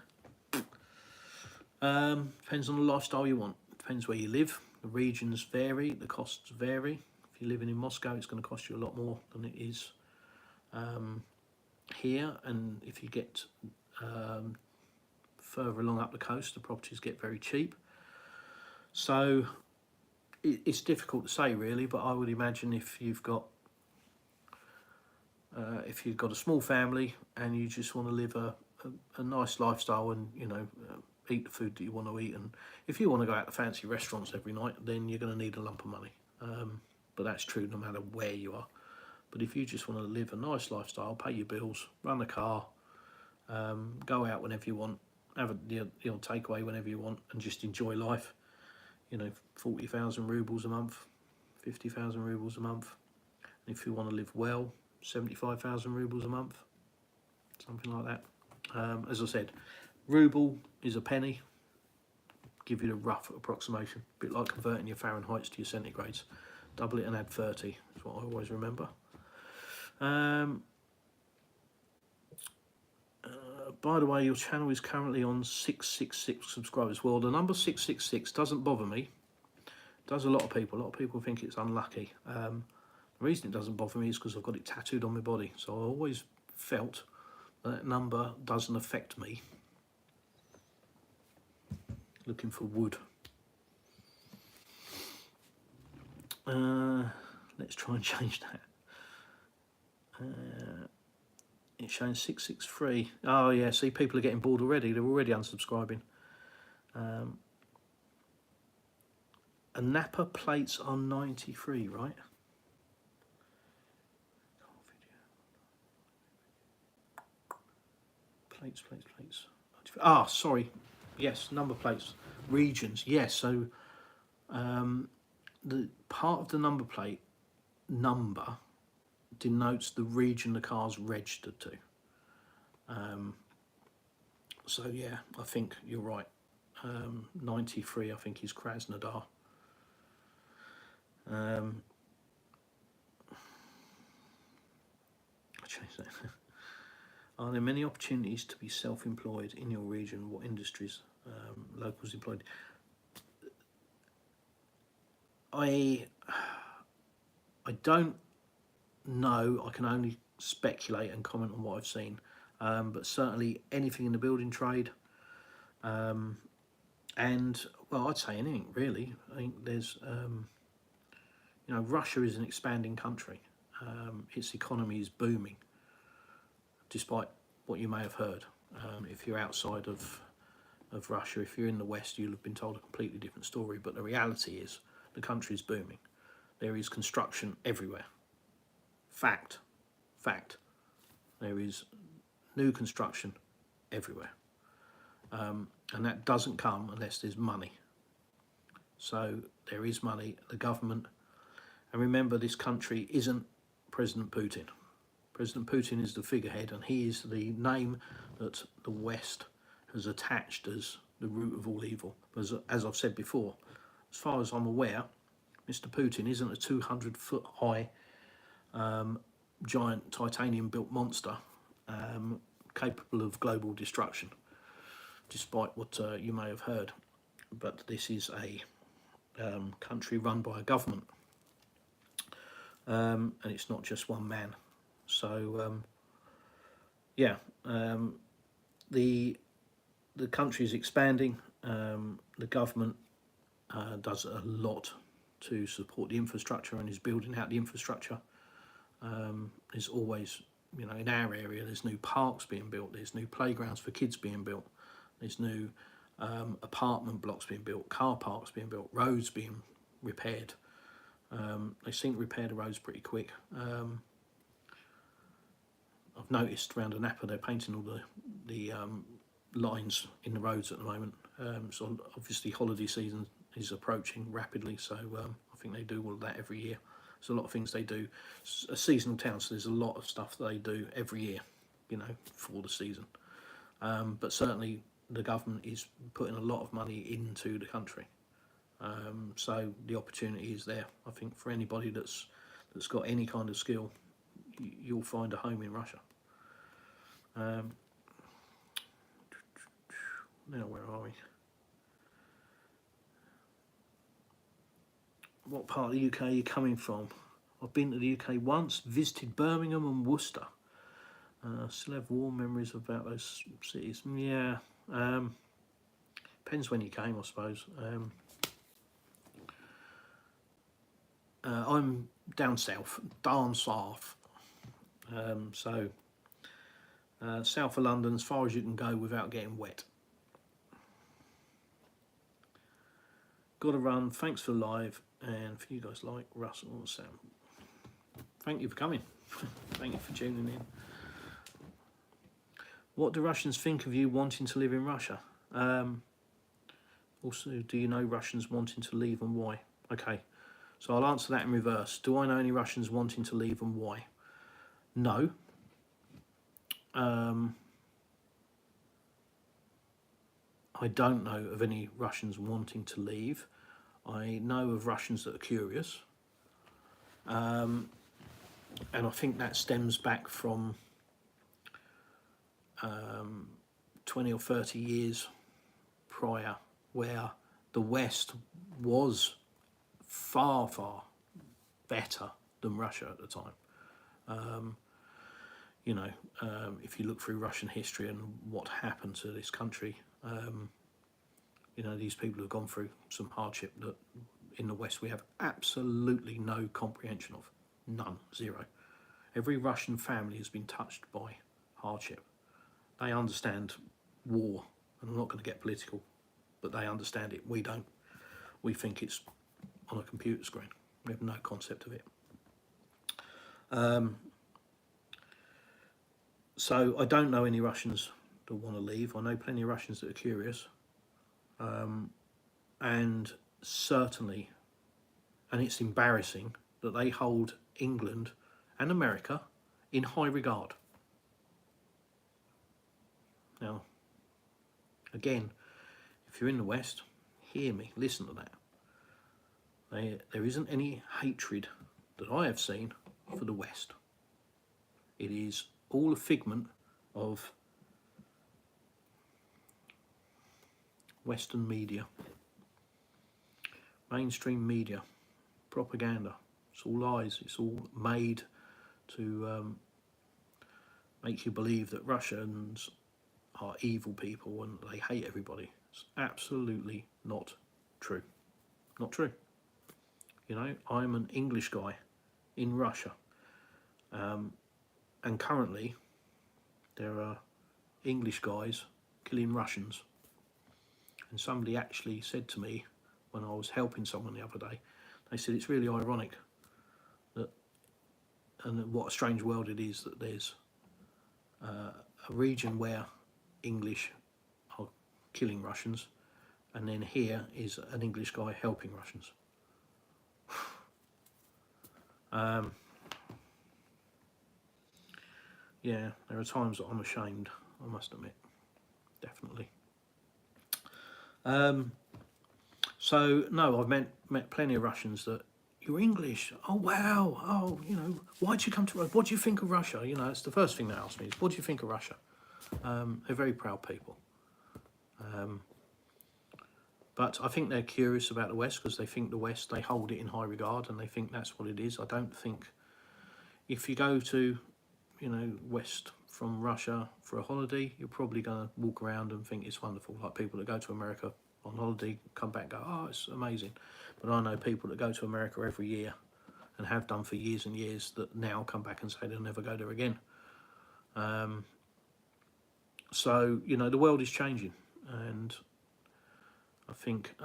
depends on the lifestyle you want. Depends where you live. The regions vary, the costs vary. If you're living in Moscow, it's going to cost you a lot more than it is here. And if you get further along up the coast, the properties get very cheap. So it's difficult to say really, but I would imagine if you've got a small family and you just want to live a nice lifestyle and, you know, eat the food that you want to eat, and if you want to go out to fancy restaurants every night, then you're going to need a lump of money. But that's true no matter where you are. But if you just want to live a nice lifestyle, pay your bills, run a car, go out whenever you want, have the odd takeaway whenever you want, and just enjoy life, you know, 40,000 rubles a month, 50,000 rubles a month. And if you want to live well, 75,000 rubles a month, something like that. As I said, ruble is a penny, give you the rough approximation. A bit like converting your Fahrenheits to your centigrades. Double it and add 30 is what I always remember. By the way, your channel is currently on 666 subscribers. Well, the number 666 doesn't bother me. It does a lot of people. A lot of people think it's unlucky. The reason it doesn't bother me is because I've got it tattooed on my body. So I always felt that number doesn't affect me. Looking for wood. Let's try and change that. It's showing 663. Oh yeah, see, people are getting bored already. They're already unsubscribing. And Napa plates are 93, right? Plates. Ah, sorry. Yes, number plates. Regions. Yes, so the part of the number plate number denotes the region the car's registered to. So yeah, I think you're right. 93, I think, is Krasnodar. I changed that. Are there many opportunities to be self-employed in your region? What industries locals employed? I don't know. I can only speculate and comment on what I've seen, but certainly anything in the building trade, and well, I'd say anything really. I think there's, you know, Russia is an expanding country. Its economy is booming, despite what you may have heard. If you're outside of Russia, if you're in the West, you'll have been told a completely different story. But the reality is, the country is booming. There is construction everywhere. Fact. There is new construction everywhere. And that doesn't come unless there's money. So there is money, the government. And remember, this country isn't President Putin. President Putin is the figurehead, and he is the name that the West has attached as the root of all evil. As I've said before, as far as I'm aware, Mr. Putin isn't a 200-foot high giant titanium-built monster capable of global destruction, despite what you may have heard. But this is a country run by a government, and it's not just one man. So yeah, the country is expanding. The government does a lot to support the infrastructure and is building out the infrastructure. There's always, you know, in our area, there's new parks being built, there's new playgrounds for kids being built, there's new apartment blocks being built, car parks being built, roads being repaired. They seem to repair the roads pretty quick. I've noticed around Napa they're painting all the lines in the roads at the moment. So obviously holiday season is approaching rapidly, so I think they do all of that every year. There's a lot of things they do. It's a seasonal town, so there's a lot of stuff that they do every year, you know, for the season. But certainly the government is putting a lot of money into the country. So the opportunity is there. I think for anybody that's got any kind of skill, you'll find a home in Russia. Now where are we? What part of the UK are you coming from? I've been to the UK once, visited Birmingham and Worcester. Still have warm memories about those cities. Yeah, depends when you came, I suppose. I'm down south, so south of London, as far as you can go without getting wet. Got to run. Thanks for live, and for you guys like Russell and Sam. Thank you for coming. Thank you for tuning in. What do Russians think of you wanting to live in Russia? Also, do you know Russians wanting to leave and why? Okay, so I'll answer that in reverse. Do I know any Russians wanting to leave and why? No. I don't know of any Russians wanting to leave. I know of Russians that are curious. And I think that stems back from 20 or 30 years prior, where the West was far, far better than Russia at the time. If you look through Russian history and what happened to this country, these people have gone through some hardship that in the West we have absolutely no comprehension of. None, zero. Every Russian family has been touched by hardship. They understand war, and I'm not going to get political, but they understand it. We don't. We think it's on a computer screen. We have no concept of it. So I don't know any Russians that want to leave. I know plenty of Russians that are curious. And certainly, and it's embarrassing that they hold England and America in high regard. Now, again, if you're in the West, hear me, listen to that. There isn't any hatred that I have seen for the West. It is all a figment of Western media, mainstream media, propaganda. It's all lies. It's all made to make you believe that Russians are evil people and they hate everybody. It's absolutely not true. Not true. I'm an English guy in Russia, and currently there are English guys killing Russians. And somebody actually said to me when I was helping someone the other day, they said it's really ironic that, and what a strange world it is, that there's a region where English are killing Russians, and then here is an English guy helping Russians. Yeah, there are times that I'm ashamed, I must admit, definitely. So no, I've met plenty of Russians that, you're English, oh wow, oh, why'd you come to Russia, what do you think of Russia? It's the first thing they ask me is, what do you think of Russia? They're very proud people. But I think they're curious about the West because they think the West, they hold it in high regard and they think that's what it is. I don't think, if you go to, West from Russia for a holiday, you're probably going to walk around and think it's wonderful. Like people that go to America on holiday, come back and go, oh, it's amazing. But I know people that go to America every year and have done for years and years that now come back and say they'll never go there again. So, the world is changing, and I think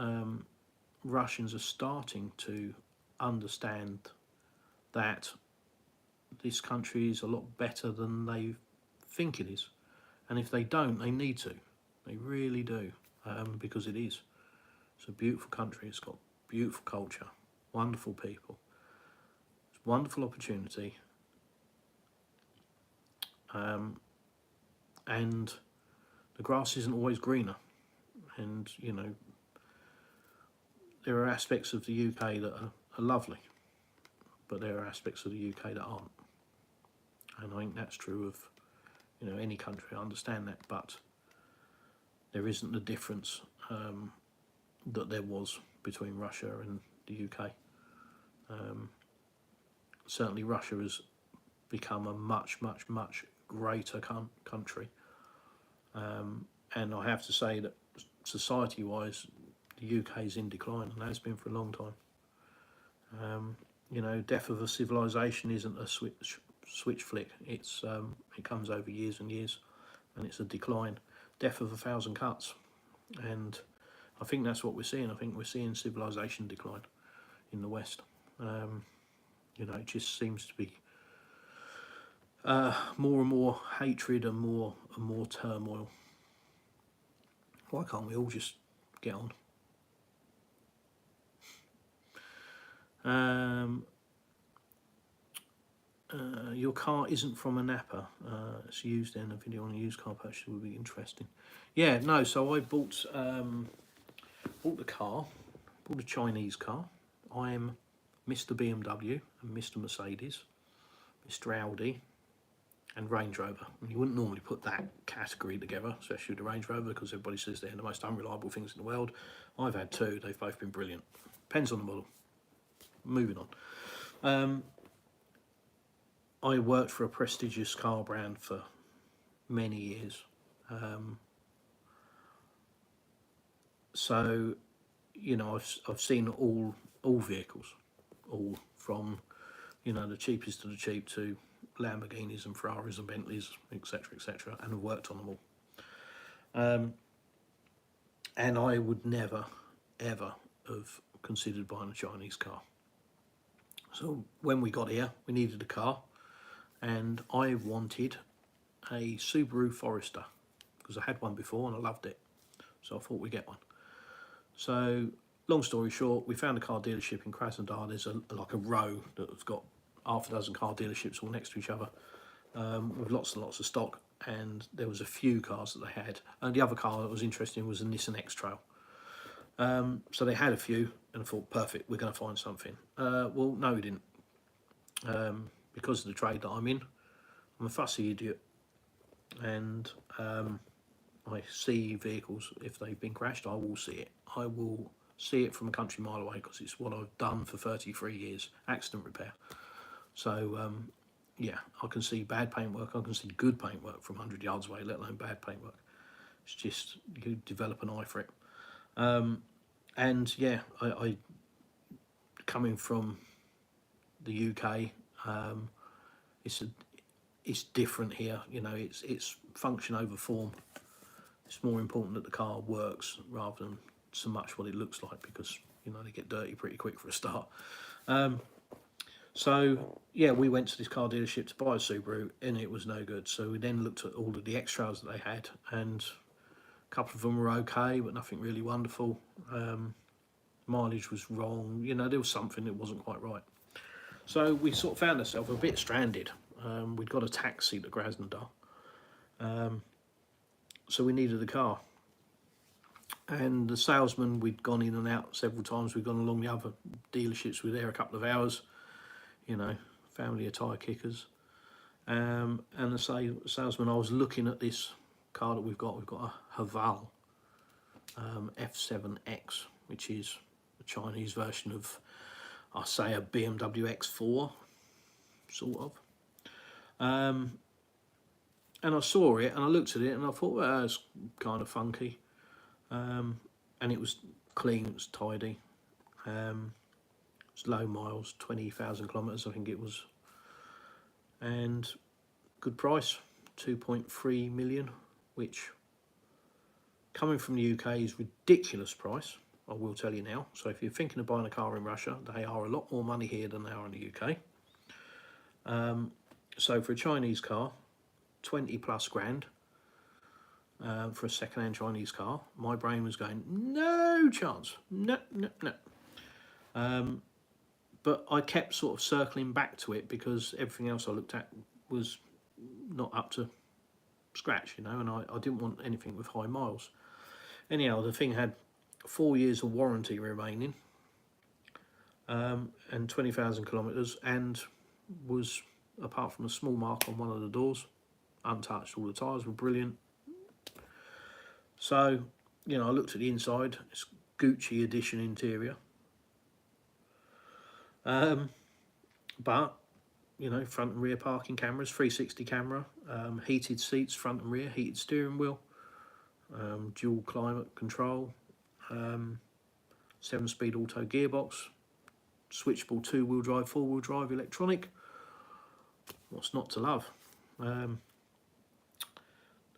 Russians are starting to understand that this country is a lot better than they think it is. And if they don't, they need to. They really do, because it is. It's a beautiful country. It's got beautiful culture, wonderful people, it's a wonderful opportunity. And the grass isn't always greener. And, there are aspects of the UK that are lovely, but there are aspects of the UK that aren't. And I think that's true of, any country. I understand that, but there isn't the difference that there was between Russia and the UK. Certainly Russia has become a much, much, much greater country. And I have to say that society-wise, the UK is in decline, and has been for a long time. Death of a civilization isn't a switch flick. It's it comes over years and years, and it's a decline. Death of 1,000 cuts, and I think that's what we're seeing. I think we're seeing civilization decline in the West. It just seems to be more and more hatred and more turmoil. Why can't we all just get on? Your car isn't from a Napa. It's used in a video on a used car purchase would be interesting. Yeah, no. So I bought the car, bought a Chinese car. I am Mr. BMW and Mr. Mercedes, Mr. Audi, and Range Rover. And you wouldn't normally put that category together, especially with the Range Rover, because everybody says they're the most unreliable things in the world. I've had two. They've both been brilliant. Depends on the model. Moving on. I worked for a prestigious car brand for many years. So, you know, I've seen all vehicles, all from, you know, the cheapest to the cheap to Lamborghinis and Ferraris and Bentleys, etc., and I've worked on them all. And I would never, ever have considered buying a Chinese car. So when we got here, we needed a car, and I wanted a Subaru Forester because I had one before and I loved it. So I thought we'd get one. So long story short, we found a car dealership in Krasnodar. There's like a row that's got half a dozen car dealerships all next to each other, with lots and lots of stock. And there was a few cars that they had. And the other car that was interesting was a Nissan X-Trail. So they had a few, and I thought, perfect, we're going to find something. Well, no, we didn't. Because of the trade that I'm in, I'm a fussy idiot. And I see vehicles, if they've been crashed, I will see it. I will see it from a country mile away because it's what I've done for 33 years, accident repair. So, yeah, I can see bad paintwork, I can see good paintwork from 100 yards away, let alone bad paintwork. It's just, you develop an eye for it. And yeah, I coming from the UK, it's different here. You know, it's function over form. It's more important that the car works rather than so much what it looks like, because, you know, they get dirty pretty quick for a start. So yeah, we went to this car dealership to buy a Subaru, and it was no good. So we then looked at all of the extras that they had, and a couple of them were okay, but nothing really wonderful. Mileage was wrong. You know, there was something that wasn't quite right. So we sort of found ourselves a bit stranded. We'd got a taxi to Krasnodar. So we needed a car. And the salesman, we'd gone in and out several times. We'd gone along the other dealerships. We were there a couple of hours, you know, family of tyre kickers. And the salesman, I was looking at this car that we've got a Haval F7X, which is a Chinese version of, I say, a BMW X4, sort of. And I saw it and I looked at it and I thought, well, that's kind of funky. And it was clean, it was tidy. It was low miles, 20,000 kilometres I think it was. And good price, 2.3 million, which coming from the UK is ridiculous price, I will tell you now. So if you're thinking of buying a car in Russia, they are a lot more money here than they are in the UK. So for a Chinese car, 20 plus grand for a second-hand Chinese car, my brain was going, no chance, no. But I kept sort of circling back to it because everything else I looked at was not up to scratch, you know, and I didn't want anything with high miles. Anyhow, the thing had 4 years of warranty remaining, and 20,000 kilometres, and was, apart from a small mark on one of the doors, untouched. All the tyres were brilliant. So, you know, I looked at the inside. It's Gucci edition interior. But, you know, front and rear parking cameras, 360 camera, heated seats, front and rear, heated steering wheel, dual climate control, 7-speed auto gearbox, switchable 2-wheel drive, 4-wheel drive, electronic. What's not to love?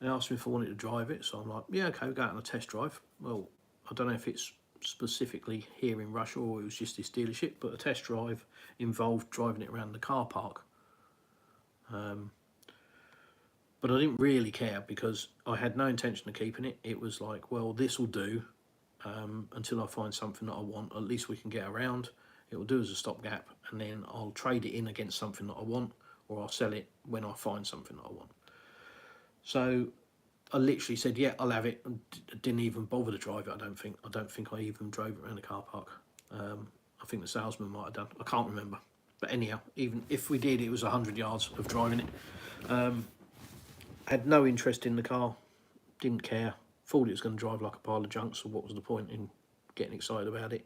They asked me if I wanted to drive it, so I'm like, yeah, okay, we'll go out on a test drive. Well, I don't know if it's specifically here in Russia or it was just this dealership, but a test drive involved driving it around the car park. But I didn't really care because I had no intention of keeping it. It was like, well, this will do until I find something that I want. At least we can get around. It will do as a stopgap, and then I'll trade it in against something that I want, or I'll sell it when I find something that I want. So I literally said, yeah, I'll have it, and didn't even bother to drive it. I don't think I even drove it around the car park. I think the salesman might have done. I can't remember. But anyhow, even if we did, it was 100 yards of driving it. Had no interest in the car, didn't care. Thought it was going to drive like a pile of junk, so what was the point in getting excited about it?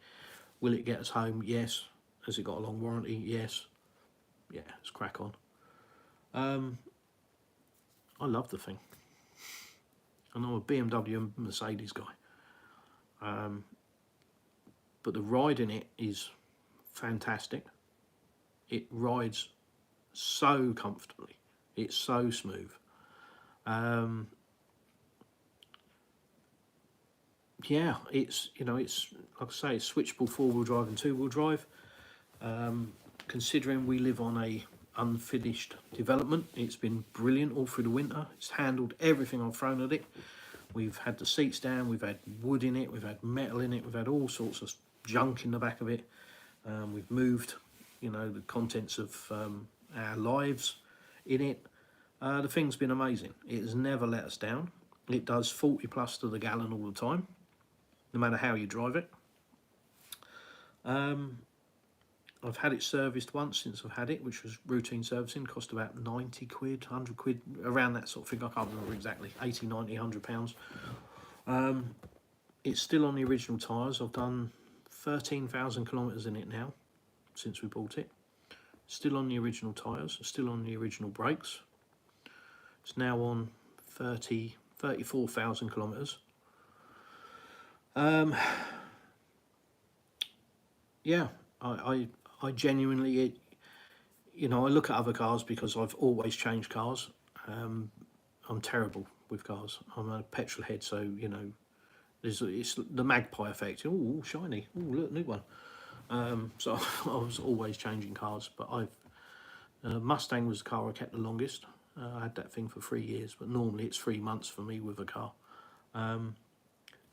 Will it get us home? Yes. Has it got a long warranty? Yes. Yeah, let's crack on. I love the thing. And I'm a BMW and Mercedes guy. But the ride in it is fantastic. It rides so comfortably. It's so smooth. Yeah, it's, you know, it's, like I say, it's switchable 4-wheel drive and 2-wheel drive. Considering we live on a unfinished development, it's been brilliant all through the winter. It's handled everything I've thrown at it. We've had the seats down, we've had wood in it, we've had metal in it, we've had all sorts of junk in the back of it. We've moved, you know, the contents of our lives in it. The thing's been amazing. It has never let us down. It does 40 plus to the gallon all the time, no matter how you drive it. I've had it serviced once since I've had it, which was routine servicing, cost about 90 quid, 100 quid, around that sort of thing. I can't remember exactly, 80, 90, 100 pounds. It's still on the original tyres. I've done 13,000 kilometres in it now, since we bought it. Still on the original tyres, still on the original brakes. It's now on 34,000 kilometres. Yeah, I genuinely, you know, I look at other cars because I've always changed cars. I'm terrible with cars. I'm a petrol head, so, you know, it's the magpie effect. Oh, shiny. Oh, look, new one. So I was always changing cars, but Mustang was the car I kept the longest. I had that thing for 3 years, but normally it's 3 months for me with a car.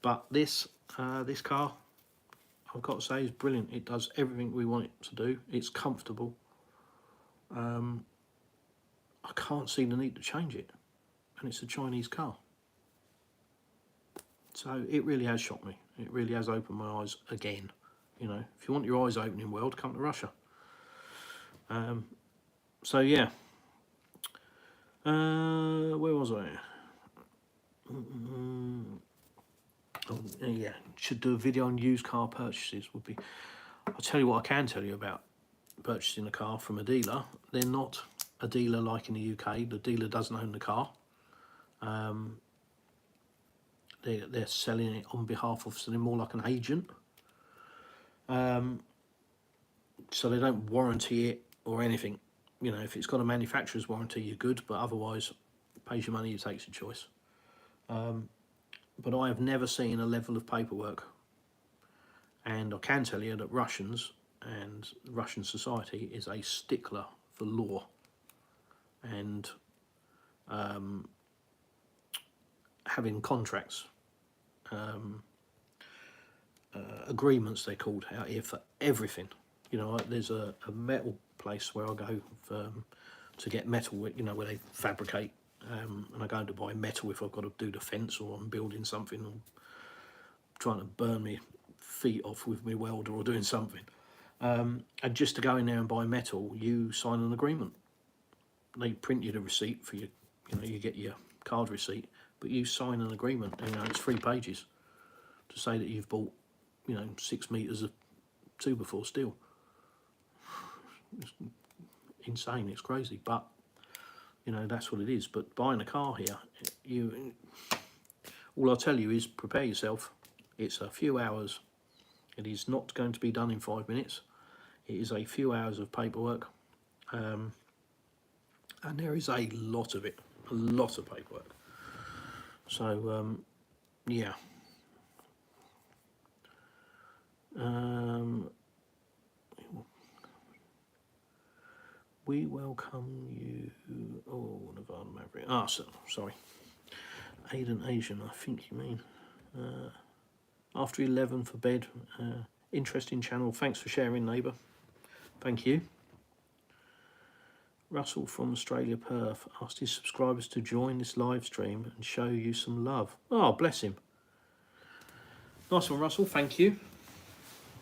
But this car, I've got to say, is brilliant. It does everything we want it to do. It's comfortable. I can't see the need to change it, and it's a Chinese car. So it really has shocked me. It really has opened my eyes again. You know, if you want your eyes opening world, come to Russia. So yeah. Where was I? Oh, yeah, should do a video on used car purchases. Would be. I'll tell you what I can tell you about purchasing a car from a dealer. They're not a dealer like in the UK. The dealer doesn't own the car. They're selling it on behalf of, so they're more like an agent. So they don't warranty it or anything. You know, if it's got a manufacturer's warranty, you're good, but otherwise, pays your money, you take your choice. But I have never seen a level of paperwork. And I can tell you that Russians and Russian society is a stickler for law and having contracts, agreements they're called out here for everything. You know, there's a metal place where I go to get metal, you know, where they fabricate, and I go to buy metal if I've got to do the fence or I'm building something or trying to burn my feet off with my welder or doing something. And just to go in there and buy metal, you sign an agreement. They print you the receipt for your, you know, you get your card receipt, but you sign an agreement. You know, it's 3 pages to say that you've bought, you know, 6 meters of 2x4 steel. It's insane. It's crazy, but you know, that's what it is. But buying a car here, all I'll tell you is prepare yourself. It's a few hours. It is not going to be done in 5 minutes. It is a few hours of paperwork, and there is a lot of it, a lot of paperwork. So yeah. We welcome you. Oh, Nevada Maverick. Ah, so, sorry. Aiden Asian, I think you mean. After 11 for bed. Interesting channel. Thanks for sharing, neighbour. Thank you. Russell from Australia, Perth, asked his subscribers to join this live stream and show you some love. Oh, bless him. Nice one, Russell. Thank you.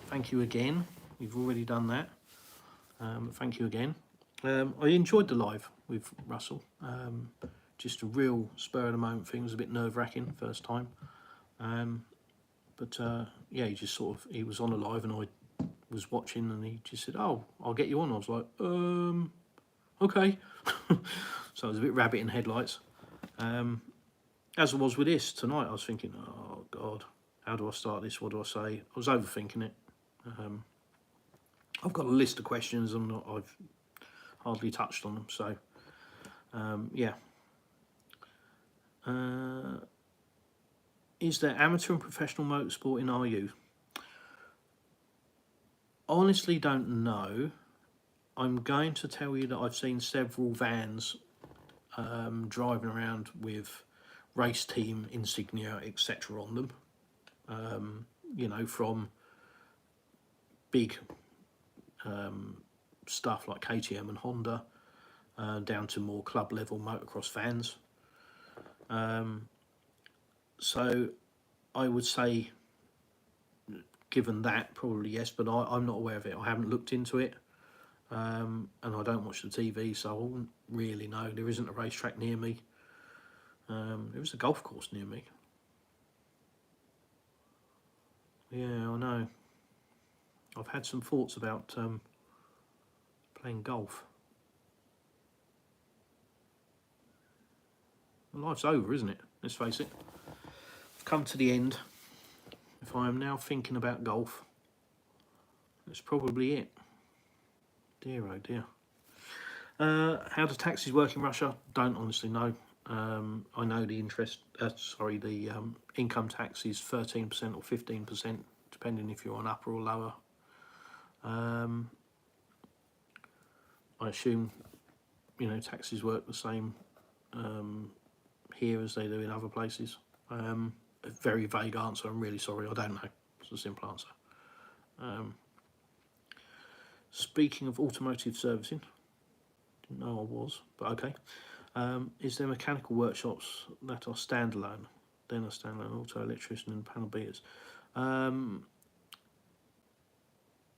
Thank you again. You've already done that. Thank you again. I enjoyed the live with Russell. Just a real spur of the moment thing. It was a bit nerve-wracking first time. But yeah, he was on a live and I was watching and he just said, "Oh, I'll get you on." I was like, okay. So it was a bit rabbit in headlights. As I was with this tonight, I was thinking, oh God, how do I start this? What do I say? I was overthinking it. I've got a list of questions and I've hardly touched on them. So yeah. Is there amateur and professional motorsport in RU? Honestly, don't know. I'm going to tell you that I've seen several vans driving around with race team insignia, etc. on them. You know, from big stuff like KTM and Honda down to more club level motocross vans. So I would say, given that, probably yes, but I'm not aware of it. I haven't looked into it, and I don't watch the TV, so I wouldn't really know. There isn't a racetrack near me. There is a golf course near me. Yeah, I know. I've had some thoughts about playing golf. Life's over, isn't it? Let's face it. I've come to the end. If I am now thinking about golf, that's probably it. Dear, oh dear. How do taxis work in Russia? Don't honestly know. I know the income tax is 13% or 15%, depending if you're on upper or lower. I assume, you know, taxis work the same here as they do in other places. A very vague answer. I'm really sorry. I don't know. It's a simple answer. Speaking of automotive servicing, didn't know I was, but okay. Is there mechanical workshops that are standalone? Then a standalone auto electrician and panel beaters. It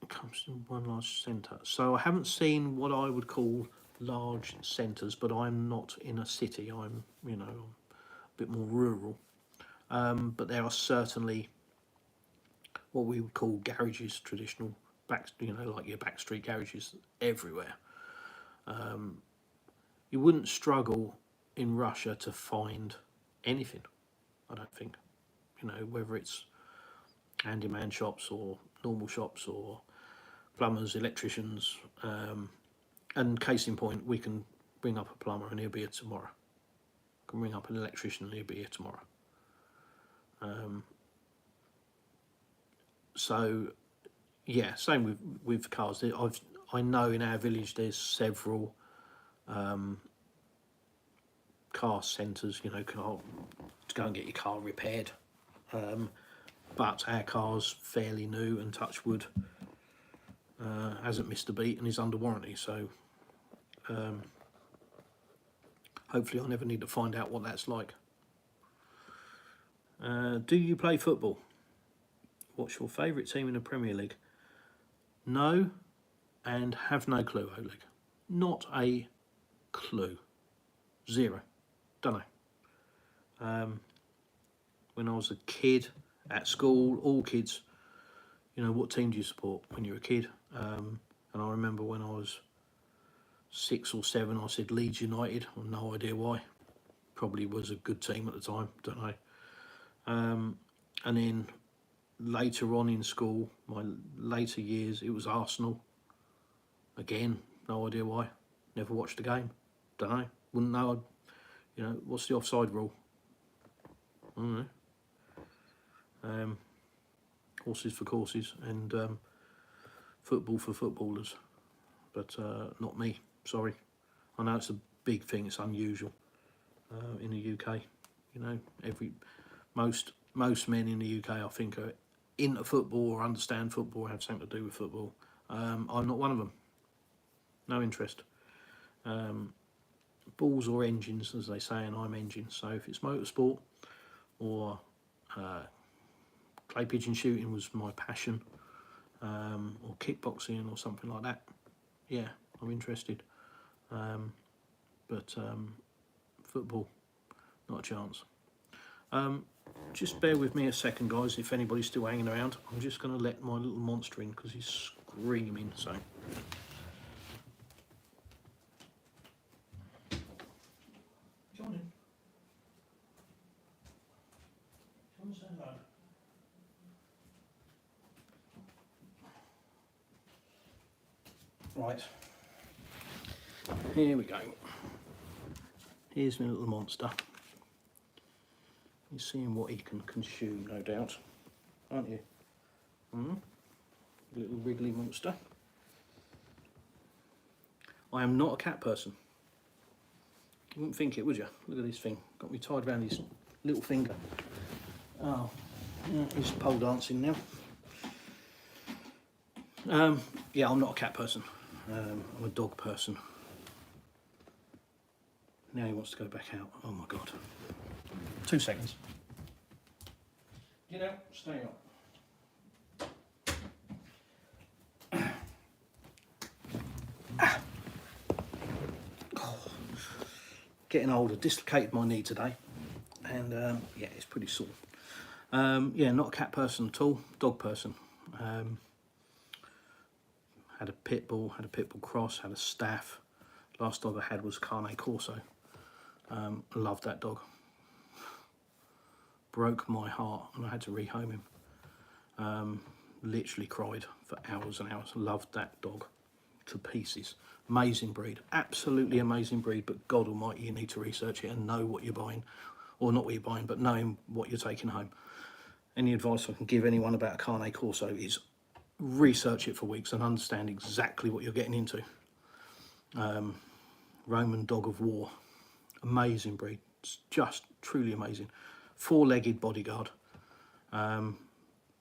comes in one large centre. So I haven't seen what I would call large centres, but I'm not in a city. I'm, you know, a bit more rural. But there are certainly what we would call garages, traditional you know, like your backstreet garages everywhere. You wouldn't struggle in Russia to find anything, I don't think. You know, whether it's handyman shops or normal shops or plumbers, electricians, and case in point, we can ring up a plumber and he'll be here tomorrow. We can ring up an electrician and he'll be here tomorrow. So yeah, same with cars. I know in our village there's several car centres, you know, to go and get your car repaired. But our car's fairly new and touch wood, hasn't missed a beat and is under warranty. So hopefully I'll never need to find out what that's like. Do you play football? What's your favourite team in the Premier League? No, and have no clue, Oleg. Not a clue. Zero. Don't know. When I was a kid at school, all kids, you know, what team do you support when you're a kid? And I remember when I was 6 or 7, I said Leeds United. I have no idea why. Probably was a good team at the time. Don't know. And then later on in school, my later years, it was Arsenal. Again, no idea why. Never watched the game. Don't know. Wouldn't know. You know, what's the offside rule? I don't know. Horses for courses and football for footballers. But not me. Sorry. I know it's a big thing. It's unusual in the UK. You know, most men in the UK, I think, are into football or understand football or have something to do with football. I'm not one of them. No interest. balls or engines, as they say, and I'm engine. So if it's motorsport or clay pigeon shooting was my passion, or kickboxing or something like that, yeah, I'm interested. But football, not a chance. Just bear with me a second, guys, if anybody's still hanging around. I'm just going to let my little monster in because he's screaming, so... John in. John, say hello. Right, here we go. Here's my little monster. You're seeing what he can consume, no doubt, aren't you? Little wriggly monster. I am not a cat person. You wouldn't think it, would you? Look at this thing. Got me tied around his little finger. Oh, yeah, he's pole dancing now. Yeah, I'm not a cat person. I'm a dog person. Now he wants to go back out. Oh my God. 2 seconds. Get out, stay up. Getting older, dislocated my knee today, and yeah, it's pretty sore. Yeah, not a cat person at all, dog person. Had a pit bull cross, had a staff. Last dog I had was Cane Corso. Loved that dog. Broke my heart and I had to rehome him. Literally cried for hours and hours. Loved that dog to pieces. Amazing breed, absolutely amazing breed, but God almighty, you need to research it and know what you're buying, or not what you're buying, but knowing what you're taking home. Any advice I can give anyone about a Cane Corso is research it for weeks and understand exactly what you're getting into. Roman dog of war, amazing breed, it's just truly amazing. 4-legged bodyguard. You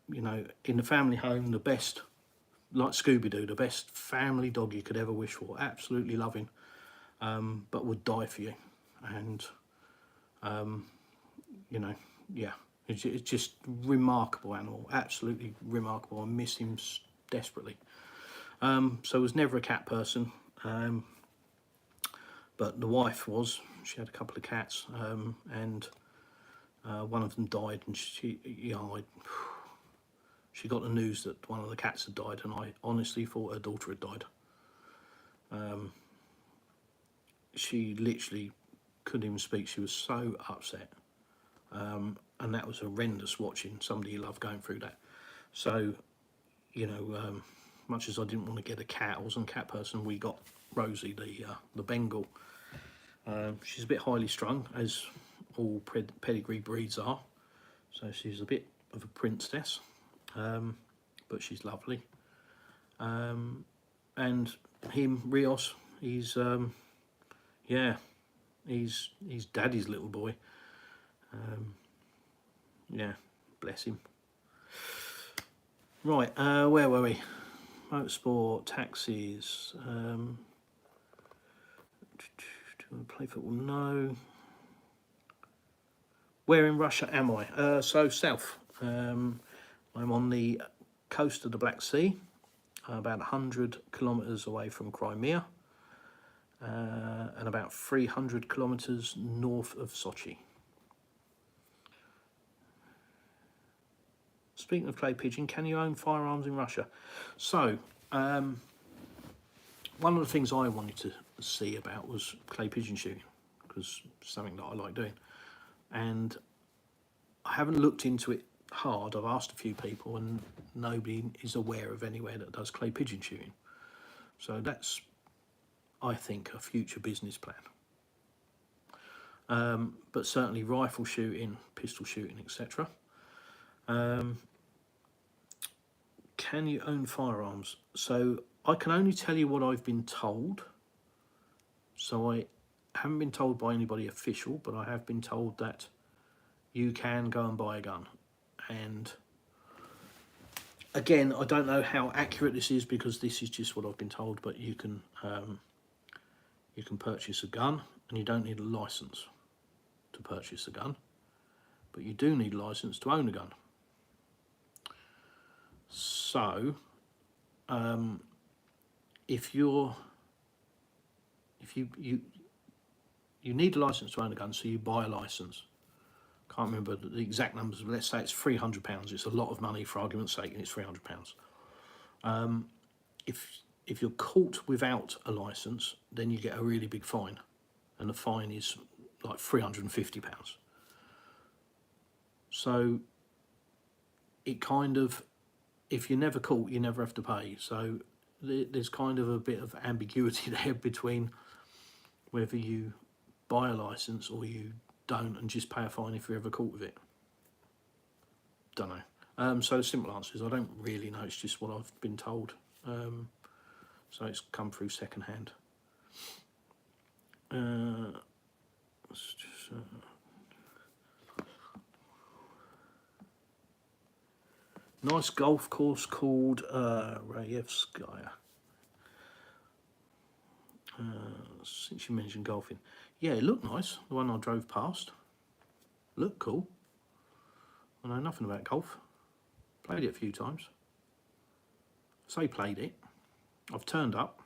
know, in the family home, the best, like Scooby-Doo, the best family dog you could ever wish for. Absolutely loving, but would die for you. And you know, yeah, it's just remarkable animal, absolutely remarkable. I miss him desperately. So I was never a cat person, but the wife was. She had a couple of cats, and one of them died, and she got the news that one of the cats had died, and I honestly thought her daughter had died. She literally couldn't even speak. She was so upset, and that was horrendous watching somebody you love going through that. So, you know, much as I didn't want to get a cat, I wasn't a cat person. We got Rosie, the Bengal. She's a bit highly strung, as all pedigree breeds are. So she's a bit of a princess, but she's lovely. And him, Rios, he's yeah, he's daddy's little boy. Yeah, bless him. Right, where were we? Motorsport, taxis. Do you want to play football? No. Where in Russia am I? So south. I'm on the coast of the Black Sea, about 100 kilometres away from Crimea, and about 300 kilometres north of Sochi. Speaking of clay pigeon, can you own firearms in Russia? So, one of the things I wanted to see about was clay pigeon shooting, because it's something that I like doing. And I haven't looked into it hard. I've asked a few people and nobody is aware of anywhere that does clay pigeon shooting. So that's, I think, a future business plan. But certainly rifle shooting, pistol shooting, etc. Can you own firearms? So I can only tell you what I've been told. So I haven't been told by anybody official, but I have been told that you can go and buy a gun. And again, I don't know how accurate this is, because this is just what I've been told, but you can you can purchase a gun, and you don't need a license to purchase a gun, but you do need a license to own a gun. So if you need a license to own a gun, so you buy a license. Can't remember the exact numbers, but let's say it's £300. It's a lot of money for argument's sake, and it's £300. If you're caught without a license, then you get a really big fine, and the fine is like £350. So it kind of, if you're never caught, you never have to pay. So there's kind of a bit of ambiguity there between whether you buy a license or you don't and just pay a fine if you're ever caught with it. Don't know. So the simple answer is I don't really know. It's just what I've been told. So it's come through second hand. Nice golf course called Rayevskaya. Since you mentioned golfing, yeah, it looked nice. The one I drove past looked cool. I know nothing about golf. Played it a few times. Say played it. I've turned up,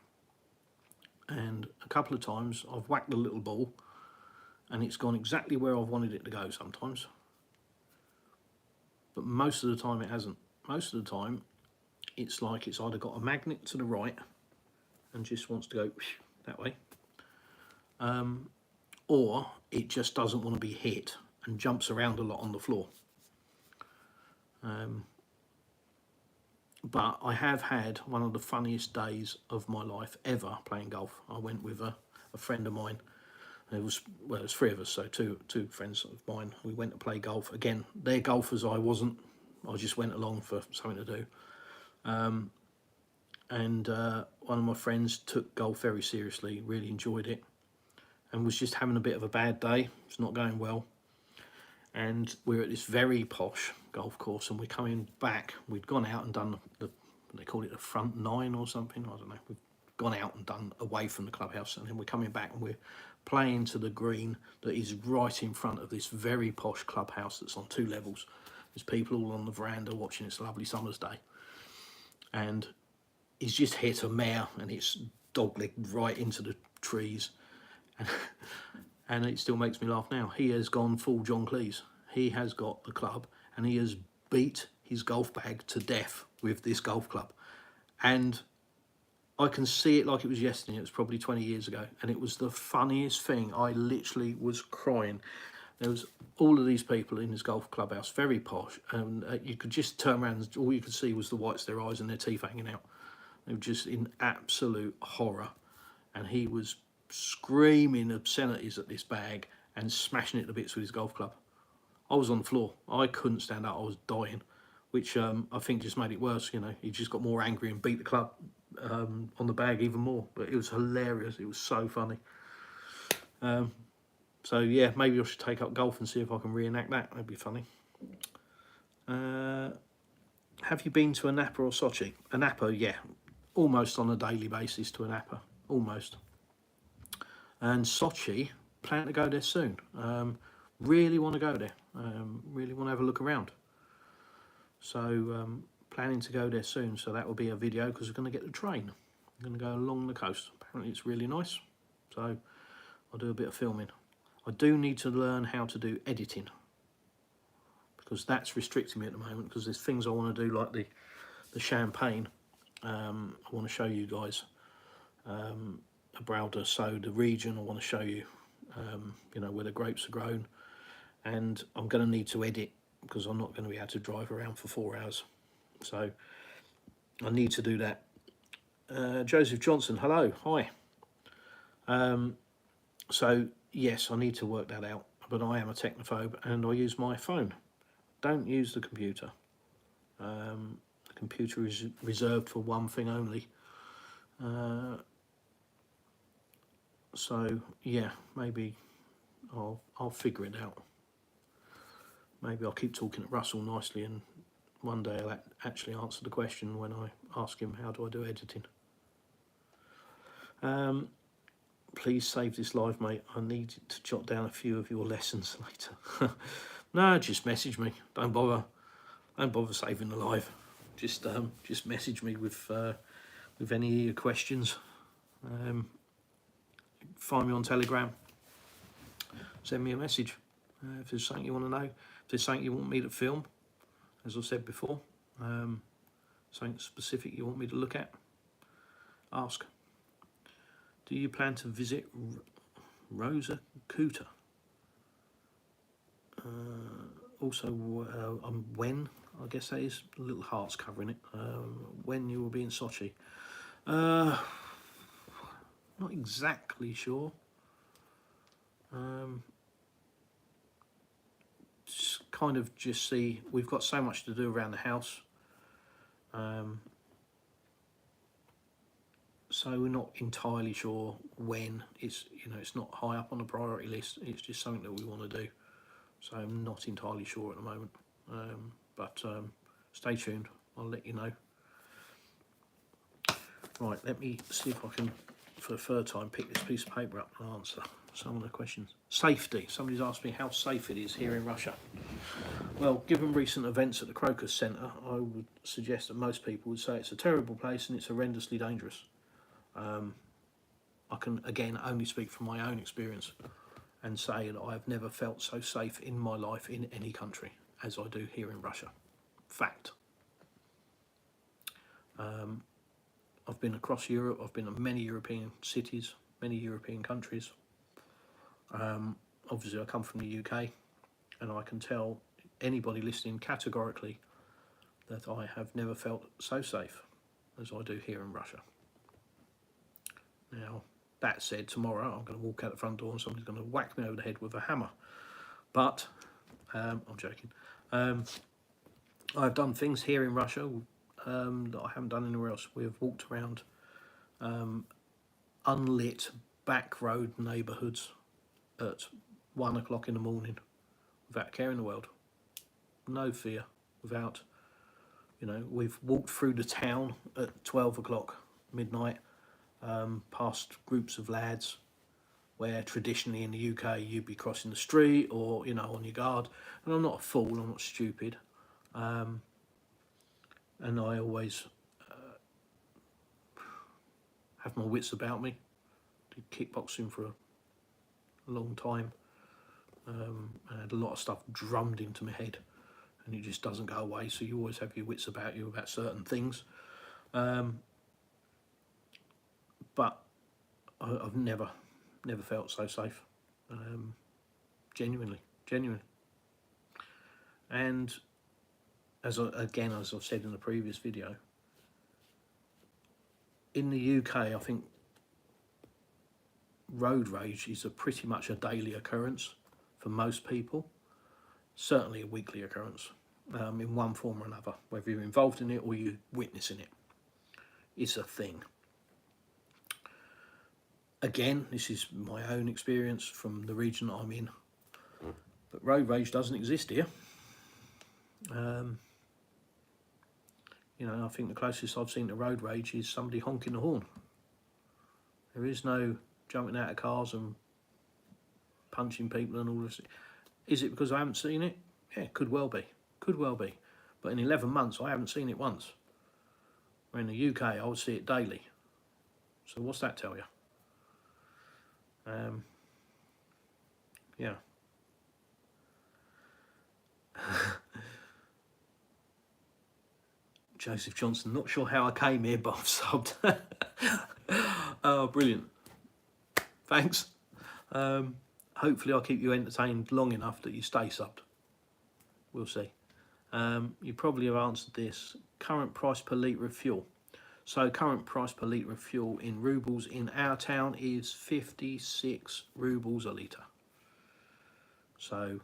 and a couple of times I've whacked the little ball, and it's gone exactly where I've wanted it to go sometimes. But most of the time it hasn't. Most of the time it's like it's either got a magnet to the right and just wants to go that way, or it just doesn't want to be hit and jumps around a lot on the floor. But I have had one of the funniest days of my life ever playing golf. I went with a friend of mine. It was three of us, so two friends of mine. We went to play golf. Again, they're golfers, I wasn't. I just went along for something to do. And one of my friends took golf very seriously, really enjoyed it, and was just having a bit of a bad day. It's not going well. And we're at this very posh golf course, and we're coming back. We'd gone out and done they call it the front nine or something, I don't know. We've gone out and done away from the clubhouse, and then we're coming back and we're playing to the green that is right in front of this very posh clubhouse that's on 2 levels. There's people all on the veranda watching this lovely summer's day. And he's just hit a mare, and it's dog-legged right into the trees. And it still makes me laugh now. He has gone full John Cleese. He has got the club, and he has beat his golf bag to death with this golf club. And I can see it like it was yesterday. It was probably 20 years ago, and it was the funniest thing. I literally was crying. There was all of these people in this golf clubhouse, very posh, and you could just turn around and all you could see was the whites of their eyes and their teeth hanging out. They were just in absolute horror, and he was screaming obscenities at this bag and smashing it to bits with his golf club. I was on the floor. I couldn't stand up. I was dying, which I think just made it worse. You know, he just got more angry and beat the club on the bag even more. But it was hilarious. It was so funny. So yeah, maybe I should take up golf and see if I can reenact that. That'd be funny. Have you been to a Napa or Sochi? A Napa, yeah, almost on a daily basis to a Napa, almost. And Sochi, plan to go there soon. Really want to go there. Really want to have a look around. So planning to go there soon. So that will be a video because we're going to get the train. I'm going to go along the coast. Apparently it's really nice. So I'll do a bit of filming. I do need to learn how to do editing, because that's restricting me at the moment, because there's things I want to do like the champagne. I want to show you guys Abralda, so the region. I want to show you you know, where the grapes are grown, and I'm going to need to edit because I'm not going to be able to drive around for 4 hours, so I need to do that. Joseph Johnson, hello, hi. So yes, I need to work that out, but I am a technophobe and I use my phone. Don't use the computer. The computer is reserved for one thing only. So yeah, maybe I'll figure it out. Maybe I'll keep talking to Russell nicely, and one day I'll actually answer the question when I ask him how do I do editing. please save this live, mate. I need to jot down a few of your lessons later. No, just message me. Don't bother saving the live. Just message me with any of your questions. Find me on Telegram. Send me a message if there's something you want to know. If there's something you want me to film, as I've said before, something specific you want me to look at, ask. Do you plan to visit Rosa Kuta? Also, when? I guess that is little hearts covering it. When you will be in Sochi? Not exactly sure. Just see, we've got so much to do around the house. So we're not entirely sure when. It's not high up on the priority list. It's just something that we want to do. So I'm not entirely sure at the moment. But stay tuned. I'll let you know. Right, let me see if I can, for the third time, pick this piece of paper up and answer some of the questions. Safety. Somebody's asked me how safe it is here in Russia. Well, given recent events at the Crocus Centre, I would suggest that most people would say it's a terrible place and it's horrendously dangerous. I can, again, only speak from my own experience and say that I have never felt so safe in my life in any country as I do here in Russia. Fact. I've been across Europe. I've been to many European cities, many European countries. Obviously, I come from the UK, and I can tell anybody listening categorically that I have never felt so safe as I do here in Russia. Now, that said, tomorrow I'm going to walk out the front door and somebody's going to whack me over the head with a hammer. But, I'm joking. I've done things here in Russia that I haven't done anywhere else. We have walked around unlit back road neighbourhoods at 1 o'clock in the morning without a care in the world. No fear, without, we've walked through the town at 12 o'clock midnight, past groups of lads where traditionally in the UK you'd be crossing the street or, on your guard. And I'm not a fool, I'm not stupid. And I always have my wits about me. Did kickboxing for a long time. I had a lot of stuff drummed into my head and it just doesn't go away, so you always have your wits about you about certain things. But I've never felt so safe. Genuinely. And as I've said in the previous video, in the UK, I think road rage is pretty much a daily occurrence for most people. Certainly a weekly occurrence, in one form or another, whether you're involved in it or you're witnessing it. It's a thing. Again, this is my own experience from the region that I'm in, but road rage doesn't exist here. I think the closest I've seen to road rage is somebody honking the horn. There is no jumping out of cars and punching people and all this. Is it because I haven't seen it? Yeah, could well be. But in 11 months, I haven't seen it once. Where in the UK, I would see it daily. So what's that tell you? Yeah. Joseph Johnson, not sure how I came here, but I've subbed. Oh, brilliant. Thanks. Hopefully I'll keep you entertained long enough that you stay subbed. We'll see. You probably have answered this. Current price per litre of fuel. So current price per litre of fuel in rubles in our town is 56 rubles a litre. So,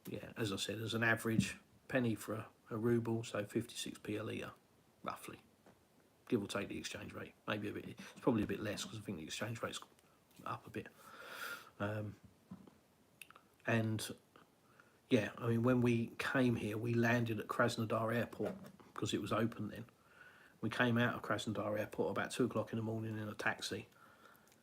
yeah, as I said, as an average, penny for a ruble, so 56p a litre, roughly. Give or take the exchange rate. Maybe a bit, it's probably a bit less because I think the exchange rate's up a bit. And yeah, I mean, when we came here, we landed at Krasnodar Airport because it was open then. We came out of Krasnodar Airport about 2 o'clock in the morning in a taxi,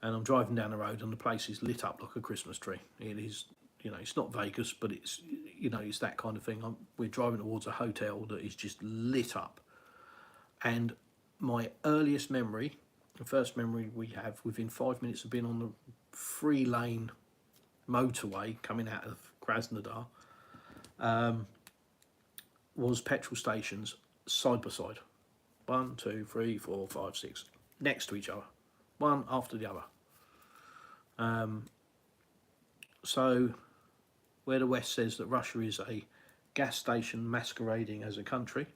and I'm driving down the road and the place is lit up like a Christmas tree. It is, you know, it's not Vegas, but it's, you know, it's that kind of thing. We're driving towards a hotel that is just lit up. And my earliest memory, the first memory we have within 5 minutes of being on the 3-lane motorway coming out of Krasnodar, was petrol stations side by side. 1, 2, 3, 4, 5, 6, next to each other, one after the other. So where the West says that Russia is a gas station masquerading as a country,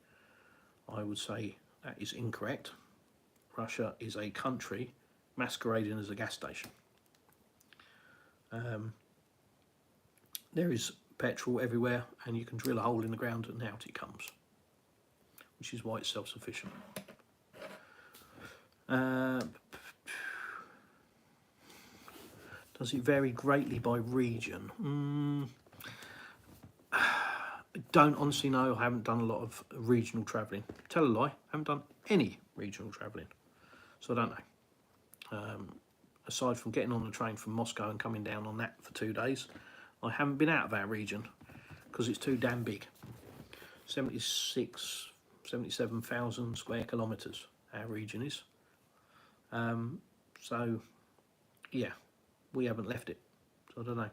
I would say that is incorrect. Russia is a country masquerading as a gas station. There is petrol everywhere, and you can drill a hole in the ground and out it comes, which is why it's self-sufficient. Does it vary greatly by region? I don't honestly know. I haven't done a lot of regional travelling. Tell a lie, I haven't done any regional travelling, so I don't know. Aside from getting on the train from Moscow and coming down on that for 2 days, I haven't been out of our region because it's too damn big. 77,000 square kilometres our region is. So yeah, we haven't left it, so I don't know.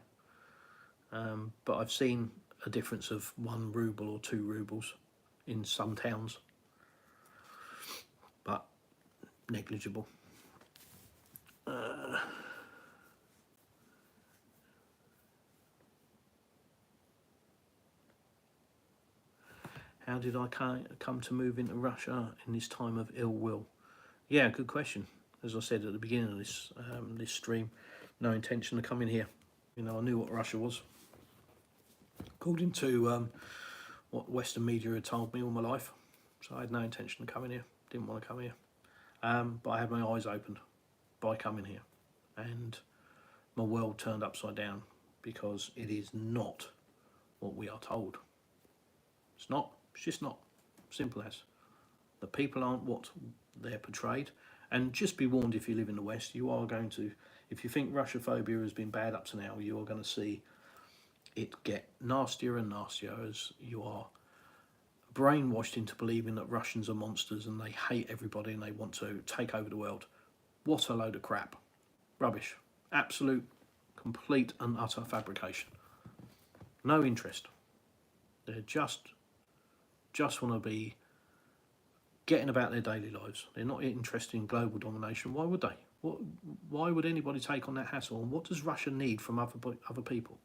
But I've seen a difference of 1 ruble or 2 rubles in some towns, but negligible. How did I come to move into Russia in this time of ill will? Yeah, good question. As I said at the beginning of this this stream, no intention of coming here. You know, I knew what Russia was. According to what Western media had told me all my life, so I had no intention of coming here. Didn't want to come here, but I had my eyes opened by coming here, and my world turned upside down because it is not what we are told. It's not. It's just not. Simple as. The people aren't what they're portrayed. And just be warned, if you live in the West, you are going to, if you think Russophobia has been bad up to now, you are going to see it get nastier and nastier as you are brainwashed into believing that Russians are monsters and they hate everybody and they want to take over the world. What a load of crap. Rubbish. Absolute, complete and utter fabrication. No interest. They're just want to be getting about their daily lives. They're not interested in global domination. Why would they? Why would anybody take on that hassle? And what does Russia need from other people?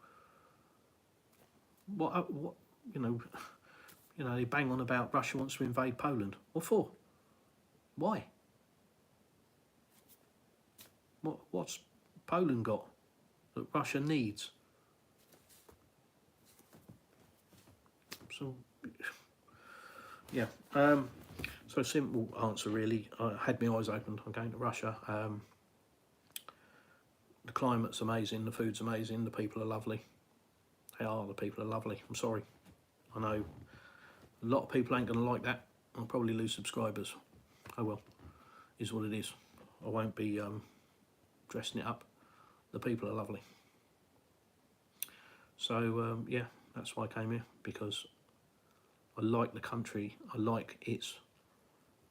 What you know, they bang on about Russia wants to invade Poland. What for? Why? What's Poland got that Russia needs? So yeah, so simple answer really. I had my eyes opened. I'm going to Russia. The climate's amazing, the food's amazing, the people are lovely. The people are lovely. I'm sorry. I know a lot of people ain't going to like that. I'll probably lose subscribers. Oh well, is what it is. I won't be dressing it up. The people are lovely. So yeah, that's why I came here, because I like the country, I like its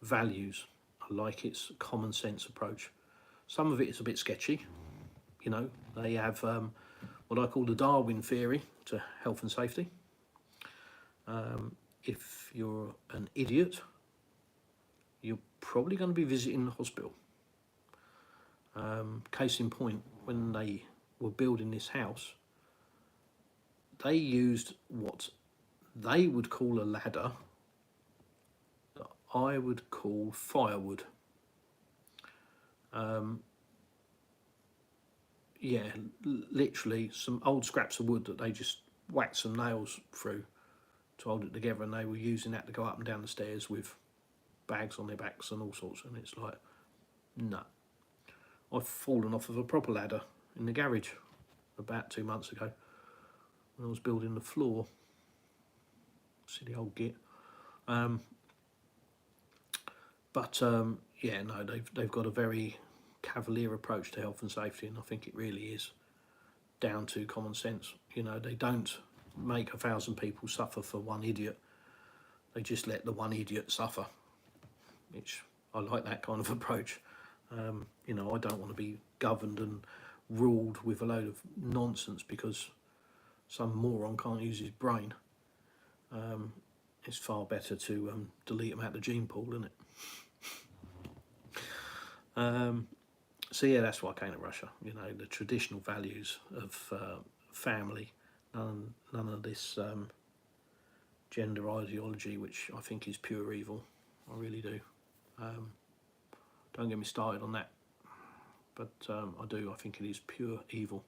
values, I like its common sense approach. Some of it is a bit sketchy, you know. They have what I call the Darwin theory to health and safety. If you're an idiot, you're probably going to be visiting the hospital. Case in point, when they were building this house, they used what they would call a ladder that I would call firewood. Yeah, literally some old scraps of wood that they just whacked some nails through to hold it together, and they were using that to go up and down the stairs with bags on their backs and all sorts. And it's like, no. I've fallen off of a proper ladder in the garage about 2 months ago when I was building the floor. Silly old git. Yeah, no, they've got a very cavalier approach to health and safety, and I think it really is down to common sense. You know, they don't make 1,000 people suffer for one idiot. They just let the one idiot suffer, which I like that kind of approach. You know, I don't want to be governed and ruled with a load of nonsense because some moron can't use his brain. It's far better to delete him out the gene pool, isn't it? So yeah, that's why I came to Russia. You know, the traditional values of family, none of this gender ideology, which I think is pure evil. I really do. Don't get me started on that, but I do. I think it is pure evil.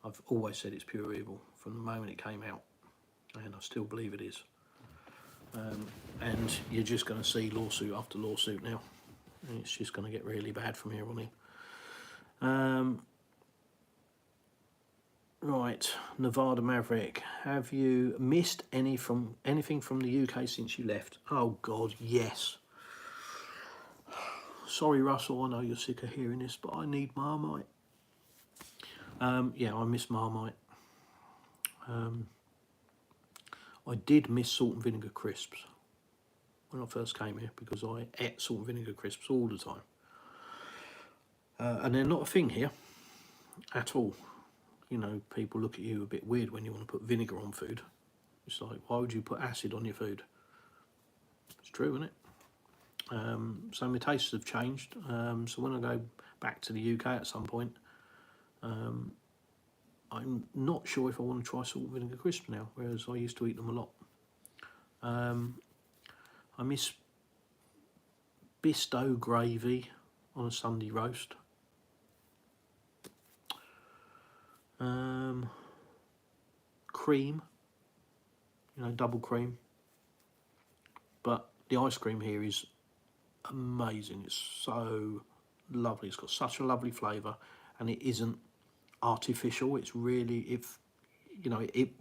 I've always said it's pure evil from the moment it came out, and I still believe it is. And you're just going to see lawsuit after lawsuit now. And it's just going to get really bad from here on in. Right, Nevada Maverick, have you missed anything from the UK since you left? Oh God, yes. Sorry, Russell, I know you're sick of hearing this, but I need Marmite. Yeah, I miss Marmite. I did miss salt and vinegar crisps when I first came here, because I ate salt and vinegar crisps all the time. And they're not a thing here at all. You know, people look at you a bit weird when you want to put vinegar on food. It's like, why would you put acid on your food? It's true, isn't it? So my tastes have changed. So when I go back to the UK at some point, I'm not sure if I want to try salt and vinegar crisps now, whereas I used to eat them a lot. I miss Bisto gravy on a Sunday roast. Cream, you know, double cream. But the ice cream here is amazing. It's so lovely. It's got such a lovely flavour, and it isn't artificial. It's really, if you know it.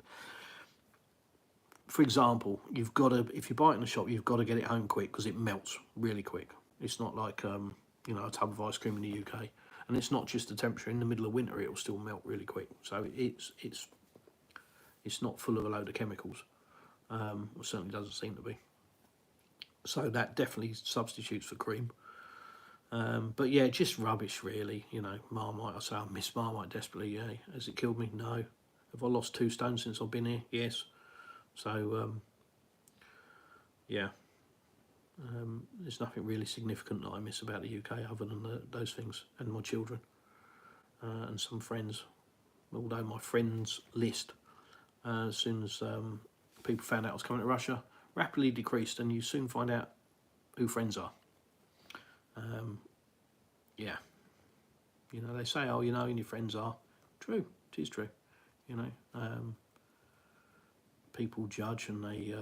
For example, you've got to, if you buy it in the shop, you've got to get it home quick because it melts really quick. It's not like you know, a tub of ice cream in the UK, and it's not just the temperature. In the middle of winter, it will still melt really quick. So it's not full of a load of chemicals. Or certainly doesn't seem to be. So that definitely substitutes for cream. But yeah, just rubbish really. You know, Marmite. I say I miss Marmite desperately. Yeah, has it killed me? No. Have I lost 2 stone since I've been here? Yes. So yeah, there's nothing really significant that I miss about the UK other than those things, and my children and some friends. Although my friends list, as soon as people found out I was coming to Russia, rapidly decreased, and you soon find out who friends are. Yeah, you know, they say, oh, you know, and your friends are. True, it is true. You know, people judge, and they,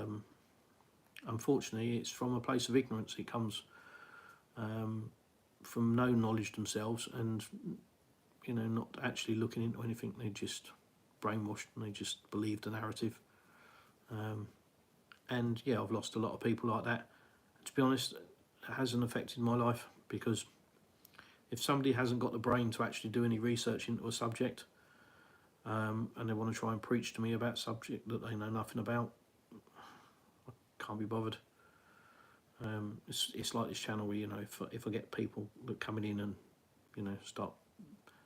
unfortunately, it's from a place of ignorance. It comes from no knowledge themselves, and you know, not actually looking into anything. They just brainwashed, and they just believe the narrative. And yeah, I've lost a lot of people like that. To be honest, it hasn't affected my life, because if somebody hasn't got the brain to actually do any research into a subject, and they want to try and preach to me about a subject that they know nothing about, I can't be bothered. It's like this channel where, you know, if I get people that coming in and, you know, start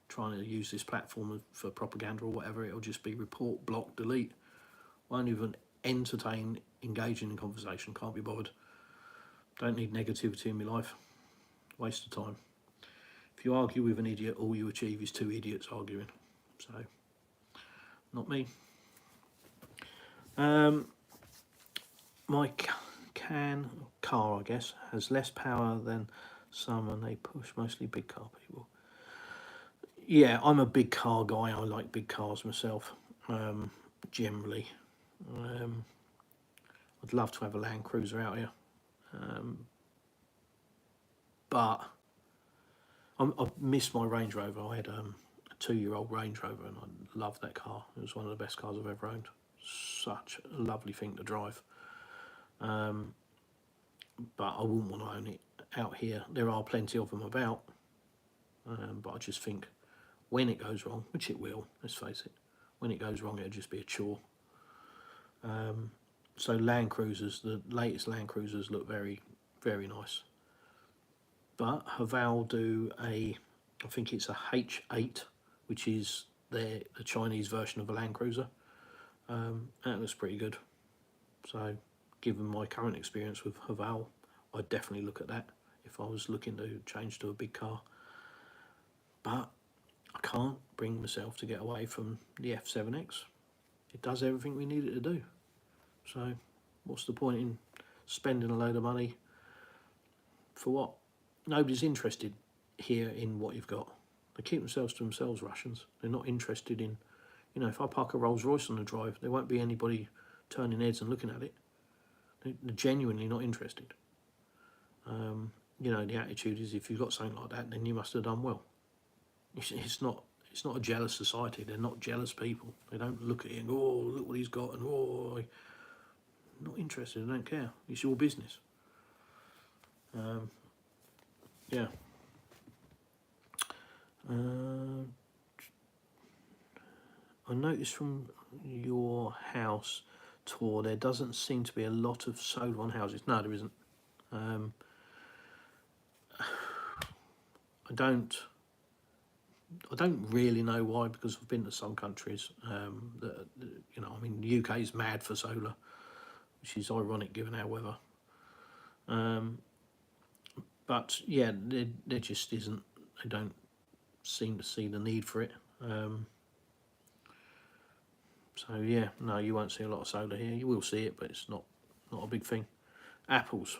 trying to use this platform for propaganda or whatever, it'll just be report, block, delete. Won't even entertain engaging in conversation. Can't be bothered. Don't need negativity in my life. Waste of time. If you argue with an idiot, all you achieve is 2 idiots arguing. So, not me. My car, I guess, has less power than some, and they push mostly big car people. Yeah, I'm a big car guy. I like big cars myself, generally. I'd love to have a Land Cruiser out here, but I miss my Range Rover. I had a 2-year-old Range Rover, and I loved that car. It was one of the best cars I've ever owned. Such a lovely thing to drive. But I wouldn't want to own it out here. There are plenty of them about, but I just think when it goes wrong, which it will, let's face it, when it goes wrong, it'll just be a chore. So Land Cruisers, the latest Land Cruisers look very, very nice. But Haval do I think it's a H8, which is the Chinese version of a Land Cruiser. That looks pretty good. So, given my current experience with Haval, I'd definitely look at that if I was looking to change to a big car. But I can't bring myself to get away from the F7X. It does everything we need it to do. So, what's the point in spending a load of money for what? Nobody's interested here in what you've got. They keep themselves to themselves, Russians. They're not interested in, you know, if I park a Rolls Royce on the drive, there won't be anybody turning heads and looking at it. They're genuinely not interested. You know, the attitude is if you've got something like that, then you must have done well. It's not a jealous society. They're not jealous people. They don't look at it and go, oh, look what he's got, and oh, not interested. They don't care. It's your business. Yeah. I noticed from your house tour there doesn't seem to be a lot of solar on houses. No, there isn't. I don't really know why, because I've been to some countries that, you know, I mean, the UK is mad for solar, which is ironic given our weather. But yeah, there just isn't. They don't seem to see the need for it. So yeah, no, you won't see a lot of solar here. You will see it, but it's not a big thing. Apples.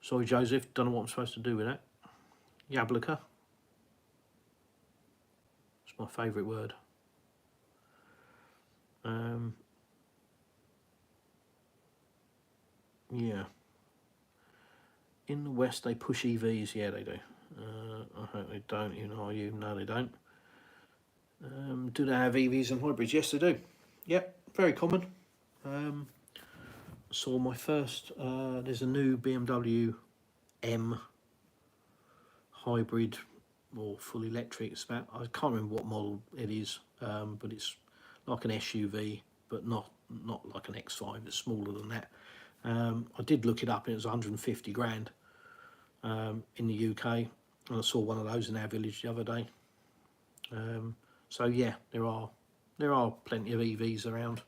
Sorry, Joseph, don't know what I'm supposed to do with that. Yablika. It's my favourite word. Yeah. In the West, they push EVs. Yeah, they do. I hope they don't. You know, no, they don't. Do they have EVs and hybrids? Yes, they do. Yep, very common. Saw my first. There's a new BMW M hybrid or full electric. It's about, I can't remember what model it is, but it's like an SUV, but not like an X5. It's smaller than that. I did look it up, and it was 150 grand in the UK, and I saw one of those in our village the other day. So yeah, there are plenty of EVs around,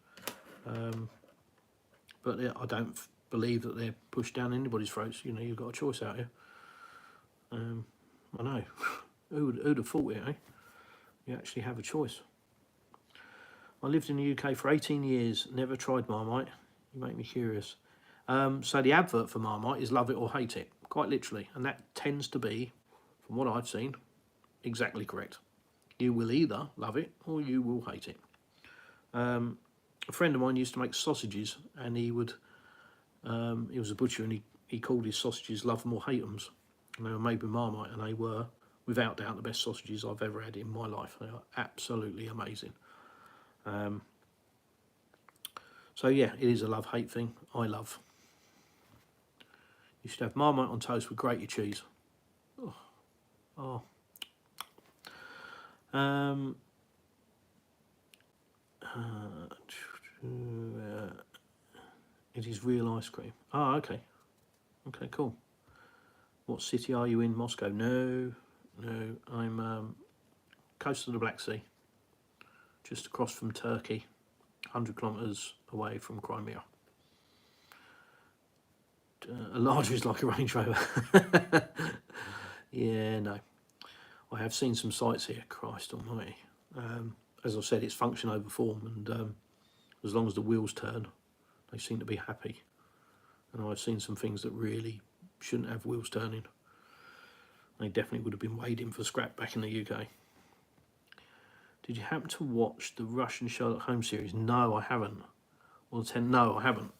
but I don't believe that they're pushed down anybody's throats. You know, you've got a choice out here. I know. Who'd have thought it, eh? You actually have a choice. I lived in the UK for 18 years, never tried Marmite. You make me curious. So the advert for Marmite is love it or hate it, quite literally. And that tends to be, from what I've seen, exactly correct. You will either love it or you will hate it. A friend of mine used to make sausages, and he was a butcher, and he called his sausages love them or hate them. And they were made with Marmite, and they were, without doubt, the best sausages I've ever had in my life. They are absolutely amazing. So yeah, it is a love-hate thing. I love. You should have Marmite on toast with grated cheese. Oh. It is real ice cream. Oh, okay. Okay, cool. What city are you in? Moscow? No. I'm coast of the Black Sea, just across from Turkey, 100 kilometres away from Crimea. A larger is like a Range Rover. Yeah, no. I have seen some sights here, Christ almighty. As I said, it's function over form, and as long as the wheels turn, they seem to be happy. And I've seen some things that really shouldn't have wheels turning. They definitely would have been weighed in for scrap back in the UK. Did you happen to watch the Russian Sherlock Holmes series? No, I haven't. No, I haven't.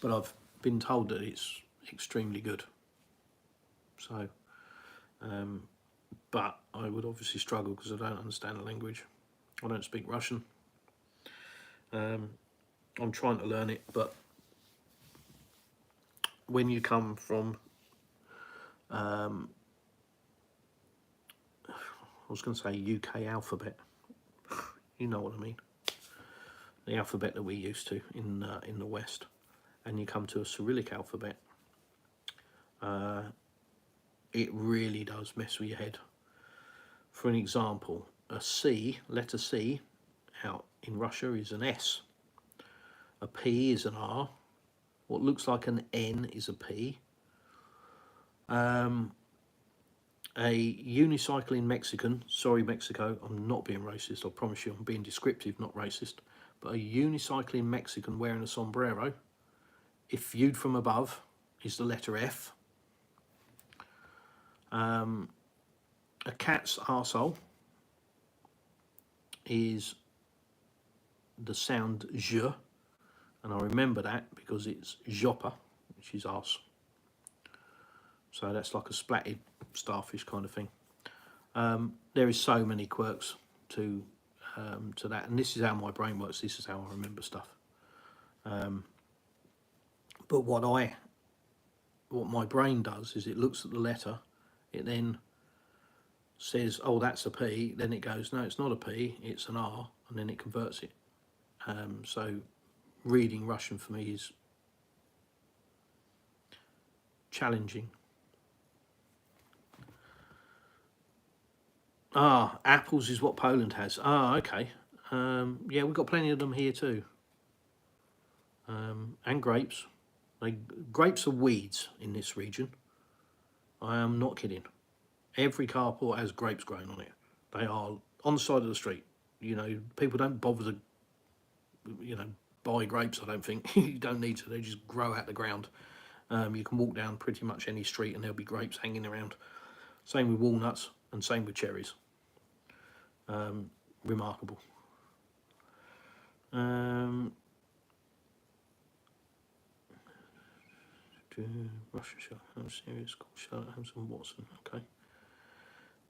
But I've been told that it's extremely good. So, but I would obviously struggle because I don't understand the language. I don't speak Russian. I'm trying to learn it, but when you come from, I was going to say UK alphabet. You know what I mean. The alphabet that we're used to in the West, and you come to a Cyrillic alphabet, it really does mess with your head. For an example, a C, letter C, out in Russia is an S. A P is an R. What looks like an N is a P. A unicycling Mexican, sorry Mexico, I'm not being racist, I promise you, I'm being descriptive, not racist, but a unicycling Mexican wearing a sombrero, if viewed from above, is the letter F. A cat's arsehole is the sound je, and I remember that because it's jopa, which is arse. So that's like a splatted starfish kind of thing. There is so many quirks to that, and this is how my brain works. This is how I remember stuff. But what my brain does is it looks at the letter, it then says, "Oh, that's a P." Then it goes, "No, it's not a P. It's an R," and then it converts it. So reading Russian for me is challenging. Apples is what Poland has. Okay. Yeah, we've got plenty of them here too. And grapes. Grapes are weeds in this region. I am not kidding. Every carport has grapes growing on it. They are on the side of the street. You know, people don't bother to, buy grapes, I don't think. You don't need to. They just grow out the ground. You can walk down pretty much any street and there'll be grapes hanging around. Same with walnuts and same with cherries. Remarkable. Russia Sherlock Holmes series called Sherlock Holmes and Watson. Okay.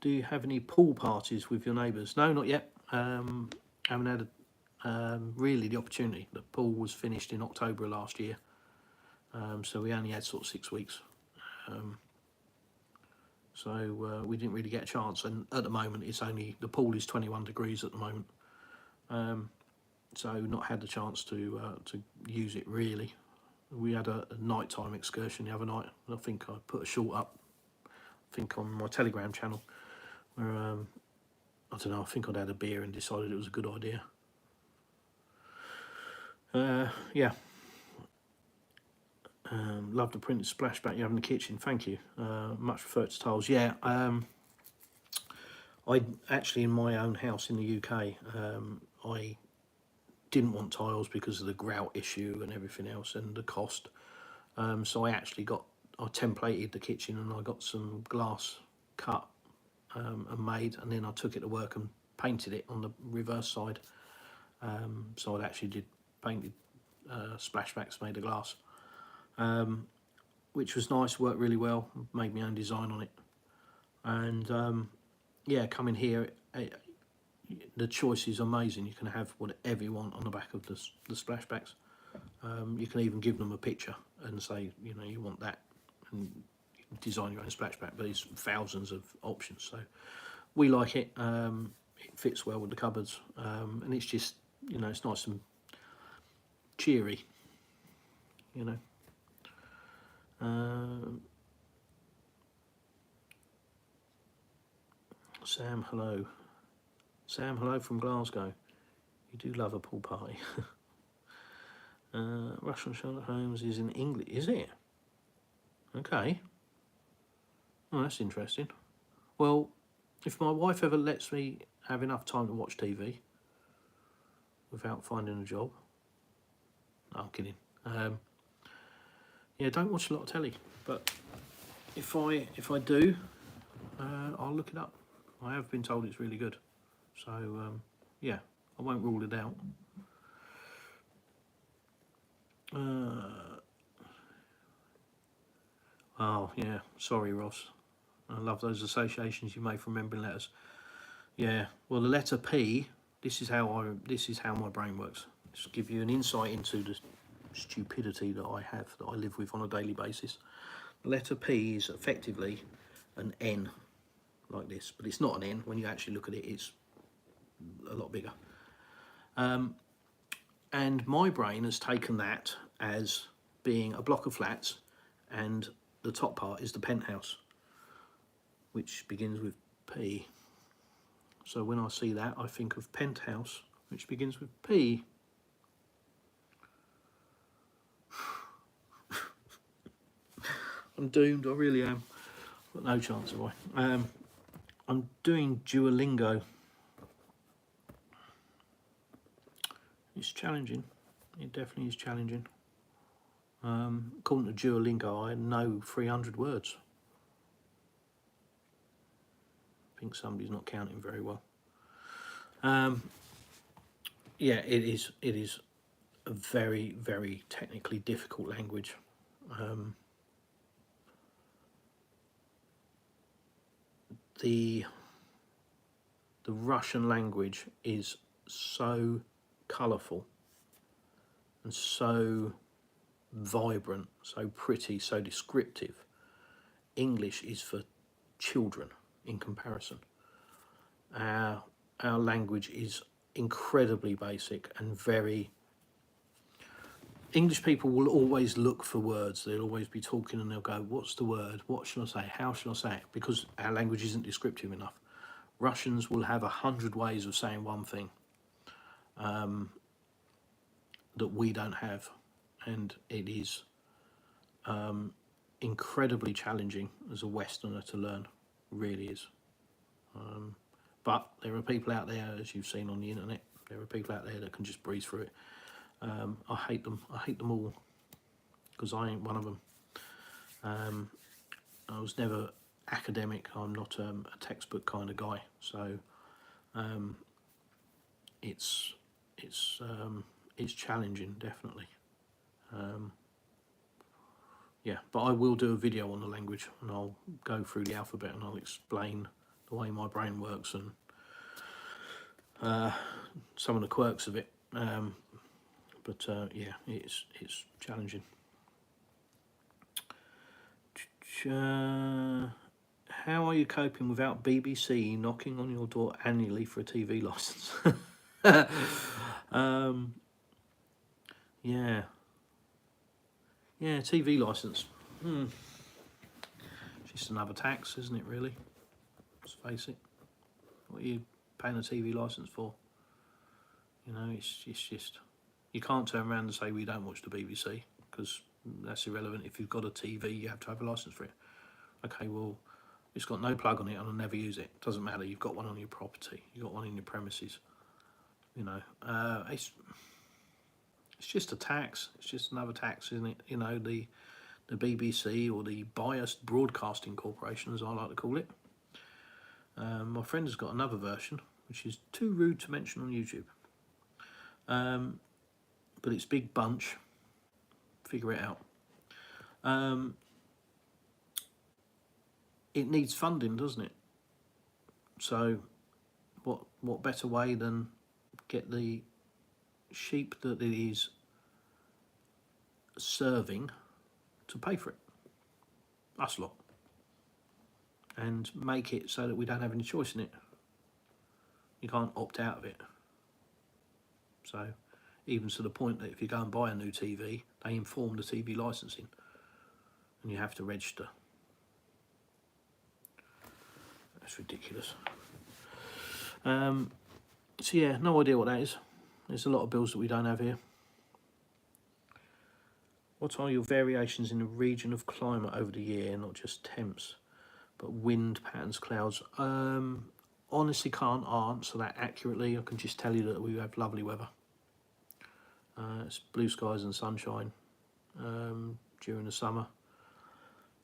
Do you have any pool parties with your neighbours? No, not yet. Haven't had really the opportunity. The pool was finished in October last year, so we only had sort of 6 weeks. So we didn't really get a chance, and at the moment the pool is 21 degrees at the moment, so not had the chance to use it really. We had a nighttime excursion the other night. I think I put a short up, I think on my Telegram channel, where I don't know, I think I'd had a beer and decided it was a good idea. Yeah. Love the printed splashback you have in the kitchen. Thank you. Much prefer to tiles. Yeah. I actually, in my own house in the UK, I didn't want tiles because of the grout issue and everything else and the cost. So I templated the kitchen and I got some glass cut and made, and then I took it to work and painted it on the reverse side. So I actually did painted splashbacks made of glass, which was nice, worked really well, made my own design on it. And yeah, coming here, the choice is amazing. You can have whatever you want on the back of the splashbacks. You can even give them a picture and say, you want that, and you can design your own splashback. But there's thousands of options, so we like it. It fits well with the cupboards, and it's just, it's nice and cheery, Sam, hello. Sam, hello from Glasgow. You do love a pool party. Russian Sherlock Holmes is in English, is it? Okay. Oh, that's interesting. Well, if my wife ever lets me have enough time to watch TV without finding a job, no, I'm kidding. Yeah, don't watch a lot of telly, but if I do, I'll look it up. I have been told it's really good, so yeah, I won't rule it out. Oh yeah, sorry Ross. I love those associations you make from remembering letters. Yeah, well, the letter P. This is how my brain works. Just give you an insight into stupidity that I have, that I live with on a daily basis. The letter P is effectively an N, like this, but it's not an N. When you actually look at it, it's a lot bigger. And my brain has taken that as being a block of flats, and the top part is the penthouse, which begins with P. So when I see that, I think of penthouse, which begins with P. I'm doomed, I really am. I've got no chance, have I? I'm doing Duolingo. It's challenging. It definitely is challenging. According to Duolingo, I know 300 words. I think somebody's not counting very well. Yeah, it is a very, very technically difficult language. The Russian language is so colourful and so vibrant, so pretty, so descriptive. English is for children in comparison. Our language is incredibly basic and very... English people will always look for words. They'll always be talking and they'll go, what's the word? What should I say? How should I say it? Because our language isn't descriptive enough. Russians will have 100 ways of saying one thing that we don't have. And it is incredibly challenging as a Westerner to learn. It really is. But there are people out there, as you've seen on the internet, there are people out there that can just breeze through it. I hate them. I hate them all, because I ain't one of them. I was never academic. I'm not a textbook kind of guy. So it's challenging, definitely. Yeah, but I will do a video on the language, and I'll go through the alphabet and I'll explain the way my brain works and some of the quirks of it. But yeah, it's challenging. How are you coping without BBC knocking on your door annually for a TV license? Yeah, TV license. It's just another tax, isn't it, really? Let's face it. What are you paying a TV license for? You know, it's just... You can't turn around and say we don't watch the BBC, because that's irrelevant. If you've got a TV, you have to have a license for it. Okay, well, it's got no plug on it and I'll never use it. Doesn't matter, you've got one on your property. You've got one in your premises. You know, it's just a tax. It's just another tax, isn't it? You know, the BBC, or the Biased Broadcasting Corporation, as I like to call it. My friend has got another version, which is too rude to mention on YouTube. But it's big bunch. Figure it out. It needs funding, doesn't it? So what better way than get the sheep that it is serving to pay for it, us lot, and make it so that we don't have any choice in it. You can't opt out of it. So even to the point that if you go and buy a new TV, they inform the TV licensing and you have to register. That's ridiculous. So yeah, no idea what that is. There's a lot of bills that we don't have here. What are your variations in the region of climate over the year, not just temps, but wind patterns, clouds? Honestly can't answer that accurately. I can just tell you that we have lovely weather. It's blue skies and sunshine during the summer.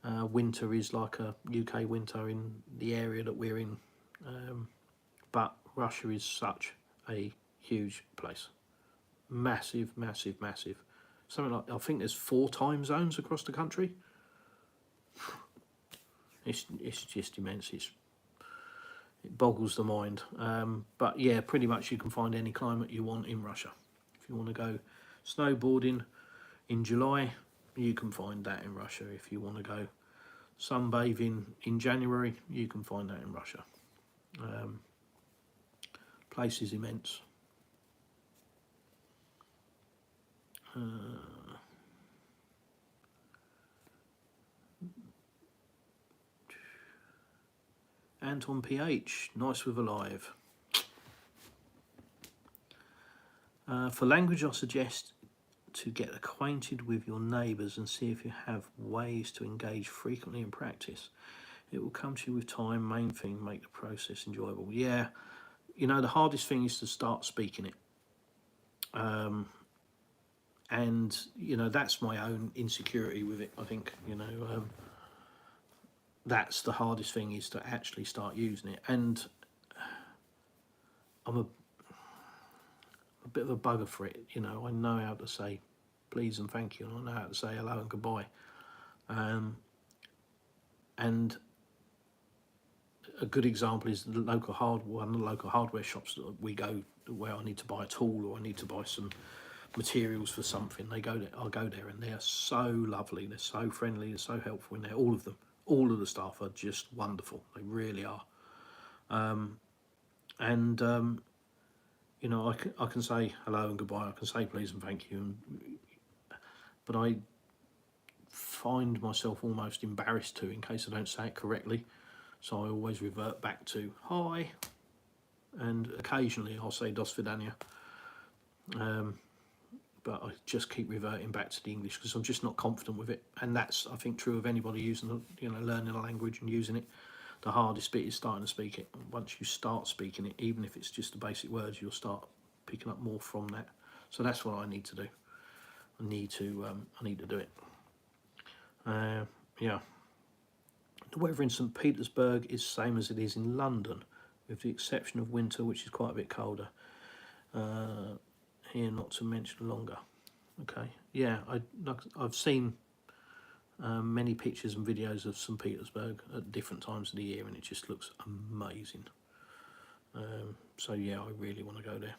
Winter is like a UK winter in the area that we're in. But Russia is such a huge place. Massive, massive, massive. Something like, I think there's 4 time zones across the country. It's just immense. It boggles the mind. But yeah, pretty much you can find any climate you want in Russia. If you want to go snowboarding in July, you can find that in Russia. If you want to go sunbathing in January, you can find that in Russia. Place is immense. Anton PH, nice with alive. For language, I suggest to get acquainted with your neighbours and see if you have ways to engage frequently in practice. It will come to you with time. Main thing, make the process enjoyable. Yeah, you know, the hardest thing is to start speaking it. And, you know, that's my own insecurity with it, I think, you know. That's the hardest thing, is to actually start using it. And I'm a bit of a bugger for it, you know. I know how to say please and thank you, and I know how to say hello and goodbye. And a good example is the local one of the local hardware shops that we go, where I need to buy a tool or I need to buy some materials for something. I'll go there, and they're so lovely, they're so friendly, they're so helpful in there. All of them, all of the staff are just wonderful. They really are. You know, I can say hello and goodbye, I can say please and thank you, but I find myself almost embarrassed to, in case I don't say it correctly. So I always revert back to hi, and occasionally I'll say dos vidania. But I just keep reverting back to the English because I'm just not confident with it. And that's, I think, true of anybody using, you know, learning a language and using it. The hardest bit is starting to speak it. Once you start speaking it, even if it's just the basic words, you'll start picking up more from that. So that's what I need to do. I need to do it. Yeah. The weather in St. Petersburg is the same as it is in London, with the exception of winter, which is quite a bit colder. Here, not to mention longer. Okay, yeah, I've seen many pictures and videos of St. Petersburg at different times of the year, and it just looks amazing. So yeah, I really want to go there.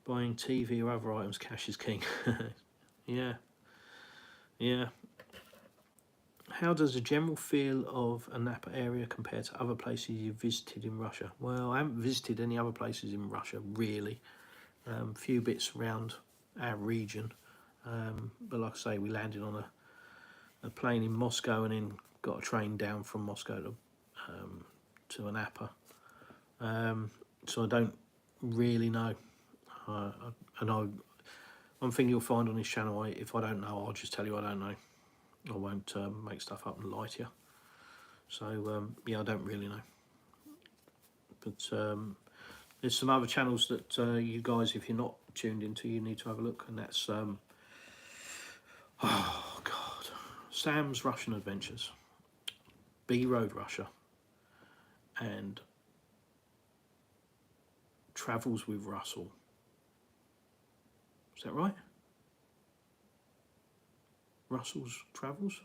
Buying TV or other items, cash is king. Yeah. How does the general feel of a Napa area compare to other places you've visited in Russia? Well, I haven't visited any other places in Russia, really. Few bits around our region. But like I say, we landed on a plane in Moscow and then got a train down from Moscow to Napa. So I don't really know. One thing you'll find on this channel, if I don't know, I'll just tell you I don't know. I won't make stuff up and lie to you. So yeah, I don't really know. But there's some other channels that you guys, if you're not tuned into, you need to have a look, and that's oh god, Sam's Russian Adventures, B Road Russia, and Travels with Russell. Is that right? Russell's Travels?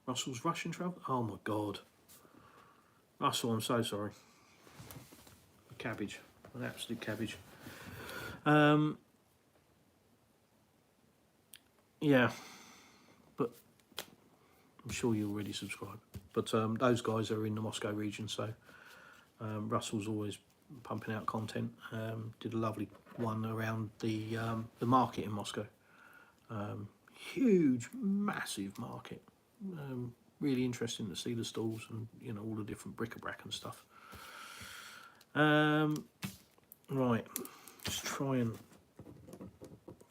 Russell's Russian Travel? Oh my god. Russell, I'm so sorry. Cabbage. An absolute cabbage. Yeah. But I'm sure you already subscribe. But those guys are in the Moscow region, so Russell's always pumping out content. Did a lovely one around the market in Moscow. Huge, massive market. Really interesting to see the stalls and, you know, all the different bric-a-brac and stuff. Right, let's try and,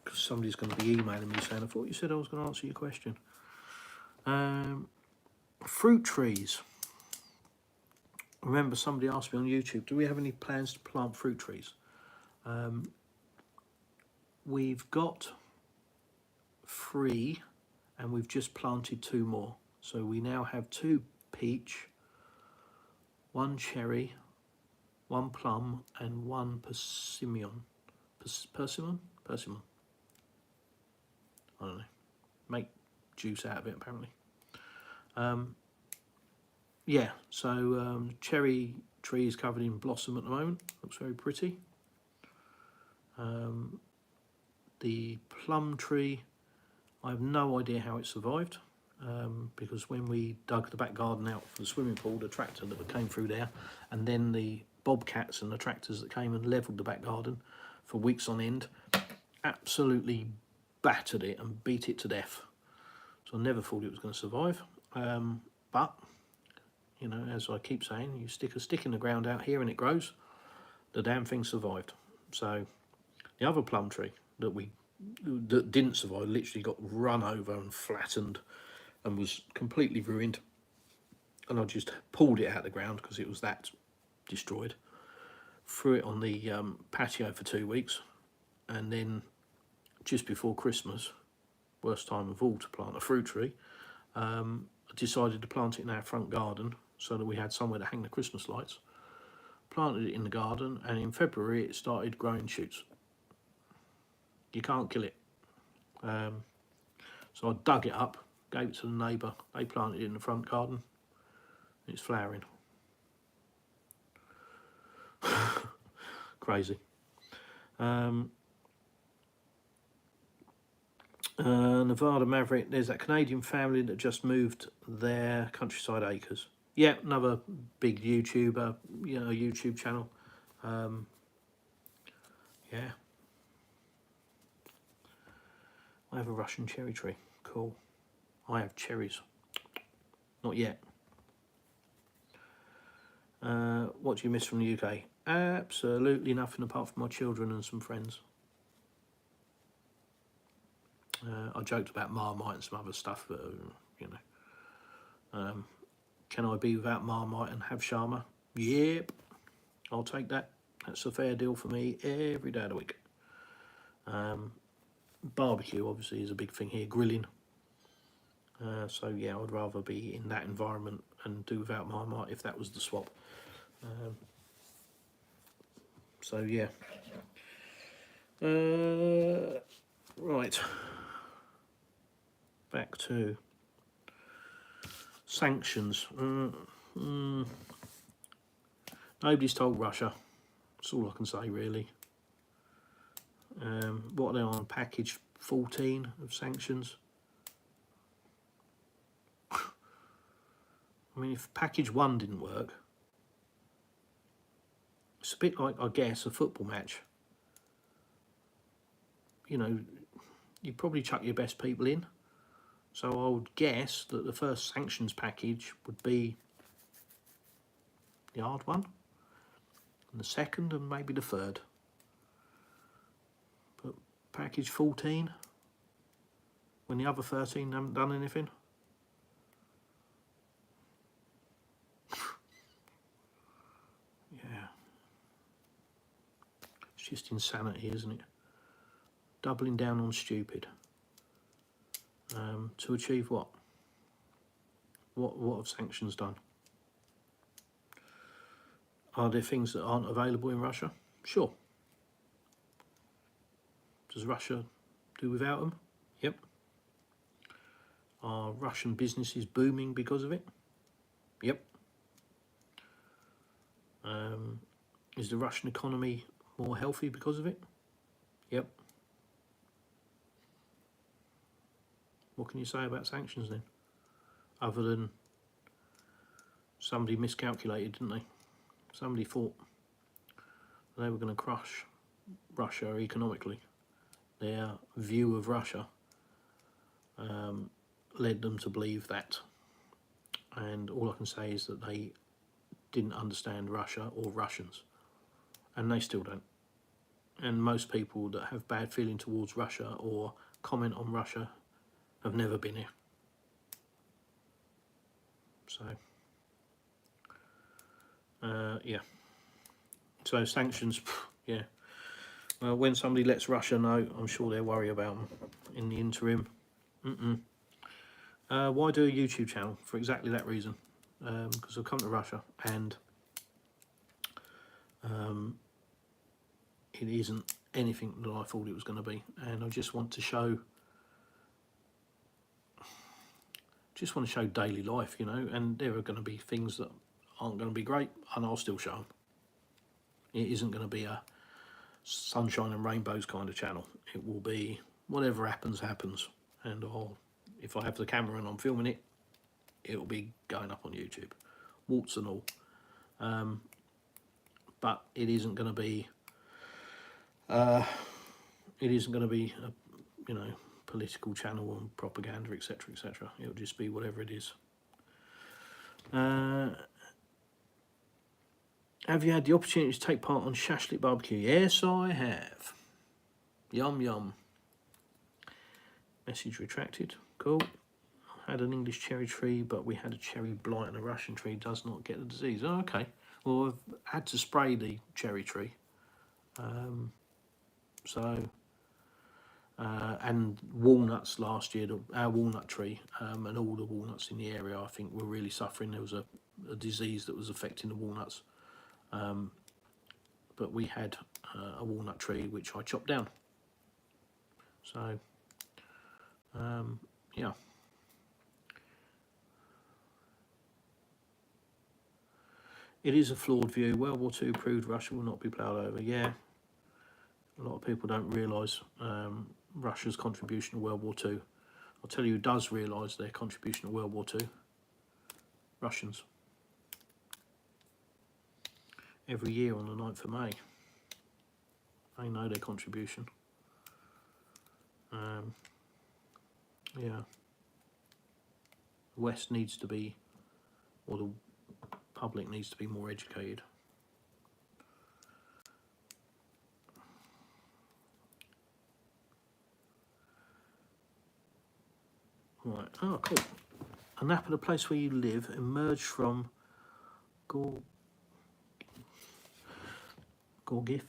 because somebody's going to be emailing me saying, I thought you said I was going to answer your question. Fruit trees. Remember, somebody asked me on YouTube, do we have any plans to plant fruit trees? We've got 3, and we've just planted 2 more. So we now have 2 peach, 1 cherry, 1 plum, and 1 persimmon. Persimmon? Persimmon. I don't know. Make juice out of it, apparently. Yeah, so cherry tree is covered in blossom at the moment. Looks very pretty. The plum tree, I have no idea how it survived, because when we dug the back garden out for the swimming pool, the tractor that came through there, and then the bobcats and the tractors that came and levelled the back garden for weeks on end, absolutely battered it and beat it to death. So I never thought it was going to survive. But, you know, as I keep saying, you stick a stick in the ground out here and it grows, the damn thing survived. So the other plum tree that didn't survive literally got run over and flattened and was completely ruined, and I just pulled it out of the ground because it was that destroyed, threw it on the patio for 2 weeks, and then just before Christmas, worst time of all to plant a fruit tree, I decided to plant it in our front garden so that we had somewhere to hang the Christmas lights. Planted it in the garden, and in February it started growing shoots. You can't kill it. So I dug it up, gave it to the neighbour. They planted it in the front garden. It's flowering. Crazy. Nevada Maverick, there's that Canadian family that just moved their Countryside Acres. Yeah, another big YouTuber, you know, YouTube channel. Yeah. I have a Russian cherry tree. Cool. I have cherries. Not yet. What do you miss from the UK? Absolutely nothing apart from my children and some friends. I joked about Marmite and some other stuff, but you know. Can I be without Marmite and have shawarma? Yep, I'll take that. That's a fair deal for me every day of the week. Barbecue obviously is a big thing here, grilling. So yeah, I would rather be in that environment and do without Marmite if that was the swap. So yeah. Right. Back to sanctions. Nobody's told Russia. That's all I can say, really. What are they on? Package 14 of sanctions. I mean, if package 1 didn't work, it's a bit like, I guess, a football match. You know, you probably chuck your best people in. So I would guess that the first sanctions package would be the hard one, and the second, and maybe the third. But package 14, when the other 13 haven't done anything. Yeah. It's just insanity, isn't it? Doubling down on stupid. To achieve what? What have sanctions done? Are there things that aren't available in Russia? Sure. Does Russia do without them? Yep. Are Russian businesses booming because of it? Yep. Is the Russian economy more healthy because of it? Yep. What can you say about sanctions then? Other than somebody miscalculated, didn't they? Somebody thought they were going to crush Russia economically. Their view of Russia led them to believe that. And all I can say is that they didn't understand Russia or Russians. And they still don't. And most people that have bad feeling towards Russia or comment on Russia have never been here. So, yeah. So sanctions, yeah. Well, when somebody lets Russia know, I'm sure they'll worry about them. In the interim, why do a YouTube channel? For exactly that reason. Because I've come to Russia and it isn't anything that I thought it was going to be, and I just want to show daily life, you know, and there are going to be things that aren't going to be great, and I'll still show them. It isn't going to be a sunshine and rainbows kind of channel. It will be whatever happens, happens. And if I have the camera and I'm filming it, it will be going up on YouTube, warts and all. But it isn't going to be, a, you know, political channel and propaganda, etc., etc. It'll just be whatever it is. Have you had the opportunity to take part on Shashlik Barbecue? Yes, I have. Yum, yum. Message retracted. Cool. Had an English cherry tree, but we had a cherry blight, and a Russian tree does not get the disease. Oh, okay. Well, I've had to spray the cherry tree. And walnuts last year, our walnut tree, and all the walnuts in the area, I think, were really suffering. There was a disease that was affecting the walnuts. But we had a walnut tree which I chopped down. So, yeah. It is a flawed view. World War II proved Russia will not be ploughed over. Yeah, a lot of people don't realise Russia's contribution to World War II. I'll tell you who does realise their contribution to World War II. Russians. Every year on the 9th of May. They know their contribution. Yeah. The West needs to be, or the public needs to be more educated. Right, oh cool. A nap at a place where you live emerged from Georgifia?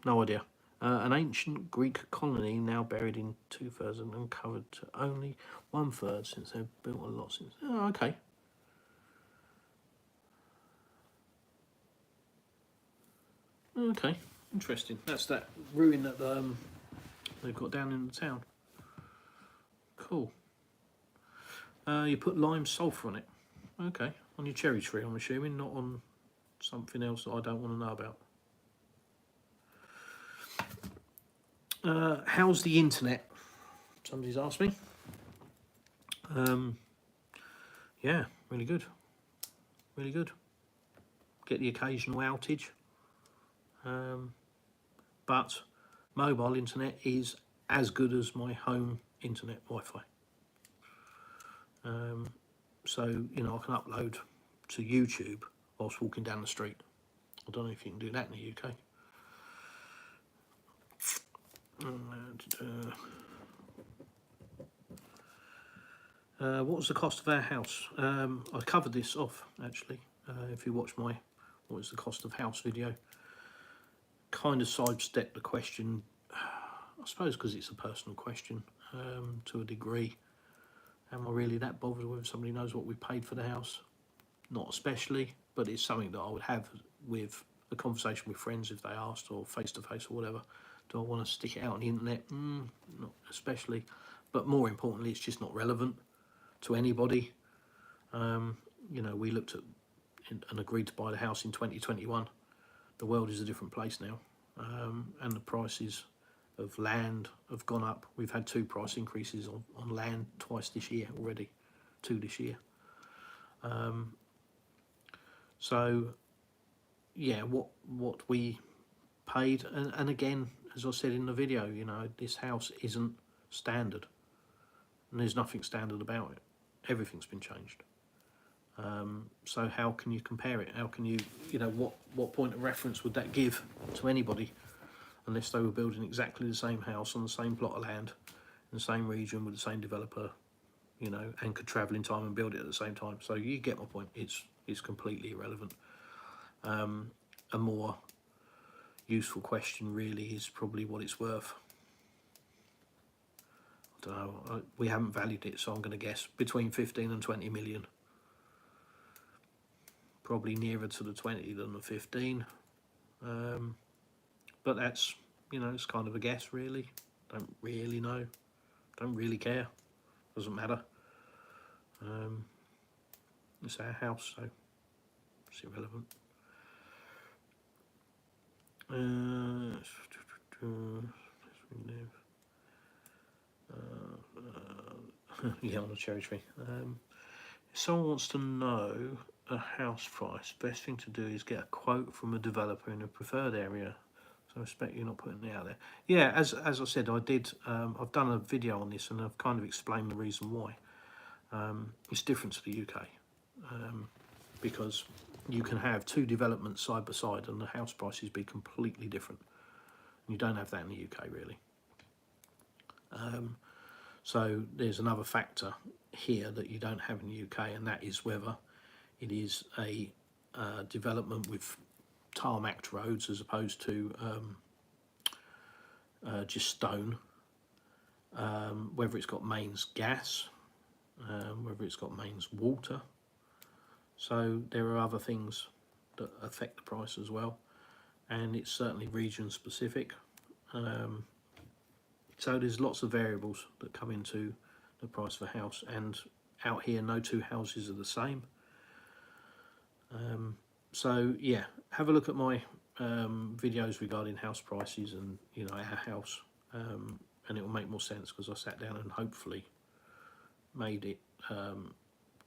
No idea. An ancient Greek colony now buried in 2000 and covered to only 1/3 since they've built a lot since. Oh, okay. Okay, interesting. That's that ruin that they've got down in the town. Cool. You put lime sulphur on it. Okay, on your cherry tree, I'm assuming, not on something else that I don't want to know about. How's the internet? Somebody's asked me. Yeah, really good. Really good. Get the occasional outage. But mobile internet is as good as my home internet Wi-Fi. So, you know, I can upload to YouTube whilst walking down the street. I don't know if you can do that in the UK. What was the cost of our house? I covered this off, actually. If you watch my what is the cost of house video. Kind of sidestepped the question, I suppose because it's a personal question, to a degree. Am I really that bothered whether somebody knows what we paid for the house? Not especially, but it's something that I would have with a conversation with friends if they asked, or face-to-face or whatever. Do I want to stick it out on the internet? Not especially. But more importantly, it's just not relevant to anybody. You know, we looked at and agreed to buy the house in 2021. The world is a different place now, and the prices of land have gone up. We've had 2 price increases on land twice this year already, 2 this year. So yeah, what we paid, and again, as I said in the video, you know, this house isn't standard, and there's nothing standard about it. Everything's been changed. So how can you compare it? How can you, you know, what point of reference would that give to anybody, unless they were building exactly the same house on the same plot of land in the same region with the same developer, you know, and could travel in time and build it at the same time. So you get my point. It's completely irrelevant. A more useful question really is probably what it's worth. I don't know. We haven't valued it, so I'm going to guess between 15 and 20 million. Probably nearer to the 20 than the 15. But that's, you know, it's kind of a guess really. Don't really know. Don't really care. Doesn't matter. It's our house, so It's irrelevant. Yeah, on a cherry tree. If someone wants to know a house price, best thing to do is get a quote from a developer in a preferred area. So I expect you're not putting it out there. Yeah, as I said, I did. I've done a video on this, and I've kind of explained the reason why. It's different to the UK because you can have two developments side by side, and the house prices be completely different. You don't have that in the UK, really. So there's another factor here that you don't have in the UK, and that is whether it is a development with tarmacked roads as opposed to just stone, whether it's got mains gas, whether it's got mains water. So there are other things that affect the price as well, and it's certainly region specific. So there's lots of variables that come into the price of a house, and out here no two houses are the same. So yeah, have a look at my videos regarding house prices and, you know, our house, and it will make more sense because I sat down and hopefully made it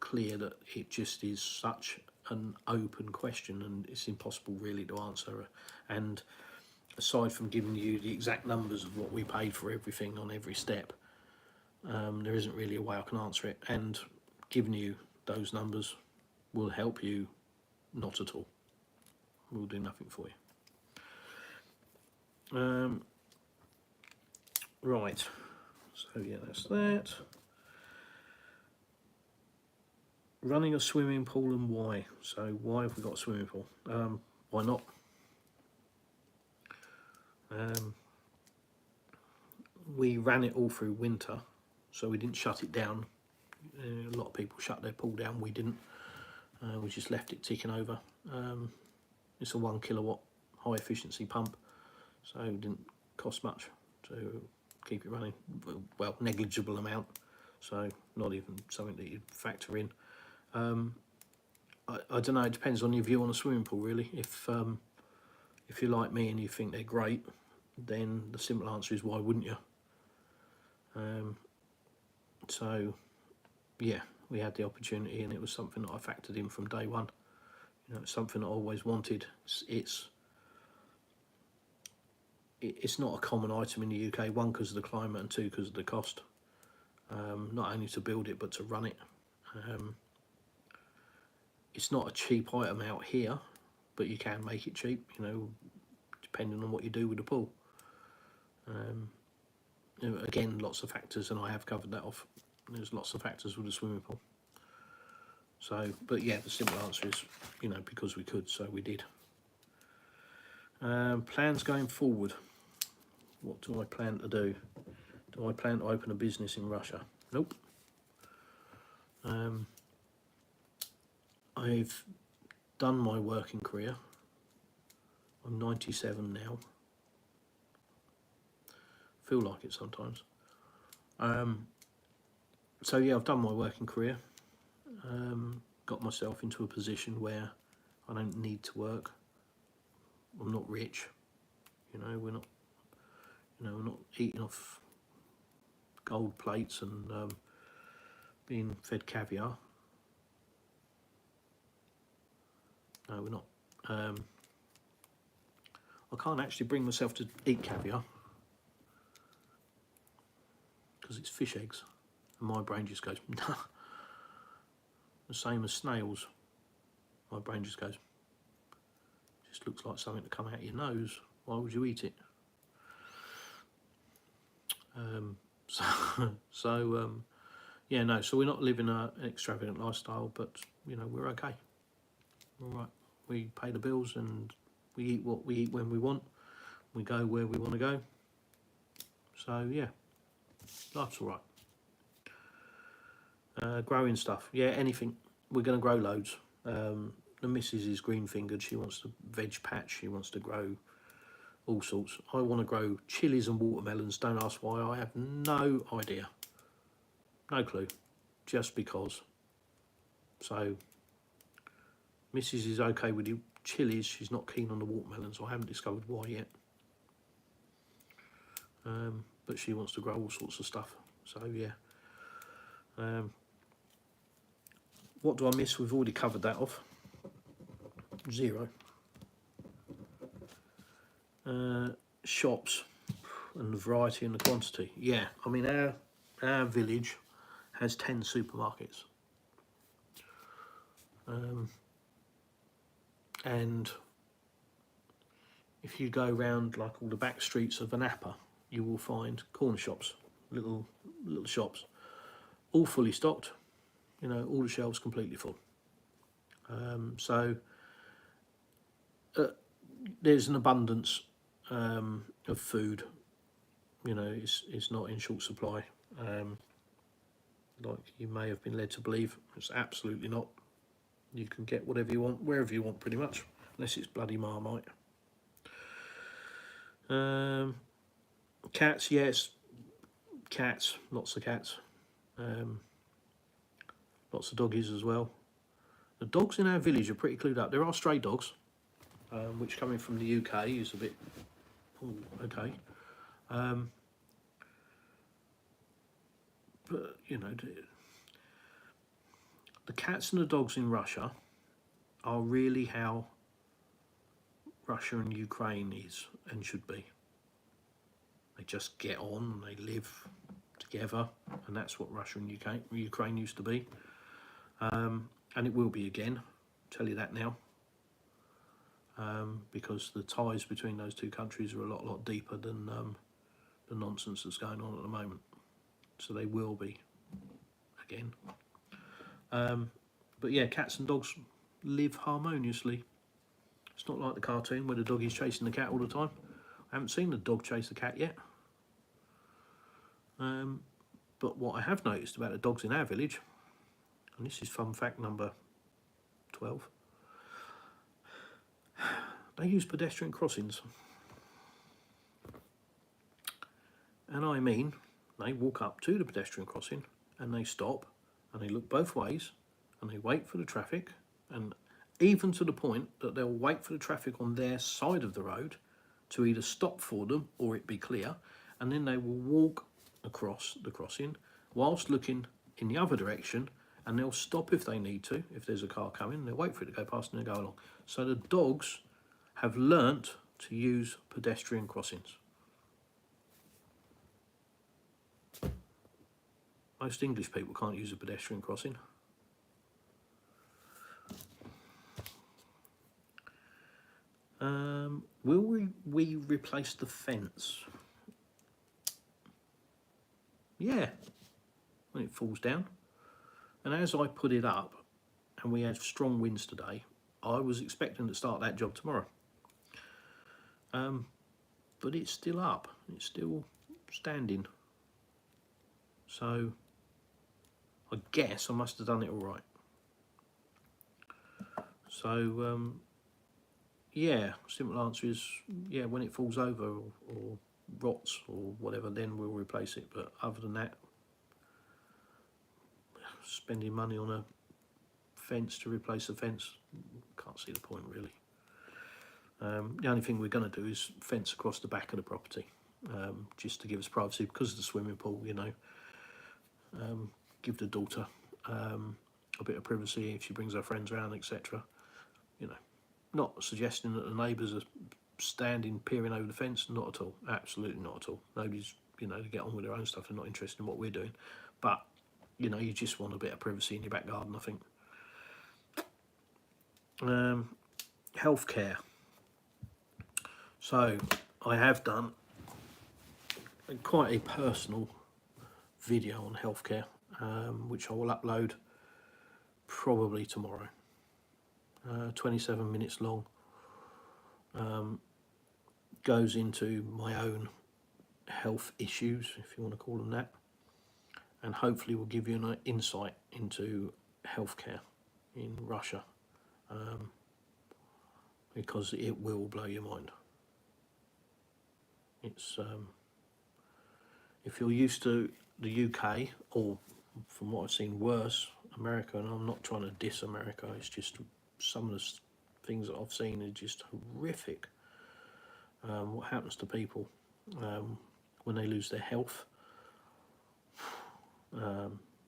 clear that it just is such an open question and it's impossible really to answer. And aside from giving you the exact numbers of what we paid for everything on every step, there isn't really a way I can answer it, and giving you those numbers will help you not at all. We'll do nothing for you. Right, so yeah, that's that. Running a swimming pool and why? So why have we got a swimming pool? Why not? We ran it all through winter, so we didn't shut it down. A lot of people shut their pool down, we didn't. We just left it ticking over. It's a 1 kilowatt high efficiency pump, so it didn't cost much to keep it running. Well, negligible amount, so not even something that you'd factor in. I don't know, it depends on your view on a swimming pool really. If you're like me and you think they're great, then the simple answer is why wouldn't you? So yeah, we had the opportunity and it was something that I factored in from day one. You know, it's something I always wanted. It's not a common item in the UK, one because of the climate and two because of the cost. Not only to build it but to run it. It's not a cheap item out here, but you can make it cheap, you know, depending on what you do with the pool. You know, again, lots of factors, and I have covered that off. There's lots of factors with the swimming pool. So, but yeah, the simple answer is, you know, because we could, so we did. Plans going forward. What do I plan to do? Do I plan to open a business in Russia? Nope. I've done my working career. I'm 97 now. Feel like it sometimes. So yeah, I've done my working career. Got myself into a position where I don't need to work. I'm not rich. You know, we're not eating off gold plates and being fed caviar. No, we're not. I can't actually bring myself to eat caviar because it's fish eggs, and my brain just goes, nah. The same as snails. My brain just goes, just looks like something to come out of your nose. Why would you eat it? Yeah, no, so we're not living an extravagant lifestyle, but, you know, we're okay. All right, we pay the bills and we eat what we eat when we want. We go where we want to go. So, yeah, life's all right. Growing stuff, yeah, anything. We're going to grow loads. The missus is green-fingered. She wants to veg patch. She wants to grow all sorts. I want to grow chilies and watermelons. Don't ask why. I have no idea. No clue. Just because. So, Mrs. is okay with the chilies. She's not keen on the watermelon, so I haven't discovered why yet. But she wants to grow all sorts of stuff. So yeah. What do I miss? We've already covered that off. 0. Shops and the variety and the quantity. Yeah, I mean our village has 10 supermarkets. And if you go around like all the back streets of Anapa, you will find corner shops, little shops, all fully stocked. You know, all the shelves completely full. So there's an abundance of food. You know, it's not in short supply, like you may have been led to believe. It's absolutely not. You can get whatever you want, wherever you want, pretty much, unless it's bloody Marmite. Cats, yes, cats, lots of cats. Lots of doggies as well. The dogs in our village are pretty clued up. There are stray dogs, which coming from the UK is a bit, okay. But, you know, the cats and the dogs in Russia are really how Russia and Ukraine is and should be. They just get on, they live together, and that's what Russia and Ukraine used to be. And it will be again, I'll tell you that now. Because the ties between those two countries are a lot deeper than the nonsense that's going on at the moment. So they will be again. But yeah, cats and dogs live harmoniously. It's not like the cartoon where the dog is chasing the cat all the time. I haven't seen the dog chase the cat yet. But what I have noticed about the dogs in our village, and this is fun fact number 12, they use pedestrian crossings. And I mean, they walk up to the pedestrian crossing and they stop and they look both ways and they wait for the traffic, and even to the point that they'll wait for the traffic on their side of the road to either stop for them or it be clear, and then they will walk across the crossing whilst looking in the other direction, and they'll stop if they need to, if there's a car coming, they'll wait for it to go past and they'll go along. So the dogs have learnt to use pedestrian crossings. Most English people can't use a pedestrian crossing. Will we replace the fence? Yeah, when it falls down. And as I put it up, and we had strong winds today, I was expecting to start that job tomorrow. But it's still up, it's still standing. So I guess I must have done it all right. So yeah, simple answer is yeah, when it falls over or rots or whatever, then we'll replace it. But other than that, spending money on a fence to replace a fence, can't see the point really. The only thing we're going to do is fence across the back of the property, just to give us privacy because of the swimming pool, you know. Give the daughter a bit of privacy if she brings her friends around, etc. You know, not suggesting that the neighbours are standing peering over the fence, not at all, absolutely not at all. Nobody's, you know, to get on with their own stuff, they're not interested in what we're doing. But, you know, you just want a bit of privacy in your back garden, I think. Healthcare. So I have done quite a personal video on healthcare, which I will upload probably tomorrow. 27 minutes long. Goes into my own health issues, if you want to call them that, and hopefully will give you an insight into healthcare in Russia, because it will blow your mind. It's if you're used to the UK, or from what I've seen worse, America, and I'm not trying to diss America, it's just some of the things that I've seen are just horrific. What happens to people when they lose their health?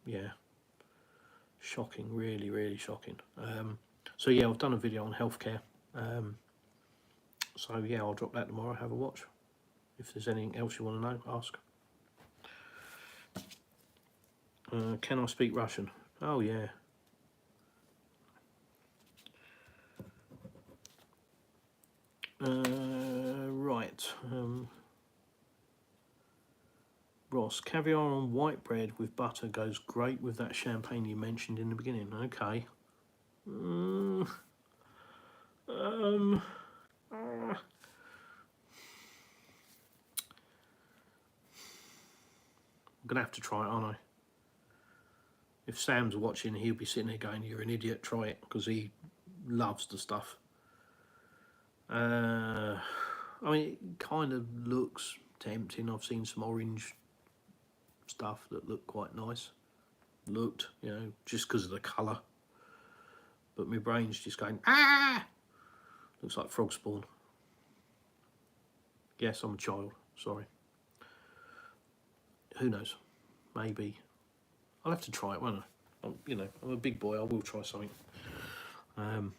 Yeah, shocking, really, really shocking. So yeah, I've done a video on healthcare. So yeah, I'll drop that tomorrow. Have a watch. If there's anything else you want to know, ask. Can I speak Russian? Oh yeah. Right. Ross, caviar on white bread with butter goes great with that champagne you mentioned in the beginning. Okay. I'm gonna have to try it, aren't I? If Sam's watching, he'll be sitting there going, "You're an idiot, try it," because he loves the stuff. I mean, it kind of looks tempting. I've seen some orange stuff that looked quite nice. Just because of the colour. But my brain's just going, ah! Looks like frog spawn. Yes, I'm a child, sorry. Who knows? Maybe. I'll have to try it, won't I? I'm a big boy, I will try something. So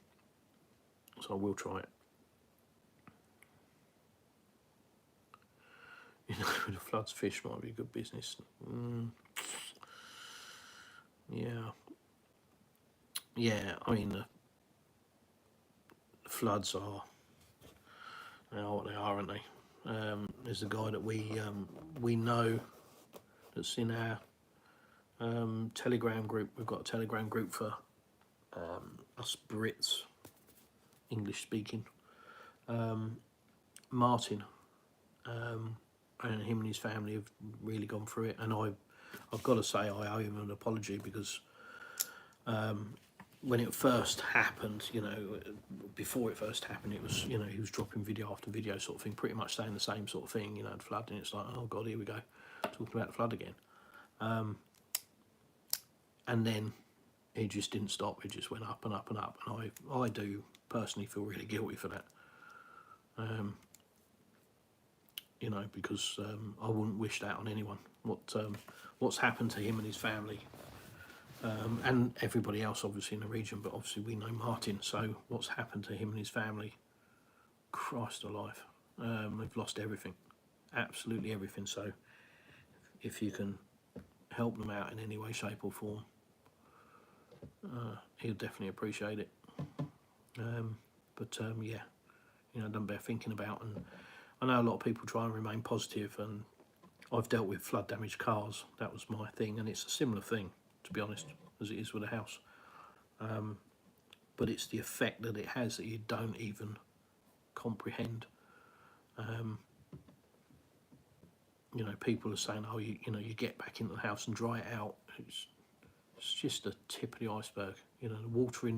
I will try it. With the floods, fish might be a good business. Yeah, I mean, the floods are, they are what they are, aren't they? There's a guy that we know that's in our Telegram group. We've got a Telegram group for us Brits, English speaking. Martin, and him and his family have really gone through it, and I've got to say I owe him an apology, because when it first happened, before it first happened, it was, he was dropping video after video sort of thing, pretty much saying the same sort of thing, the flood, and it's like, oh God, here we go, talking about the flood again. And then it just didn't stop, it just went up and up and up, and I do personally feel really guilty for that. Because I wouldn't wish that on anyone. What's happened to him and his family, and everybody else obviously in the region, but obviously we know Martin, so what's happened to him and his family, Christ alive, they've lost everything, absolutely everything. So if you can help them out in any way, shape or form, he'll definitely appreciate it. Yeah, don't bear thinking about, and I know a lot of people try and remain positive, and I've dealt with flood damaged cars, that was my thing, and it's a similar thing, to be honest, as it is with a house. But it's the effect that it has that you don't even comprehend. People are saying, oh, you get back into the house and dry it out. It's just the tip of the iceberg. The water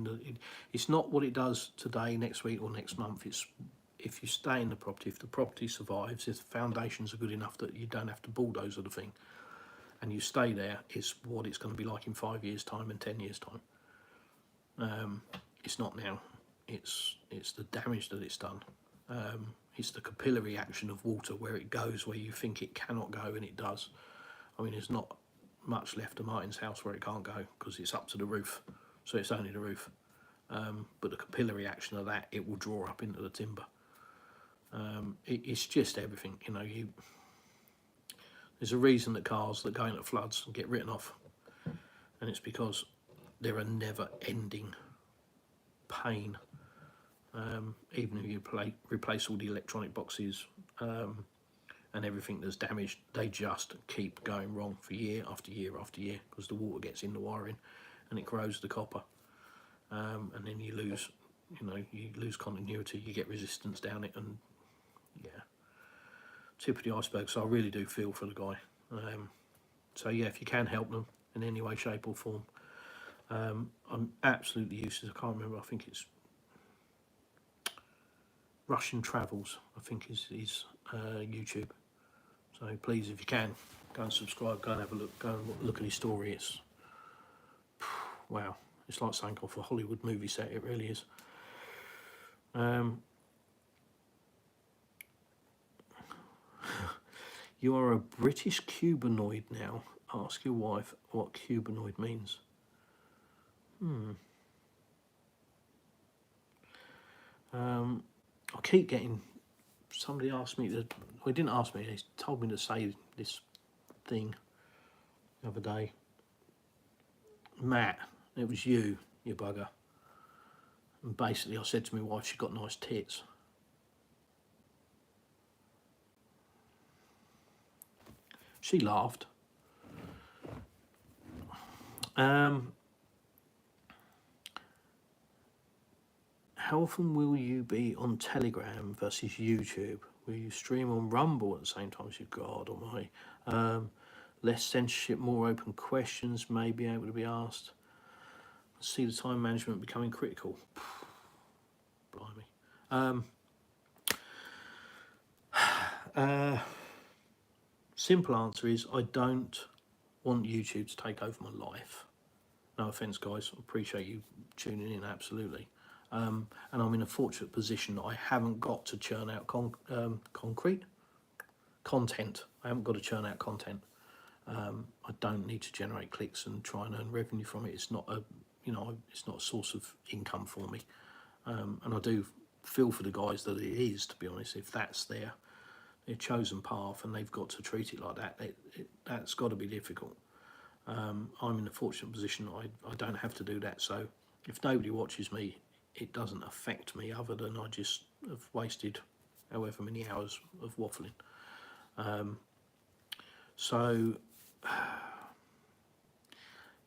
it's not what it does today, next week or next month. It's if you stay in the property, if the property survives, if the foundations are good enough that you don't have to bulldoze the thing, and you stay there, it's what it's going to be like in 5 years' time and 10 years' time. It's not now. It's the damage that it's done. It's the capillary action of water, where it goes where you think it cannot go, and it does. I mean, there's not much left of Martin's house where it can't go, because it's up to the roof, so it's only the roof. But the capillary action of that, it will draw up into the timber. It's just everything, there's a reason that cars that go into floods get written off, and it's because there are never ending pain. Even if you replace all the electronic boxes and everything that's damaged, they just keep going wrong for year after year after year, because the water gets in the wiring and it corrodes the copper, and then you lose continuity, you get resistance down it, and yeah, tip of the iceberg. So I really do feel for the guy. So yeah, if you can help them in any way, shape or form, I'm absolutely useless. I can't remember, I think it's Russian Travels, I think is YouTube. So please, if you can, go and subscribe, go and have a look, go and look at his story. It's wow, It's like something off a Hollywood movie set, it really is. You are a British cubanoid now. Ask your wife what cubanoid means. I keep getting, somebody asked me to, well, he didn't ask me, he told me to say this thing the other day. Matt, it was you bugger. And basically I said to my wife, she got nice tits. She laughed. How often will you be on Telegram versus YouTube? Will you stream on Rumble at the same time as you? God almighty. Less censorship, more open questions may be able to be asked. See the time management becoming critical. Blimey. Simple answer is I don't want YouTube to take over my life. No offence, guys. I appreciate you tuning in, absolutely. And I'm in a fortunate position that I haven't got to churn out content. I haven't got to churn out content. I don't need to generate clicks and try and earn revenue from it. It's not a, it's not a source of income for me. And I do feel for the guys that it is, to be honest. If that's their chosen path and they've got to treat it like that, that's got to be difficult. I'm in a fortunate position that I don't have to do that. So if nobody watches me, it doesn't affect me other than I just have wasted however many hours of waffling. So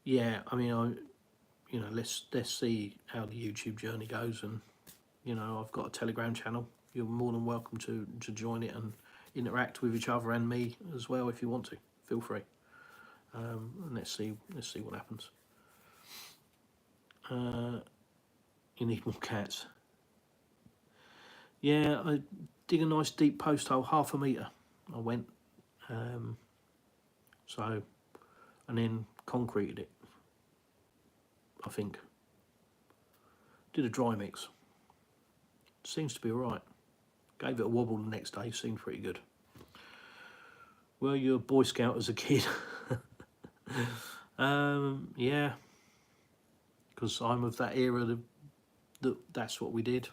yeah, I mean, let's see how the YouTube journey goes, and I've got a Telegram channel. You're more than welcome to join it and interact with each other and me as well if you want to. Feel free. And let's see what happens. You need more cats. Yeah, I dig a nice deep post hole, 1/2 metre. I went, and then concreted it. I think. Did a dry mix. Seems to be alright. Gave it a wobble the next day. Seemed pretty good. Were you a Boy Scout as a kid? Yeah, because I'm of that era that's what we did.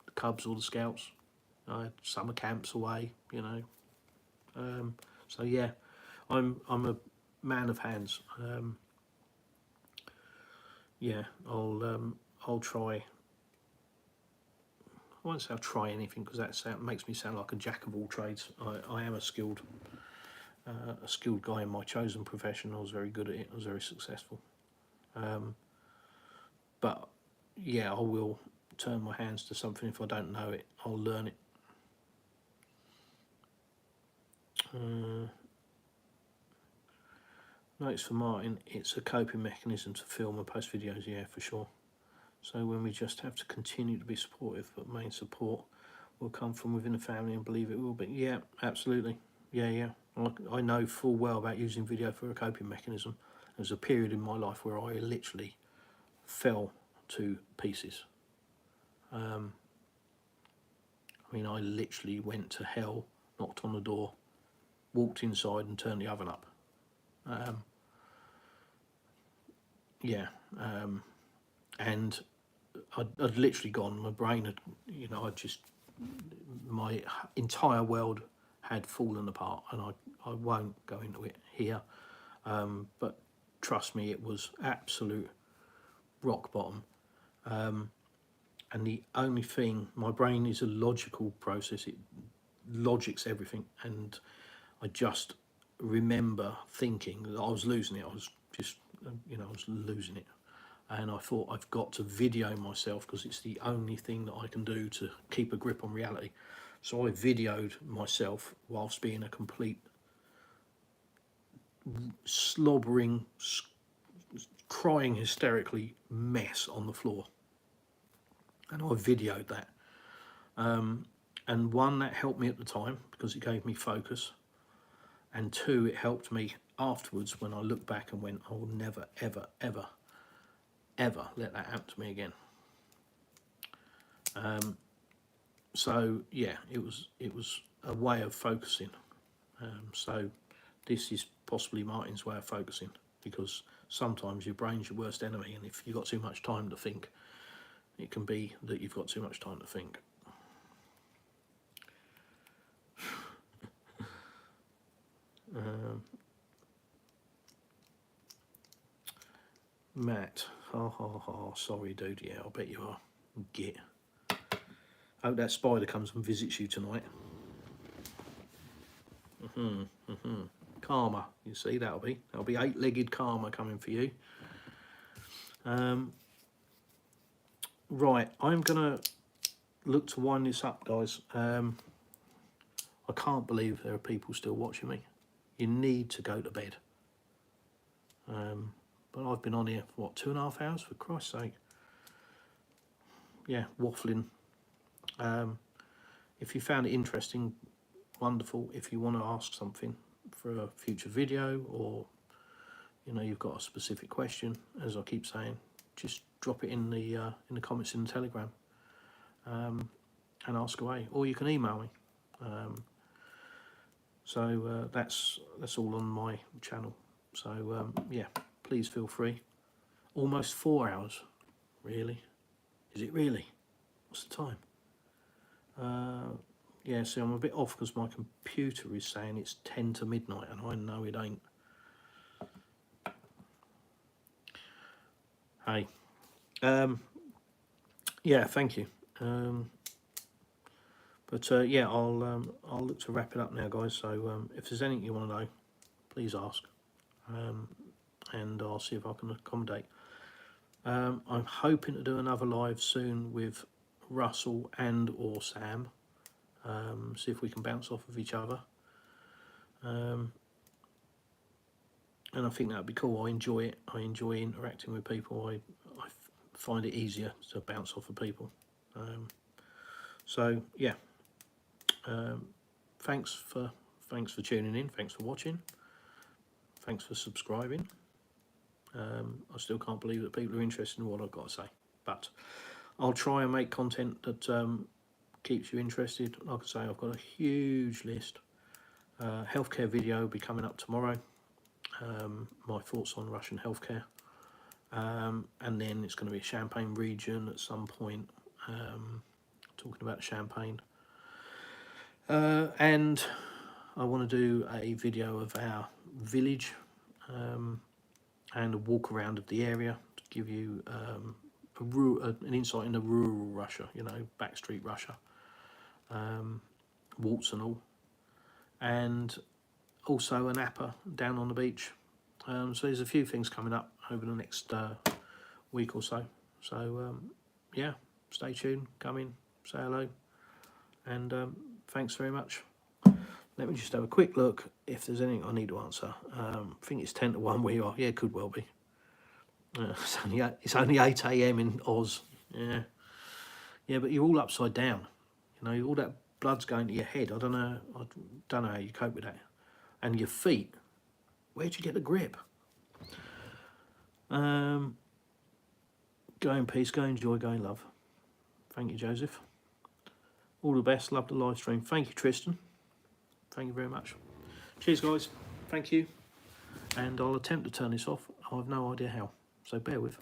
The Cubs or the Scouts. I had summer camps away, so yeah, I'm a man of hands. Yeah, I'll try. I won't say I'll try anything because that makes me sound like a jack of all trades. I am a skilled guy in my chosen profession. I was very good at it. I was very successful. But yeah, I will turn my hands to something if I don't know it. I'll learn it. Notes for Martin, it's a coping mechanism to film and post videos, yeah, for sure. So when we just have to continue to be supportive, but main support will come from within the family and believe it will be. Yeah, absolutely. Yeah. I know full well about using video for a coping mechanism. There was a period in my life where I literally fell to pieces. I mean, I literally went to hell, knocked on the door, walked inside and turned the oven up. And I'd literally gone, my brain had, my entire world had fallen apart, and I won't go into it here. But trust me, it was absolute rock bottom. And the only thing, my brain is a logical process, it logics everything, and I just remember thinking that I was losing it. I was just, I was losing it. And I thought, I've got to video myself because it's the only thing that I can do to keep a grip on reality. So I videoed myself whilst being a complete slobbering, crying hysterically mess on the floor. And I videoed that. And one, that helped me at the time because it gave me focus. And two, it helped me afterwards when I looked back and went, I will never, ever, ever ever let that happen to me again. So yeah, it was a way of focusing. So this is possibly Martin's way of focusing, because sometimes your brain's your worst enemy, and if you've got too much time to think, it can be that you've got too much time to think. Matt, ha ha ha, sorry dude, yeah, I bet you are. Git. Hope that spider comes and visits you tonight. Karma, you see, that'll be 8-legged karma coming for you. Right, I'm gonna look to wind this up, guys. I can't believe there are people still watching me. You need to go to bed. But I've been on here for what, 2.5 hours, for Christ's sake. Yeah, waffling. If you found it interesting, wonderful. If you want to ask something for a future video, or you know, you've got a specific question, as I keep saying, just drop it in the comments in the Telegram, and ask away, or you can email me. So that's all on my channel. So yeah, please feel free. Almost 4 hours, really? Is it really? What's the time? Yeah, see, I'm a bit off because my computer is saying it's 10 to midnight, and I know it ain't. Hey, yeah, thank you. But yeah, I'll look to wrap it up now, guys. So if there's anything you want to know, please ask, and I'll see if I can accommodate. I'm hoping to do another live soon with Russell and or Sam. See if we can bounce off of each other. And I think that'd be cool. I enjoy it. I enjoy interacting with people. I find it easier to bounce off of people. So yeah, thanks for tuning in. Thanks for watching. Thanks for subscribing. I still can't believe that people are interested in what I've got to say, but I'll try and make content that keeps you interested. Like I say, I've got a huge list. Healthcare video will be coming up tomorrow. My thoughts on Russian healthcare, and then it's going to be a Champagne region at some point, talking about Champagne, and I want to do a video of our village, and a walk around of the area to give you an insight into rural Russia, you know, backstreet Russia, warts and all, and also an appa down on the beach. So there's a few things coming up over the next week or so. So yeah, stay tuned, come in, say hello, and thanks very much. Let me just have a quick look if there's anything I need to answer. I think it's 10 to 1 where you are. Yeah, it could well be. It's only 8 AM in Oz. Yeah, but you're all upside down. You know, all that blood's going to your head. I don't know how you cope with that. And your feet, where'd you get the grip? Go in peace, go enjoy, go in love. Thank you, Joseph. All the best. Love the live stream. Thank you, Tristan. Thank you very much. Cheers, guys. Thank you. And I'll attempt to turn this off. I have no idea how, so bear with.